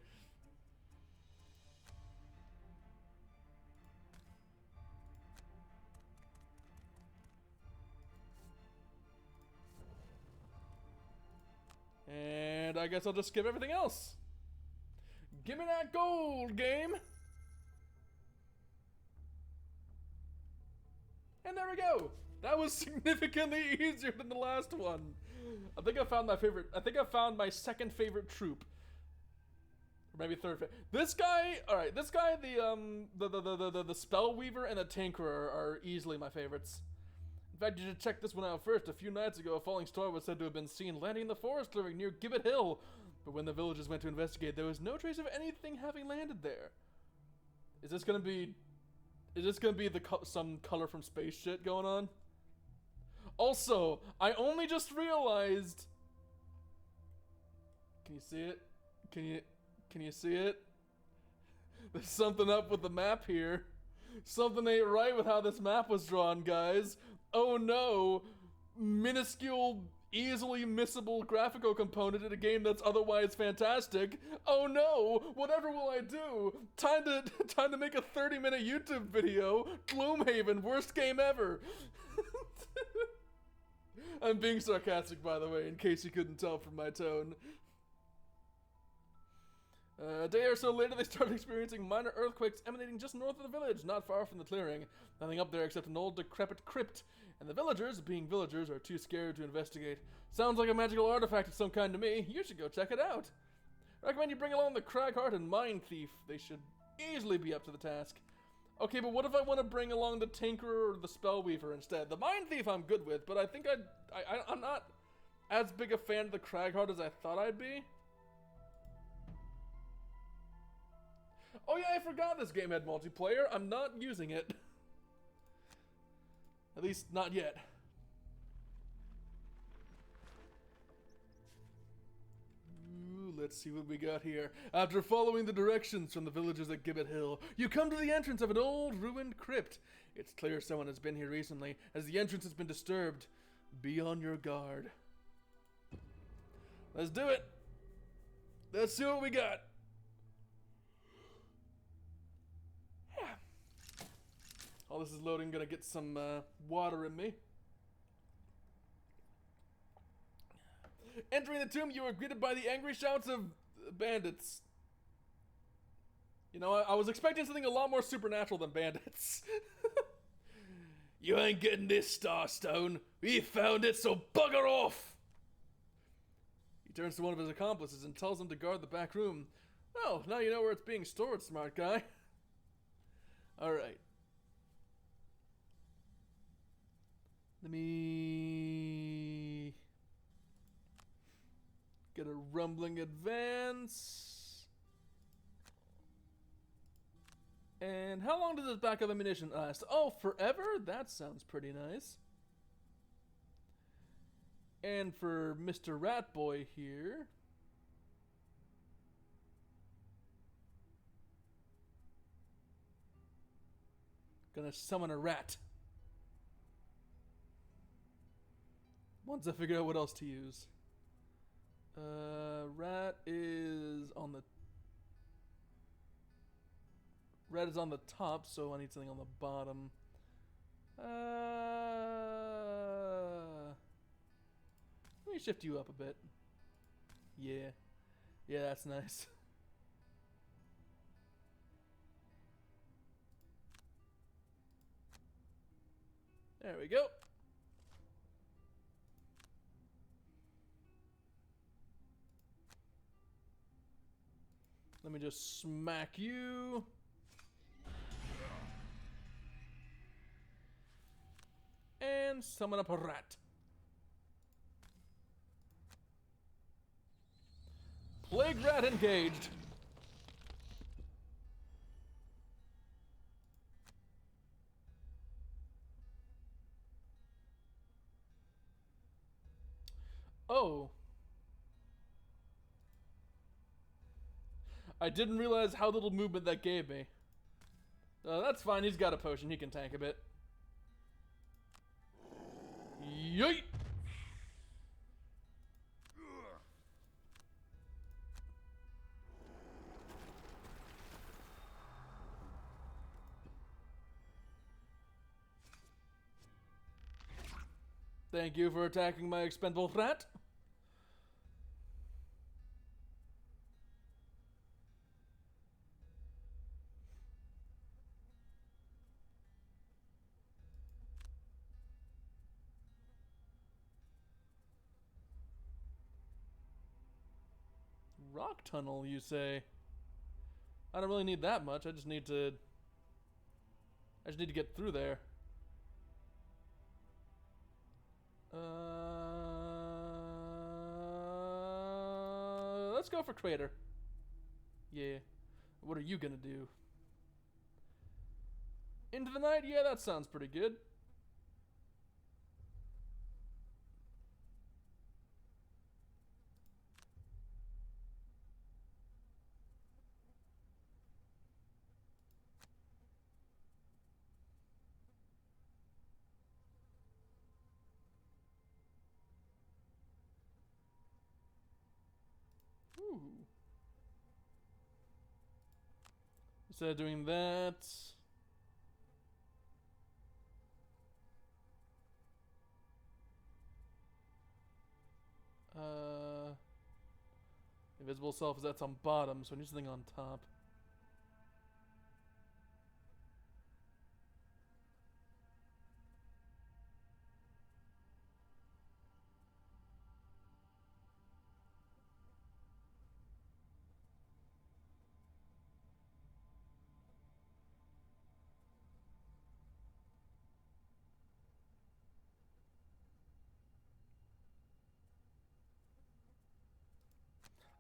And I guess I'll just skip everything else. Give me that gold, game! And there we go! That was significantly easier than the last one. I think I found my favorite. I think I found my second favorite troop. Or maybe third favorite. This guy, alright, this guy, the Spell Weaver and the Tinkerer are easily my favorites. In fact, you should check this one out first. A few nights ago, a falling star was said to have been seen landing in the forest clearing near Gibbet Hill. But when the villagers went to investigate, there was no trace of anything having landed there. Is this gonna be some color from space shit going on? Also, I only just realized. Can you see it? Can you see it? There's something up with the map here. Something ain't right with how this map was drawn, guys. Oh no, minuscule, easily missable graphical component in a game that's otherwise fantastic. Oh no, whatever will I do? Time to make a 30-minute YouTube video. Gloomhaven, worst game ever. I'm being sarcastic, by the way, in case you couldn't tell from my tone. A day or so later, they started experiencing minor earthquakes emanating just north of the village, not far from the clearing. Nothing up there except an old, decrepit crypt, and the villagers, being villagers, are too scared to investigate. Sounds like a magical artifact of some kind to me. You should go check it out. I recommend you bring along the Cragheart and Mind Thief. They should easily be up to the task. Okay, but what if I want to bring along the Tinkerer or the Spellweaver instead? The Mind Thief I'm good with, but I think I'm not as big a fan of the Cragheart as I thought I'd be. Oh yeah, I forgot this game had multiplayer. I'm not using it. At least, not yet. Ooh, let's see what we got here. After following the directions from the villagers at Gibbet Hill, you come to the entrance of an old ruined crypt. It's clear someone has been here recently, as the entrance has been disturbed. Be on your guard. Let's do it. Let's see what we got. While this is loading, gonna get some water in me. Entering the tomb, you are greeted by the angry shouts of bandits. You know, I was expecting something a lot more supernatural than bandits. You ain't getting this, Starstone. We found it, so bugger off! He turns to one of his accomplices and tells him to guard the back room. Well, now you know where it's being stored, smart guy. Alright. Let me get a rumbling advance. And how long does this backup ammunition last? Oh, forever? That sounds pretty nice. And for Mr. Rat Boy here, gonna summon a rat. Once I figure out what else to use. Rat is on the top, so I need something on the bottom. Let me shift you up a bit. Yeah. Yeah, that's nice. There we go. Let me just smack you. And summon up a rat. Plague rat engaged. Oh. I didn't realize how little movement that gave me. That's fine, he's got a potion, he can tank a bit. Yeet! Thank you for attacking my expendable rat. Rock tunnel, you say? I don't really need that much. I just need to get through there. Let's go for crater. Yeah. What are you gonna do? Into the night? Yeah, that sounds pretty good. Ooh. Instead of doing that, Invisible self, that's on bottom, so I need something on top.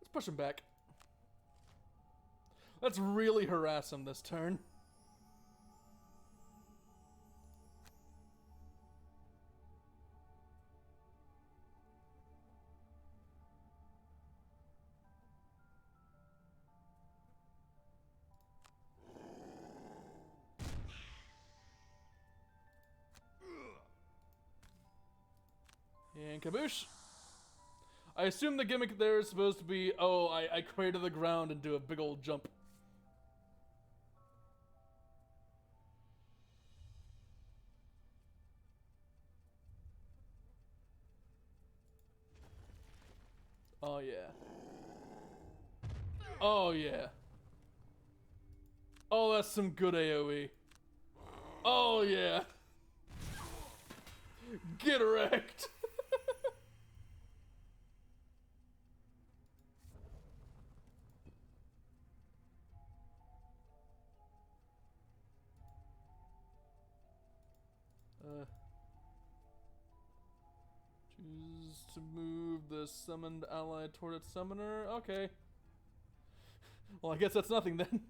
Let's push him back. Let's really harass him this turn. And kaboosh. I assume the gimmick there is supposed to be, oh, I crater the ground and do a big old jump. Oh, yeah. Oh, yeah. Oh, that's some good AoE. Oh, yeah. Get wrecked. Choose to move the summoned ally toward its summoner. Okay. Well, I guess that's nothing then.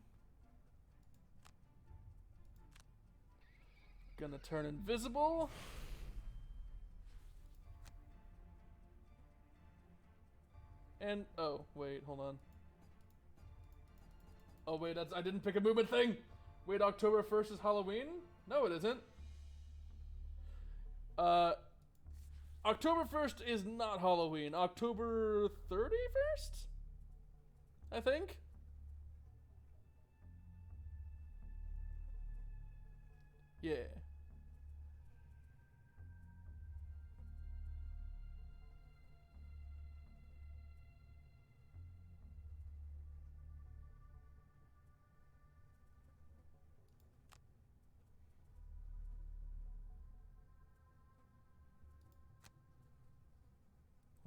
Gonna turn invisible. And, oh, wait, hold on. Oh, wait, I didn't pick a movement thing. Wait, October 1st is Halloween? No, it isn't. October 1st is not Halloween. October 31st? I think. Yeah.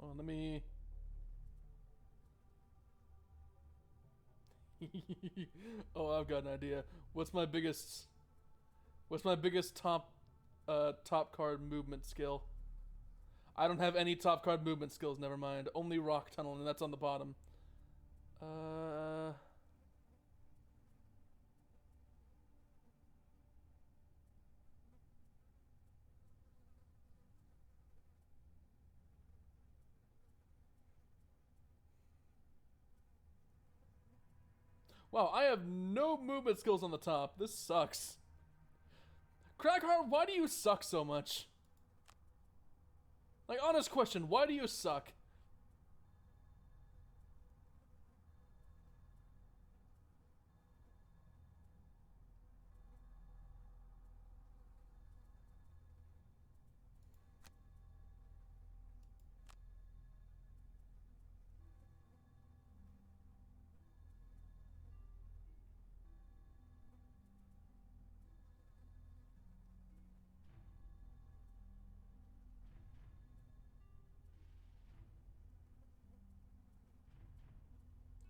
Well, let me... Oh, I've got an idea. What's my biggest top card movement skill? I don't have any top card movement skills, never mind. Only rock tunnel, and that's on the bottom. Wow, I have no movement skills on the top. This sucks. Crackheart, why do you suck so much? Like, honest question, why do you suck?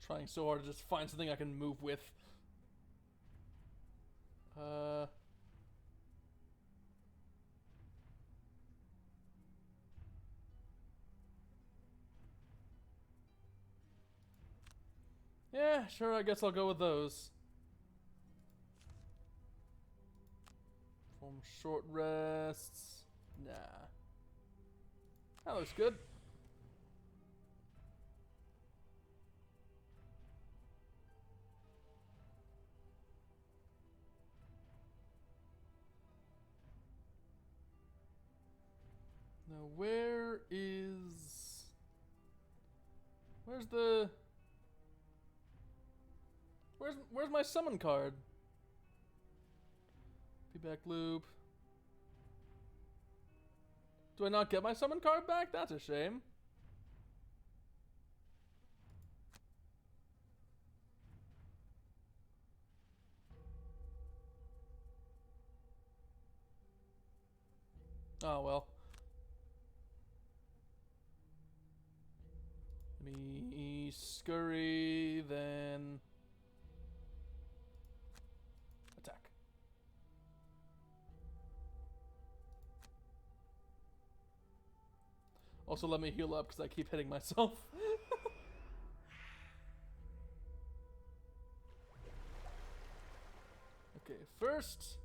Trying so hard to just find something I can move with. Yeah, sure, I guess I'll go with those. Form short rests. Nah. That looks good. Now, where's my summon card? Feedback loop. Do I not get my summon card back? That's a shame. Oh, well. Let me scurry, then attack. Also, let me heal up because I keep hitting myself. Okay, first,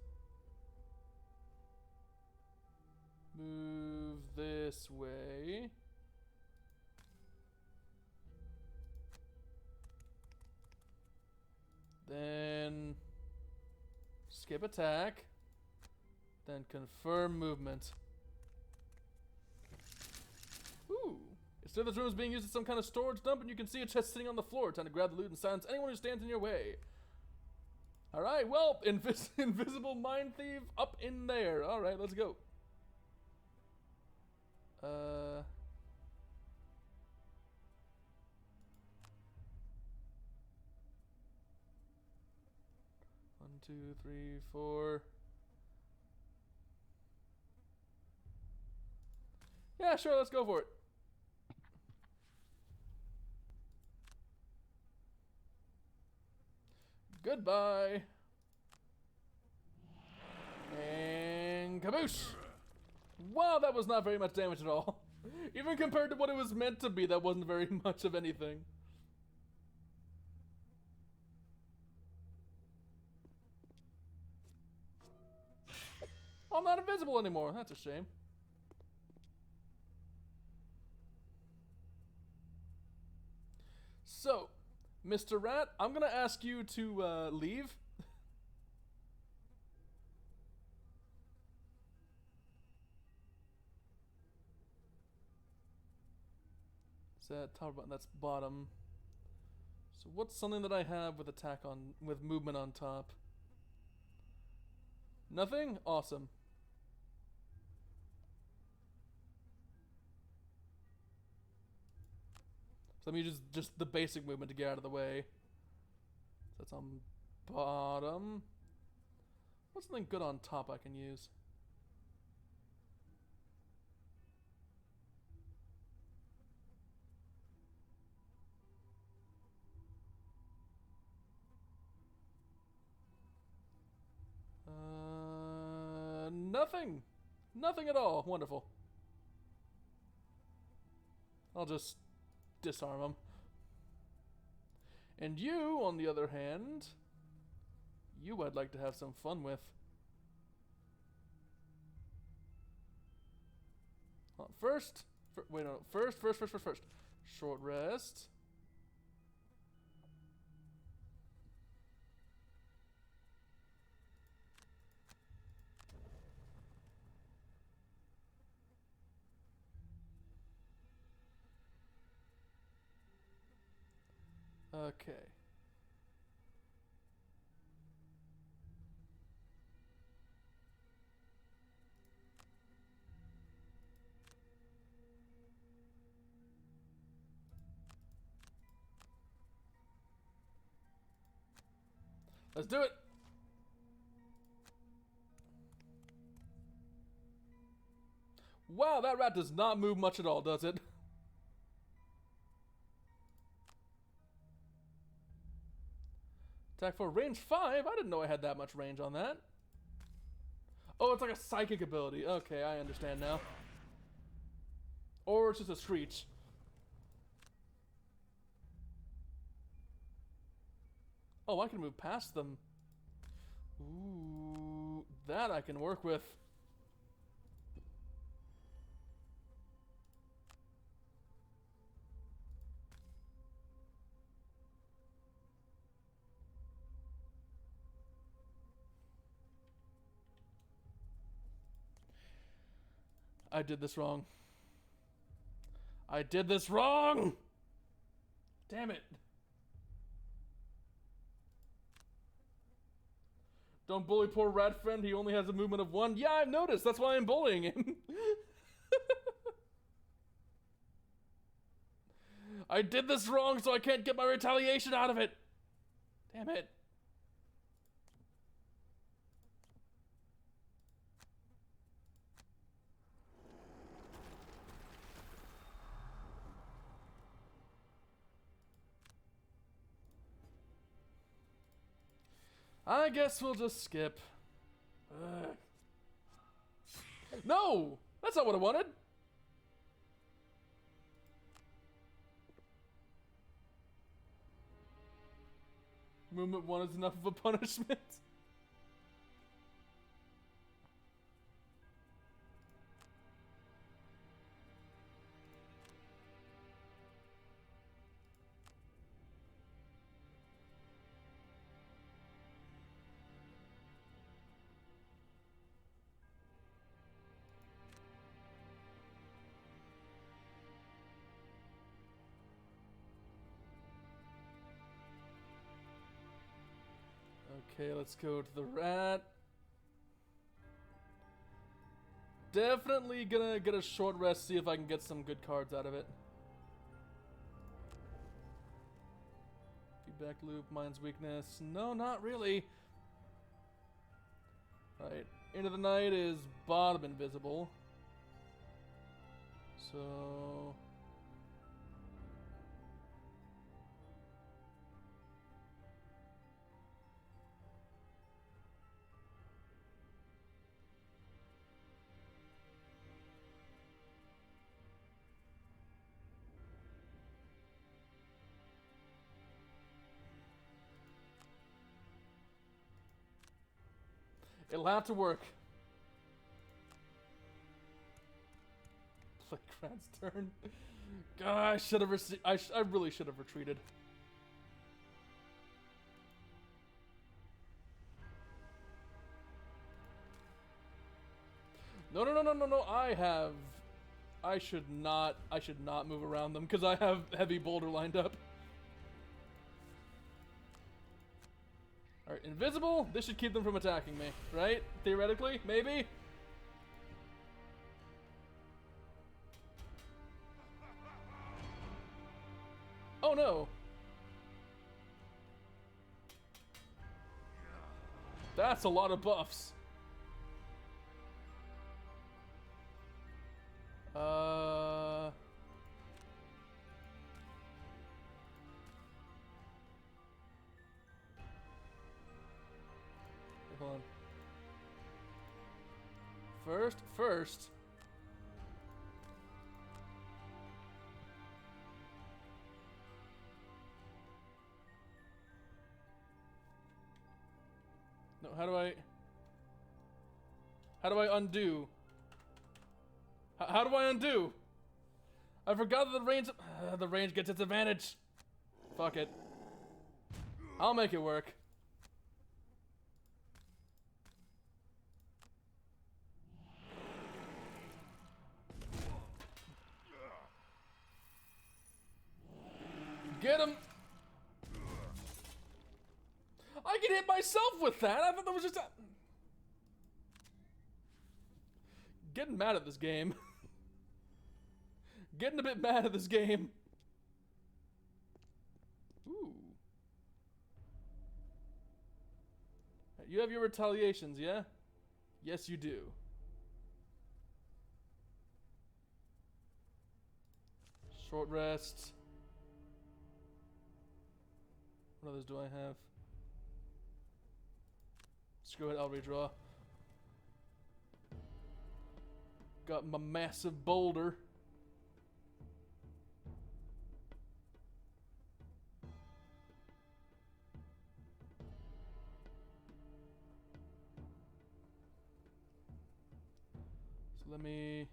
move this way. Then skip attack. Then confirm movement. Ooh. Instead, this room is being used as some kind of storage dump, and you can see a chest sitting on the floor. Time to grab the loot and silence anyone who stands in your way. Alright, well, invisible mine thief up in there. Alright, let's go. 1, 2, 3, 4. Yeah, sure, let's go for it. Goodbye. And kaboosh! Wow, that was not very much damage at all. Even compared to what it was meant to be, that wasn't very much of anything. I'm not invisible anymore. That's a shame. So, Mr. Rat, I'm gonna ask you to leave. Is that top button? That's bottom. So what's something that I have with attack on, with movement on top? Nothing? Awesome. So let me just the basic movement to get out of the way. So that's on bottom. What's something good on top I can use? Nothing. Nothing at all. Wonderful. I'll just disarm him. And you, on the other hand, you I'd like to have some fun with. First. Short rest. Okay. Let's do it. Wow, that rat does not move much at all, does it? Attack for range 5? I didn't know I had that much range on that. Oh, it's like a psychic ability. Okay, I understand now. Or it's just a screech. Oh, I can move past them. Ooh, that I can work with. I did this wrong. I did this wrong! Damn it. Don't bully poor rat friend, he only has a movement of 1. Yeah, I've noticed, that's why I'm bullying him. I did this wrong, so I can't get my retaliation out of it. Damn it. I guess we'll just skip. Ugh. No! That's not what I wanted! Movement 1 is enough of a punishment. Okay, let's go to the rat. Definitely gonna get a short rest, see if I can get some good cards out of it. Feedback loop, mind's weakness. No, not really. Alright, Into the Night is bottom invisible. So... it'll have to work. Play Krat's turn. God, I should have. I really should have retreated. No, no, no, no, no, no. I should not move around them because I have heavy boulder lined up. Alright, invisible? This should keep them from attacking me, right? Theoretically, maybe? Oh no! That's a lot of buffs. Hold on. First. No, how do I undo? How do I undo? I forgot that the range gets its advantage. Fuck it. I'll make it work. Get him! I can hit myself with that. I thought that was just a... Getting mad at this game. Getting a bit mad at this game. Ooh. You have your retaliations, yeah? Yes, you do. Short rest. What others do I have? Screw it, I'll redraw. Got my massive boulder. So let me...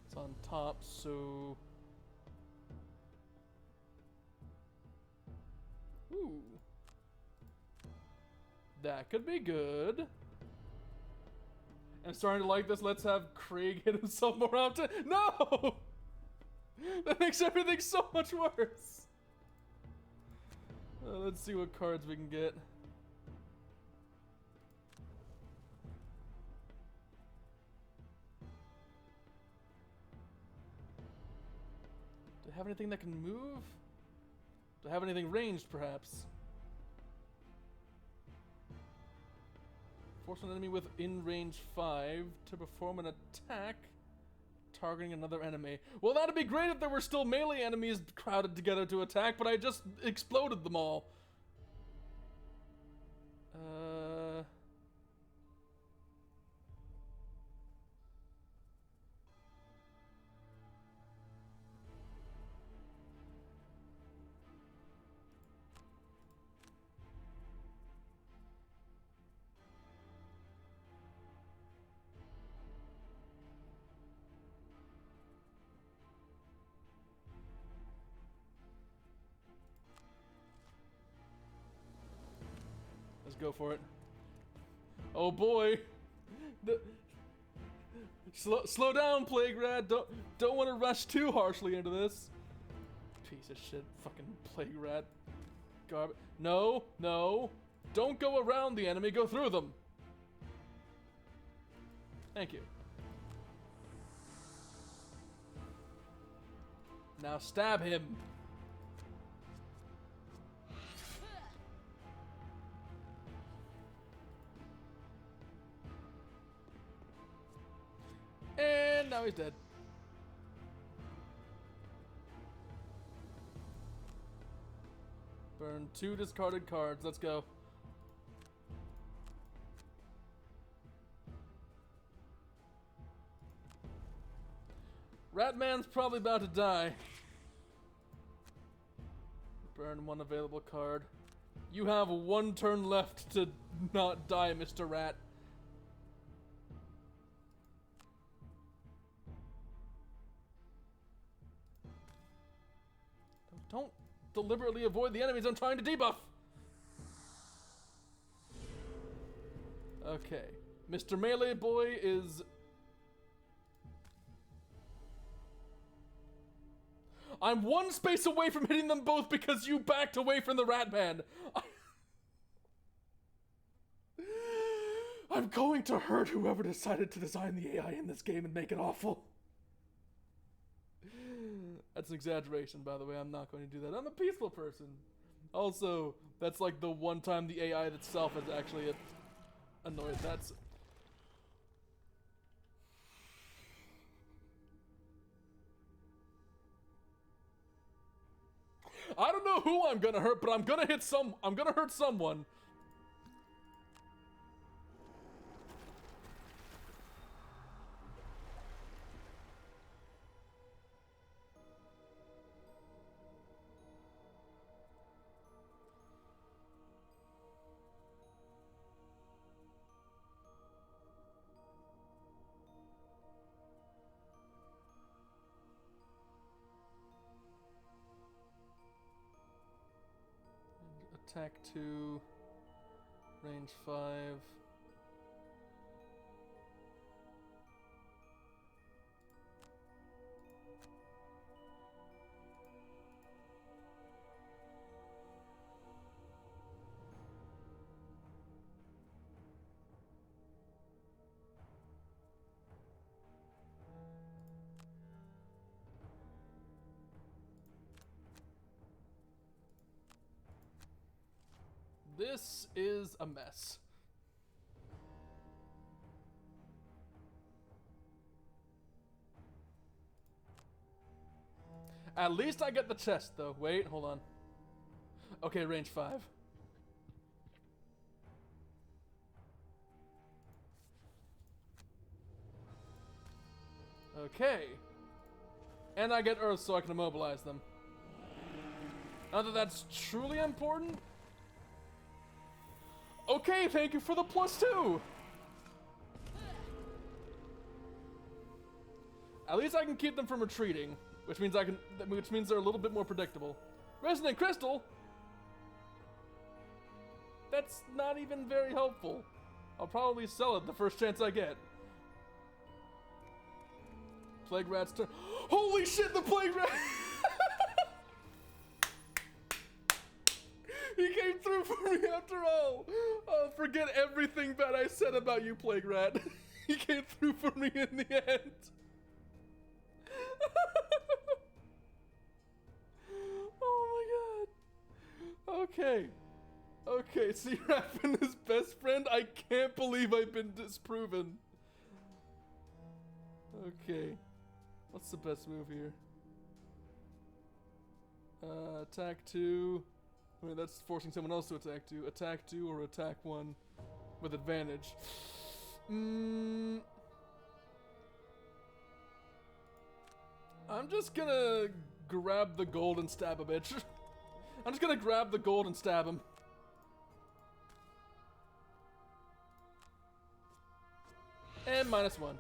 It's on top, so... Ooh. That could be good. I'm starting to like this. Let's have Krieg hit himself more often. No! That makes everything so much worse. Let's see what cards we can get. Do I have anything that can move? Do I have anything ranged, perhaps? Force an enemy within range 5 to perform an attack targeting another enemy. Well, that'd be great if there were still melee enemies crowded together to attack, but I just exploded them all. Let's go for it. Oh boy. Slow down, Plague Rat. Don't want to rush too harshly into this. Piece of shit, fucking Plague Rat. Garbage. No, no. Don't go around the enemy, go through them. Thank you. Now stab him. And now he's dead. Burn 2 discarded cards. Let's go. Ratman's probably about to die. Burn 1 available card. You have 1 turn left to not die, Mr. Rat. Don't deliberately avoid the enemies I'm trying to debuff. Okay. Mr. Melee Boy is... I'm 1 space away from hitting them both because you backed away from the Rat Man. I'm going to hurt whoever decided to design the AI in this game and make it awful. That's an exaggeration, by the way. I'm not going to do that. I'm a peaceful person. Also, that's like the one time the AI itself has actually annoyed. That's... I don't know who I'm gonna hurt, but I'm gonna hurt someone. Attack 2, range 5. This is a mess. At least I get the chest, though. Wait, hold on. Okay, range 5. Okay. And I get Earth so I can immobilize them. Not that that's truly important. Okay, thank you for the +2. At least I can keep them from retreating, which means they're a little bit more predictable. Resonant Crystal? That's not even very helpful. I'll probably sell it the first chance I get. Plague Rat's turn. Holy shit, the Plague Rat! He came through for me after all. Oh, forget everything bad I said about you, Plague Rat. He came through for me in the end. Oh my god. Okay. Okay, see, Raffin is best friend? I can't believe I've been disproven. Okay. What's the best move here? Attack 2. I mean, that's forcing someone else to attack 2. Attack 2 or attack 1 with advantage. I'm just gonna grab the gold and stab a bitch. I'm just gonna grab the gold and stab him. And -1.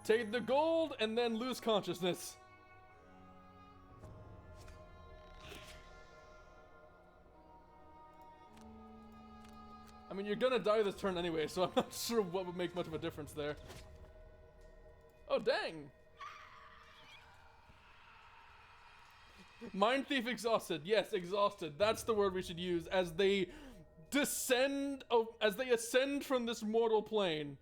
Take the gold and then lose consciousness. I mean, you're gonna die this turn anyway, so I'm not sure what would make much of a difference there. Oh, dang! Mind Thief exhausted. Yes, exhausted. That's the word we should use as they descend, as they ascend from this mortal plane.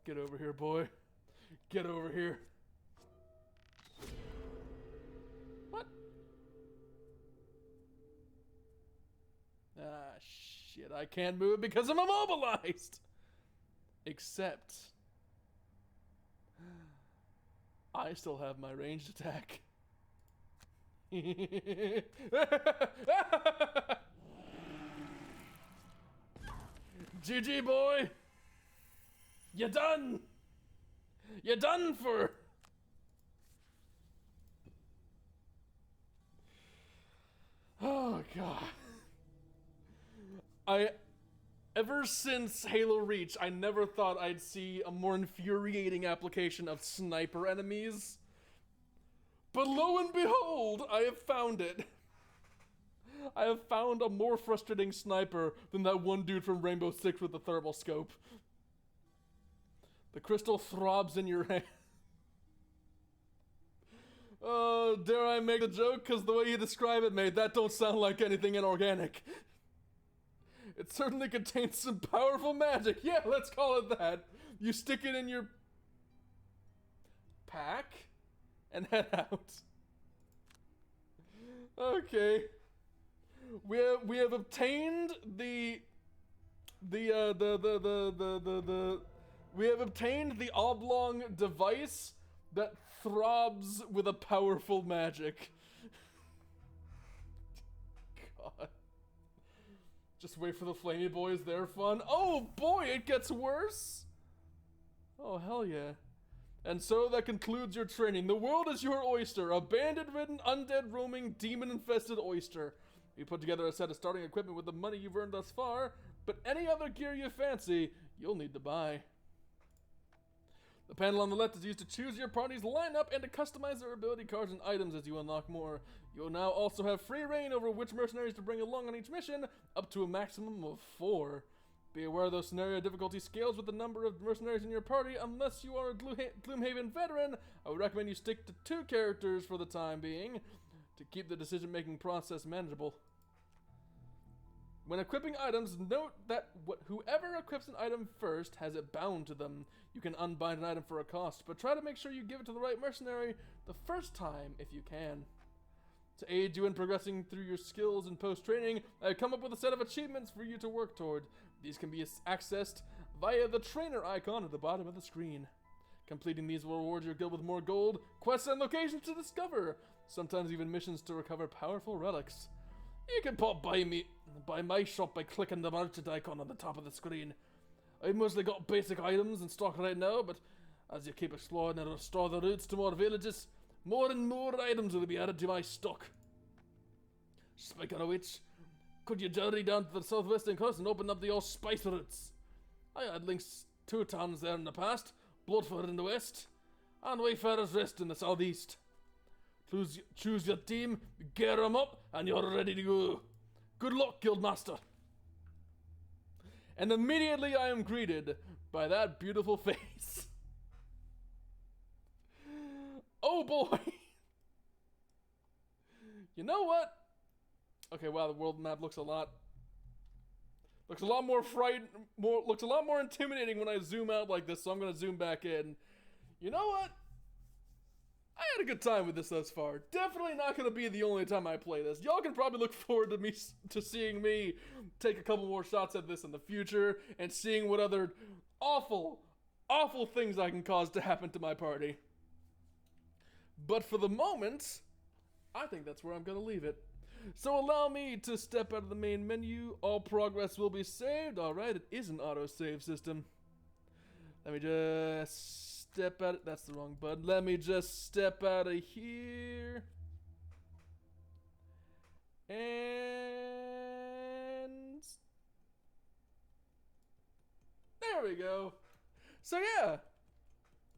Get over here, boy. Get over here. What? Ah, shit. I can't move because I'm immobilized. Except I still have my ranged attack. GG, boy. You're done! You're done for! Oh, God. Ever since Halo Reach, I never thought I'd see a more infuriating application of sniper enemies. But lo and behold, I have found it. I have found a more frustrating sniper than that one dude from Rainbow Six with the thermal scope. The crystal throbs in your hand. Dare I make the joke? Because the way you describe it, mate, that don't sound like anything inorganic. It certainly contains some powerful magic. Yeah, let's call it that. You stick it in your pack and head out. Okay. We have obtained we have obtained the oblong device that throbs with a powerful magic. God. Just wait for the flamey boys, they're fun. Oh boy, it gets worse! Oh hell yeah. And so that concludes your training. The world is your oyster. A bandit-ridden, undead roaming, demon-infested oyster. You put together a set of starting equipment with the money you've earned thus far, but any other gear you fancy, you'll need to buy. The panel on the left is used to choose your party's lineup and to customize their ability cards and items as you unlock more. You'll now also have free reign over which mercenaries to bring along on each mission, up to a maximum of 4. Be aware those scenario difficulty scales with the number of mercenaries in your party. Unless you are a Gloomhaven veteran, I would recommend you stick to 2 characters for the time being to keep the decision-making process manageable. When equipping items, note that whoever equips an item first has it bound to them. You can unbind an item for a cost, but try to make sure you give it to the right mercenary the first time if you can. To aid you in progressing through your skills and post-training, I've come up with a set of achievements for you to work toward. These can be accessed via the trainer icon at the bottom of the screen. Completing these will reward your guild with more gold, quests, and locations to discover, sometimes even missions to recover powerful relics. You can pop by my shop by clicking the merchant icon on the top of the screen. I've mostly got basic items in stock right now, but as you keep exploring and restore the routes to more villages, more and more items will be added to my stock. Speaking of which, could you journey down to the southwestern coast and open up the old spice routes? I had links to towns there in the past, Bloodford in the west, and Wayfarer's Rest in the southeast. Choose your team, gear them up, and you're ready to go. Good luck, Guildmaster. And immediately I am greeted by that beautiful face. Oh boy. You know what? Okay, wow, the world map looks a lot Looks a lot more intimidating when I zoom out like this, so I'm gonna zoom back in. You know what? I had a good time with this thus far. Definitely not gonna be the only time I play this. Y'all can probably look forward to seeing me take a couple more shots at this in the future and seeing what other awful things I can cause to happen to my party. But for the moment, I think that's where I'm gonna leave it. So allow me to step out of the main menu. All progress will be saved. Alright, it is an autosave system. Let me just step out. That's the wrong button. Let me just step out of here. And there we go. So yeah,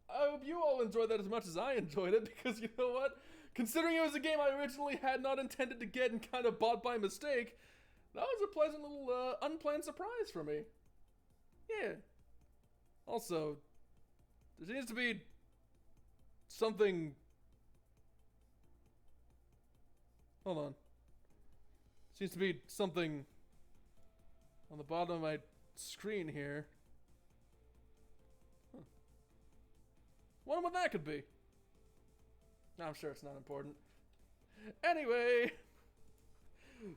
I hope you all enjoyed that as much as I enjoyed it, because you know what? Considering it was a game I originally had not intended to get and kind of bought by mistake, that was a pleasant little unplanned surprise for me. Yeah. Also, there seems to be something... Hold on. Seems to be something on the bottom of my screen here. Huh. Wonder what that could be. I'm sure it's not important. Anyway,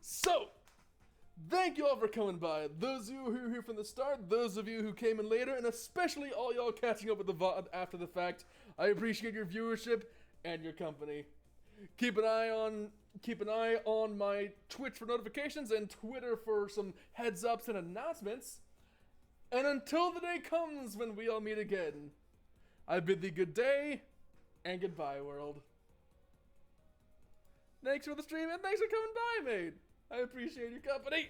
so thank you all for coming by. Those of you who were here from the start, those of you who came in later, and especially all y'all catching up with the VOD after the fact. I appreciate your viewership and your company. Keep an eye on my Twitch for notifications and Twitter for some heads ups and announcements. And until the day comes when we all meet again, I bid thee good day and goodbye, world. Thanks for the stream and thanks for coming by, mate. I appreciate your company.